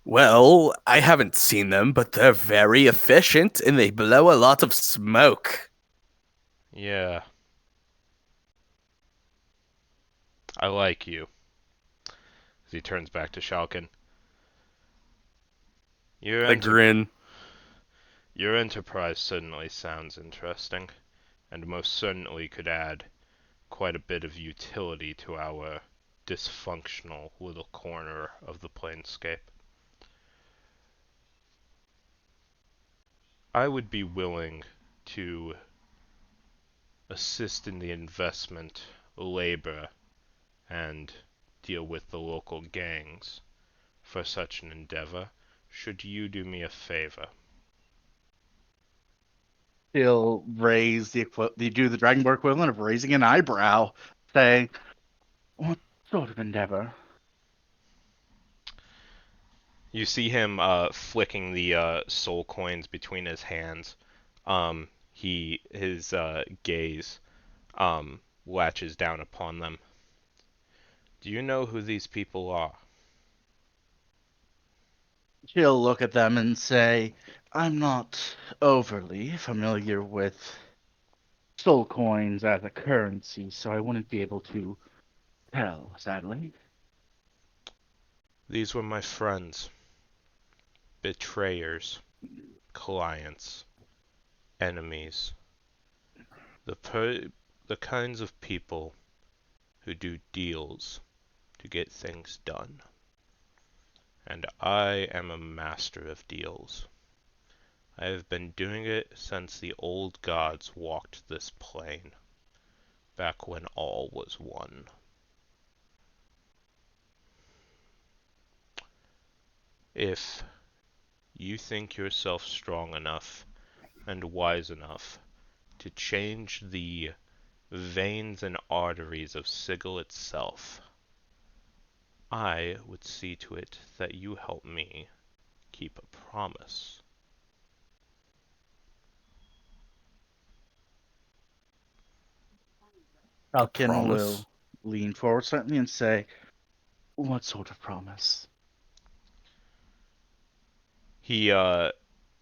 Well, I haven't seen them, but they're very efficient and they blow a lot of smoke. Yeah. I like you. As he turns back to Shalkin. I grin. Your enterprise certainly sounds interesting, and most certainly could add quite a bit of utility to our dysfunctional little corner of the planescape. I would be willing to assist in the investment, labor, and deal with the local gangs for such an endeavor, should you do me a favor. He'll raise they do the Dragon Ball equivalent of raising an eyebrow, saying, what sort of endeavor? You see him flicking the soul coins between his hands. His gaze latches down upon them. Do you know who these people are? He'll look at them and say, I'm not overly familiar with soul coins as a currency, so I wouldn't be able to tell, sadly. These were my friends, betrayers, clients, enemies, the kinds of people who do deals to get things done. And I am a master of deals. I have been doing it since the old gods walked this plane, back when all was one. If you think yourself strong enough and wise enough to change the veins and arteries of Sigil itself, I would see to it that you help me keep a promise. Falcon Promise. will lean forward slightly and say, what sort of promise? He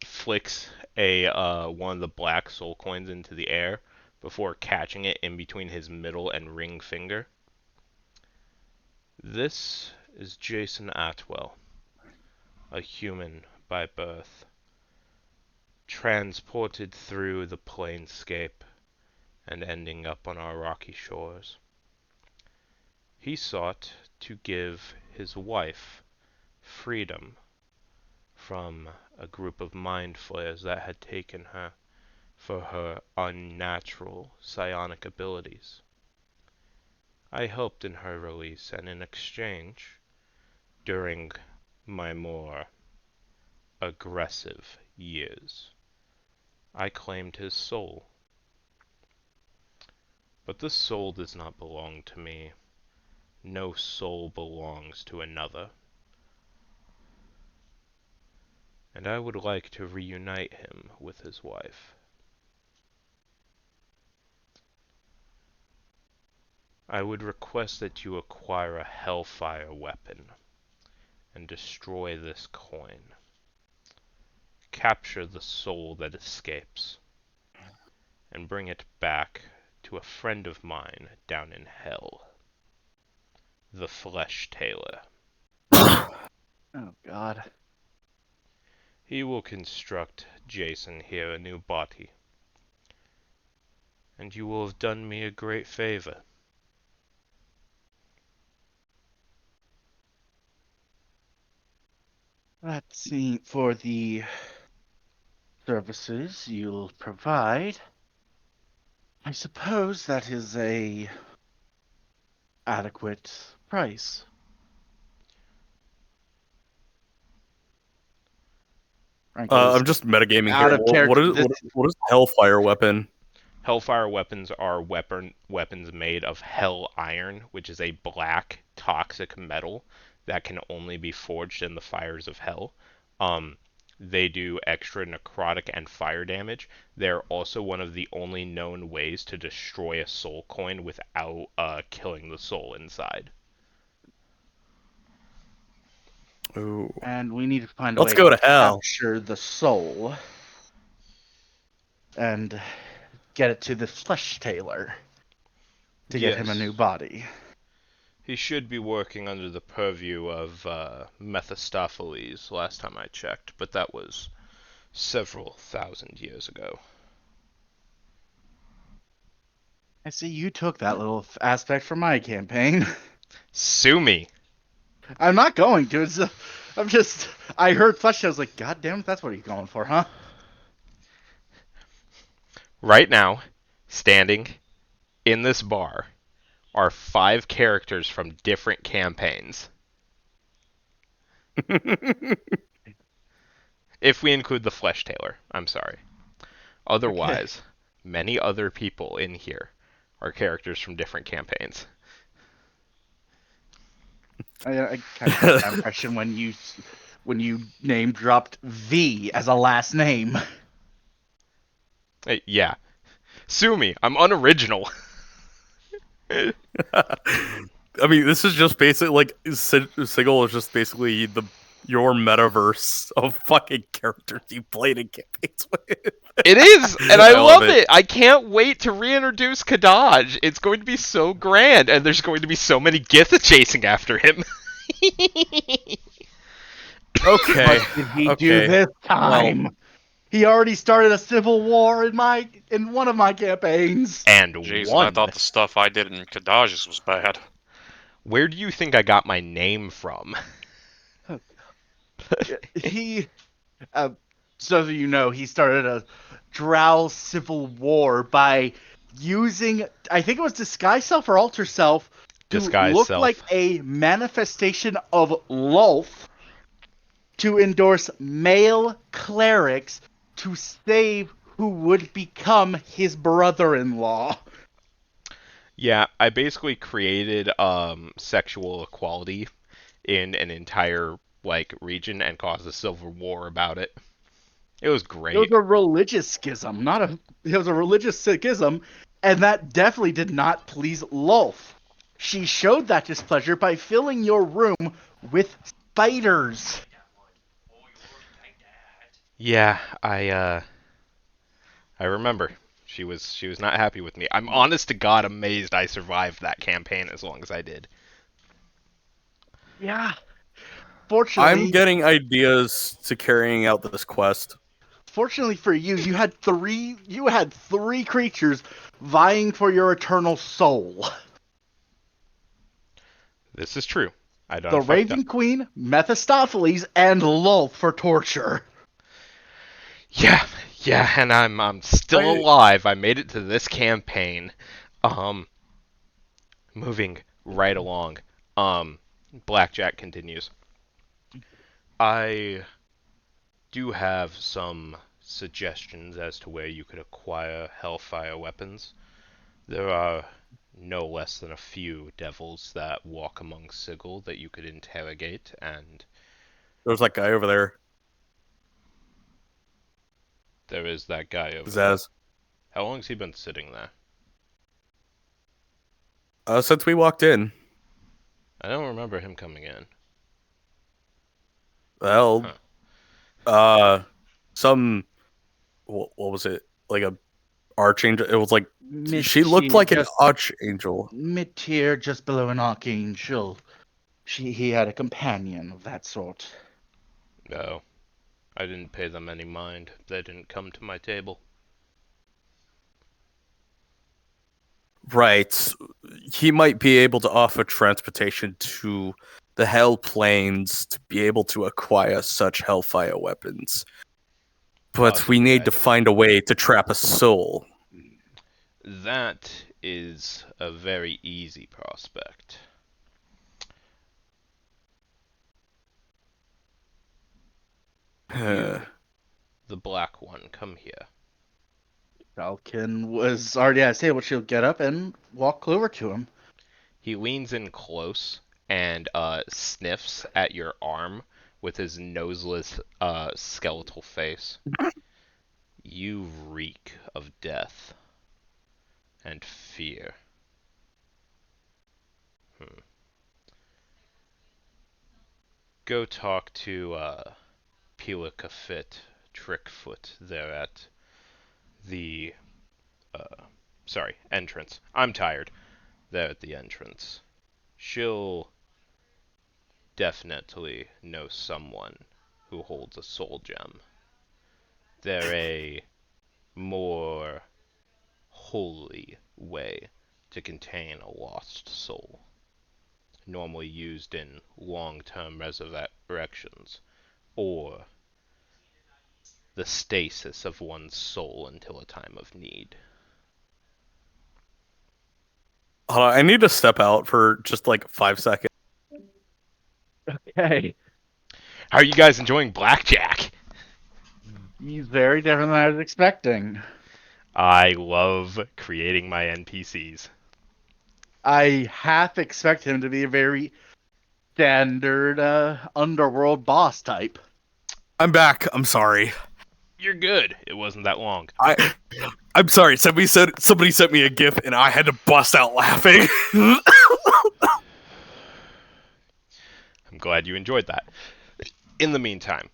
flicks a one of the black soul coins into the air before catching it in between his middle and ring finger. This is Jason Atwell, a human by birth, transported through the planescape and ending up on our rocky shores. He sought to give his wife freedom from a group of mind flayers that had taken her for her unnatural psionic abilities. I helped in her release, and in exchange, during my more aggressive years, I claimed his soul. But this soul does not belong to me. No soul belongs to another. And I would like to reunite him with his wife. I would request that you acquire a Hellfire weapon and destroy this coin. capture the soul that escapes and bring it back to a friend of mine down in hell, the Flesh Tailor. Oh, God. He will construct Jason here a new body, and you will have done me a great favor. Let's see, for the services you'll provide, I suppose that is a adequate price. Frankly, I'm just metagaming out here. of What character. is what is Hellfire weapon? Hellfire weapons are weapons made of hell iron, which is a black toxic metal that can only be forged in the fires of hell. They do extra necrotic and fire damage. They're also one of the only known ways to destroy a soul coin without killing the soul inside. Ooh. And we need to find a Let's way go to hell. capture the soul and get it to the Flesh Tailor to get him a Yes. new body. He should be working under the purview of Mephistopheles last time I checked, but that was several thousand years ago. I see you took that little aspect from my campaign. Sue me! I'm not going to. I heard Flesh Tailor, I was like, God damn it, that's what he's going for, huh? Right now, standing in this bar, are 5 characters from different campaigns. If we include the Flesh Tailor, I'm sorry. Otherwise, many other people in here are characters from different campaigns. I kind of got that impression when you name dropped V as a last name. Hey, yeah. Sue me, I'm unoriginal. I mean, this is just basically like Sigil is just basically your metaverse of fucking characters you played in campaigns with. It is, and I love love it. I can't wait to reintroduce Kadaj. It's going to be so grand, and there's going to be so many Githa chasing after him. Okay. What did he okay. do this time? He already started a civil war in one of my campaigns. And Jeez, one. I thought the stuff I did in Kadajas was bad. Where do you think I got my name from? He, so that you know, he started a Drow civil war by using, I think it was Disguise Self or Alter Self, to Disguise look Self. like a manifestation of Lolth to endorse male clerics to save who would become his brother-in-law. Yeah, I basically created sexual equality in an entire region and caused a civil war about it. It was great. It was a religious schism, it was a religious schism, and that definitely did not please Lolth. She showed that displeasure by filling your room with spiders. Yeah, I remember. She was not happy with me. I'm honest to God amazed I survived that campaign as long as I did. Yeah. Fortunately, I'm getting ideas to carrying out this quest. Fortunately for you, you had three creatures vying for your eternal soul. This is true. I don't The fucked Raven up. Queen, Mephistopheles, and Lulth for torture. Yeah, and I'm still alive. I made it to this campaign. Moving right along. Blackjack continues. I do have some suggestions as to where you could acquire Hellfire weapons. There are no less than a few devils that walk among Sigil that you could interrogate, and There's that guy over there, there is that guy over there. Zaz. How long has he been sitting there? Since we walked in. I don't remember him coming in. Well, some what was it, like a archangel? It was like she looked like an archangel. Mid-tier, just below an archangel. He had a companion of that sort. No, I didn't pay them any mind. They didn't come to my table. Right. He might be able to offer transportation to the Hell Plains to be able to acquire such Hellfire weapons. But we need to find a way to trap a soul. That is a very easy prospect. You, the Black One, come here. Falcon was already at his table. She'll get up and walk over to him. He leans in close and sniffs at your arm with his noseless, skeletal face. You reek of death and fear. Go talk to Pelikafit Trickfoot there at the entrance. I'm tired. There at the entrance. She'll definitely know someone who holds a soul gem. They're a more holy way to contain a lost soul, normally used in long-term resurrections, or the stasis of one's soul until a time of need. I need to step out for just like 5 seconds. Okay. How are you guys enjoying Blackjack? He's very different than I was expecting. I love creating my NPCs. I half expect him to be a very standard underworld boss type. I'm back. I'm sorry. You're good. It wasn't that long. I'm sorry. Somebody sent me a GIF and I had to bust out laughing. I'm glad you enjoyed that. In the meantime,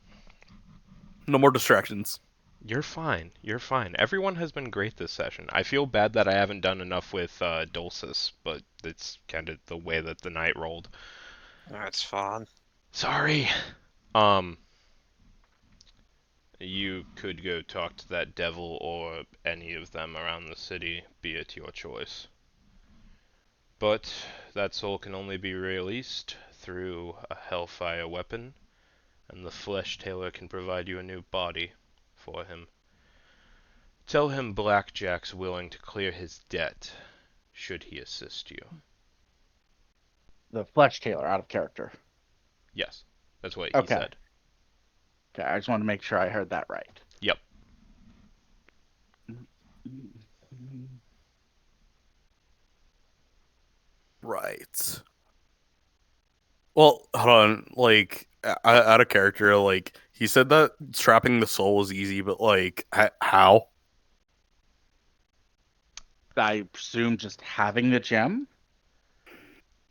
No more distractions. you're fine. You're fine. Everyone has been great this session. I feel bad that I haven't done enough with Dulcis, but it's kind of the way that the night rolled. That's fine. Sorry. You could go talk to that devil or any of them around the city, be it your choice. But that soul can only be released through a hellfire weapon, and the flesh tailor can provide you a new body for him. Tell him Blackjack's willing to clear his debt, should he assist you. The flesh tailor out of character. Yes, that's what he Okay. said. Okay, I just want to make sure I heard that right. Yep. Right. Well, hold on. Like, out of character, like, he said that trapping the soul was easy, but, like, how? I presume just having the gem?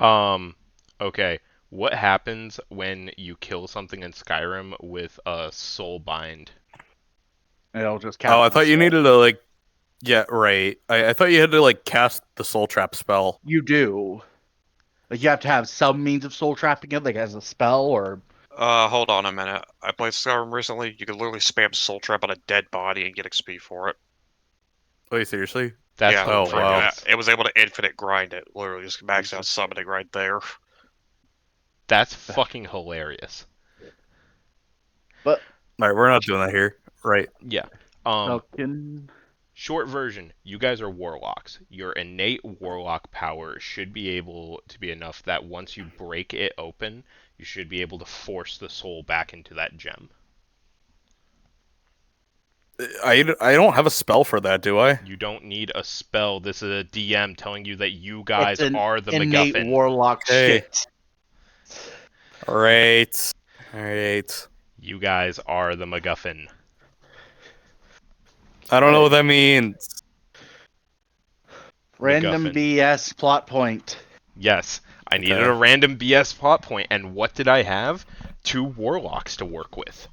Okay. What happens when you kill something in Skyrim with a soul bind? It'll just count. Oh, I thought you needed to, like, yeah, right. I thought you had to, like, cast the soul trap spell. You do. Like, you have to have some means of soul trapping it, like as a spell or... Hold on a minute. I played Skyrim recently. You could literally spam Soul Trap on a dead body and get XP for it. Wait, seriously? That's yeah, oh, wow. yeah, it was able to infinite grind it. Literally just max out summoning right there. That's fucking hilarious. But... Alright, we're not doing that here. Right. Yeah. Falcon... Short version, you guys are warlocks. Your innate warlock power should be able to be enough that once you break it open, you should be able to force the soul back into that gem. I don't have a spell for that, do I? You don't need a spell. This is a DM telling you that you guys are the innate MacGuffin. warlock Hey. shit. Alright. Alright. You guys are the MacGuffin. I don't know what that means. Random MacGuffin. BS plot point. Yes, I needed Okay. a random BS plot point, and what did I have? 2 warlocks to work with.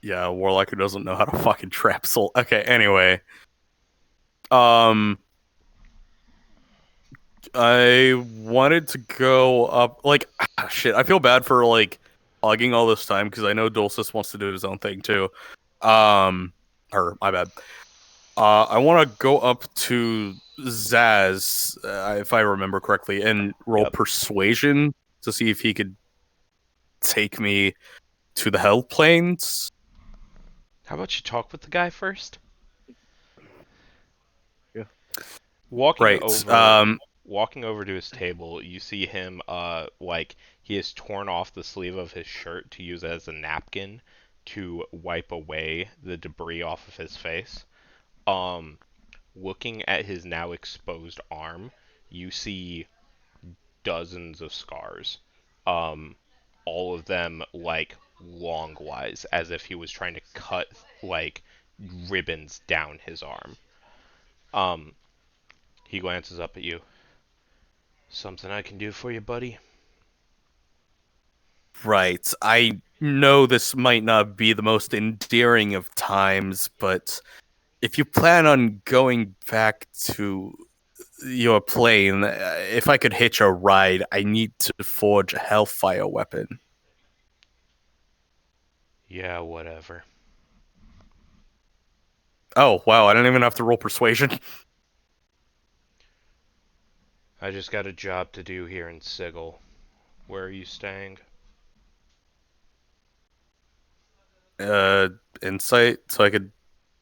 Yeah, a warlock who doesn't know how to fucking trap soul. Okay, anyway. I wanted to go up, like, shit, I feel bad for, like, hogging all this time, because I know Dulcis wants to do his own thing, too. My bad. I want to go up to Zaz, if I remember correctly, and roll Persuasion to see if he could take me to the Hell Plains. How about you talk with the guy first? Yeah. Walking Right. over to his table, you see him like he has torn off the sleeve of his shirt to use as a napkin to wipe away the debris off of his face. Looking at his now exposed arm, you see dozens of scars. All of them like long-wise, as if he was trying to cut like ribbons down his arm. He glances up at you. Something I can do for you, buddy? Right. I know this might not be the most endearing of times, but if you plan on going back to your plane, if I could hitch a ride, I need to forge a Hellfire weapon. Yeah, whatever. Oh, wow, I didn't even have to roll Persuasion. I just got a job to do here in Sigil. Where are you staying? Insight, so I could...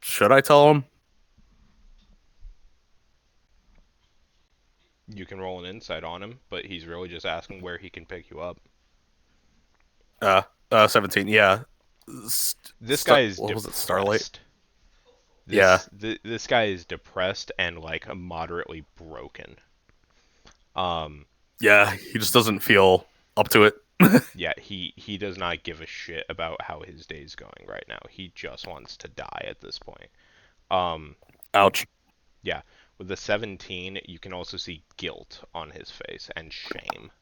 Should I tell him? You can roll an insight on him, but he's really just asking where he can pick you up. 17, yeah. This guy is what was it, depressed. Starlight? This guy is depressed and like moderately broken. Yeah, he just doesn't feel up to it. Yeah, he does not give a shit about how his day's going right now. He just wants to die at this point. Ouch. Yeah, with the 17, you can also see guilt on his face and shame.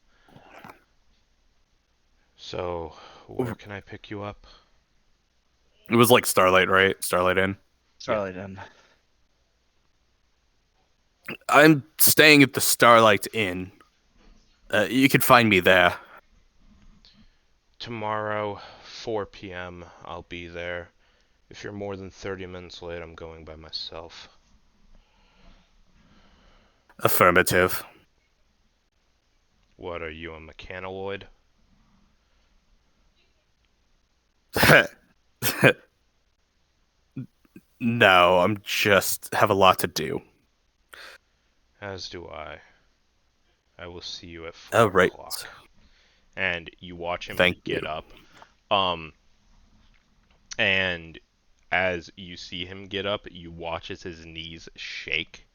So, where can I pick you up? It was like Starlight, right? Starlight Inn. Starlight Inn. I'm staying at the Starlight Inn. You could find me there. Tomorrow, 4 p.m., I'll be there. If you're more than 30 minutes late, I'm going by myself. Affirmative. What, are you a mechanoid? No, I'm just have a lot to do. As do I. I will see you at 4 Oh, right. o'clock. And you watch him Thank get you. up. And as you see him get up, you watch as his knees shake.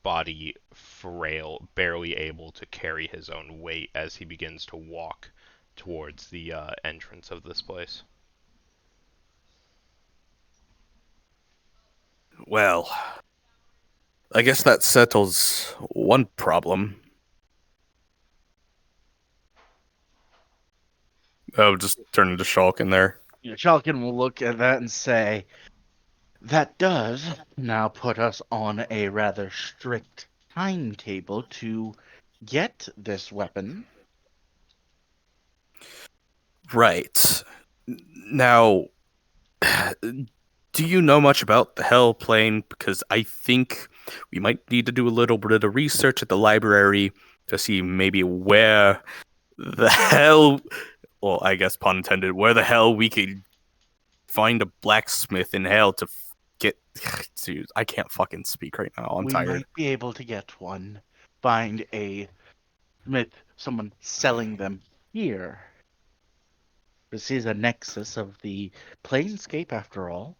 Body frail, barely able to carry his own weight as he begins to walk towards the entrance of this place. Well, I guess that settles one problem. Oh, just turn into Shulk in there. Chalkin will look at that and say, that does now put us on a rather strict timetable to get this weapon. Right. Now, do you know much about the Hell Plane? Because I think we might need to do a little bit of research at the library to see maybe where the hell, well, I guess pun intended, where the hell we could find a blacksmith in hell to get... Dude, I can't fucking speak right now. I'm We tired. might be able to get one. Find a smith, someone selling them here. This is a nexus of the planescape, after all.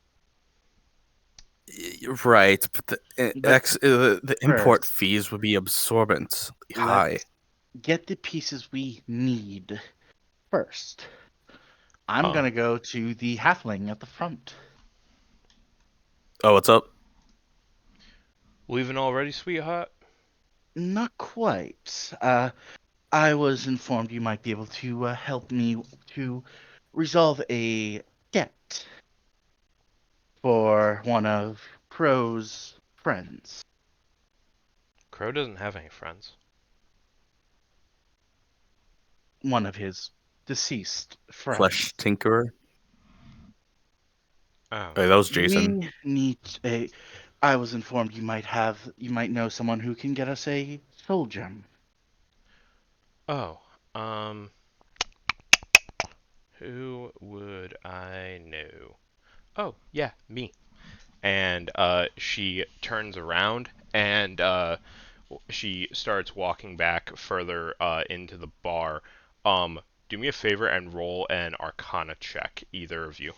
Right, but the import first, fees would be absorbent high. Let's get the pieces we need first. I'm gonna go to the halfling at the front. Oh, what's up? Leaving already, sweetheart? Not quite. I was informed you might be able to help me to resolve a debt for one of Crowe's friends. Crowe doesn't have any friends. One of his deceased friends. Flesh Tinkerer. Oh. Hey, that was Jason. We need a. I was informed you might know someone who can get us a soul gem. Oh. Who would I know? Oh, yeah, me. And she turns around and she starts walking back further into the bar. Do me a favor and roll an Arcana check, either of you.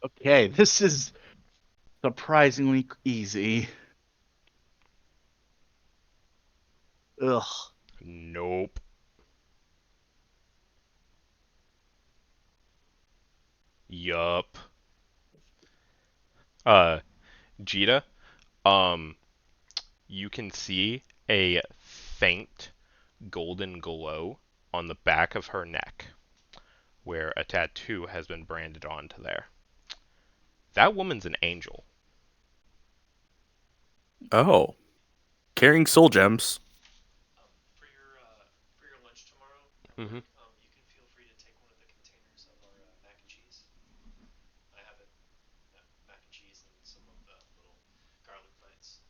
Okay, this is surprisingly easy. Ugh. Nope. Yup. Jita, um, you can see a faint golden glow on the back of her neck, where a tattoo has been branded onto there. That woman's an angel. Oh. Carrying soul gems. For your lunch tomorrow, Mm-hmm. you can feel free to take one of the containers of our mac and cheese. I have it, mac and cheese and some of the little garlic bites.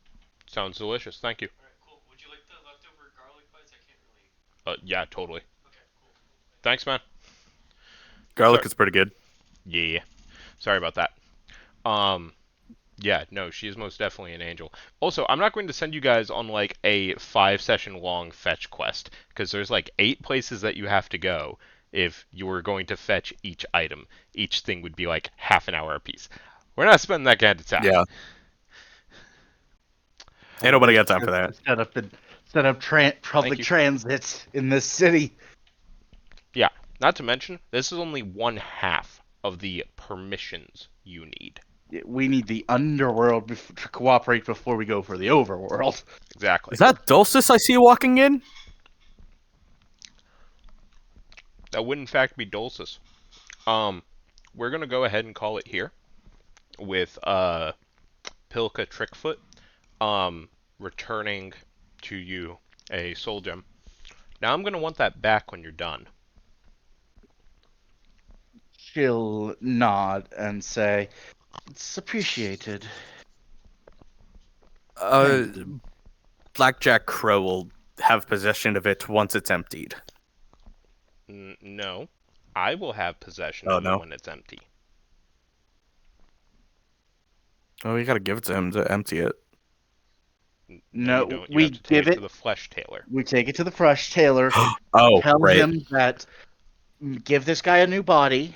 Sounds delicious. Thank you. All right, cool. Would you like the leftover garlic bites? I can't really. Yeah, totally. Okay, cool. Thanks, man. Garlic Sorry. is pretty good. Yeah. Sorry about that. Yeah, no, she is most definitely an angel. Also, I'm not going to send you guys on like a 5-session long fetch quest because there's like 8 places that you have to go if you were going to fetch each item. Each thing would be like half an hour apiece. We're not spending that kind of time. Yeah. Ain't nobody got time for that. Set up public you. transit in this city. Yeah, not to mention, this is only one half of the permissions you need. We need the underworld to cooperate before we go for the overworld. Exactly. Is that Dulcis I see walking in? That would in fact be Dulcis. We're gonna go ahead and call it here with Pilka Trickfoot returning to you a soul gem. Now I'm gonna want that back when you're done. She'll nod and say, "It's appreciated." Thank you. Blackjack Crowe will have possession of it once it's emptied. No, I will have possession Oh, of no? it when it's empty. Oh, you gotta give it to him to empty it. No, you don't. You we have to take give it it. to the flesh tailor. We take it to the fresh tailor. Oh, Tell right. him that give this guy a new body,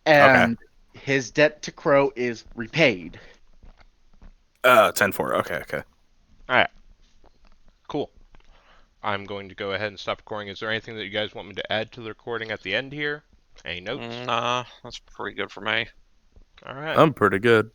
and his debt to Crowe is repaid. 10-4. Okay. Alright. Cool. I'm going to go ahead and stop recording. Is there anything that you guys want me to add to the recording at the end here? Any notes? Nah, that's pretty good for me. Alright. I'm pretty good.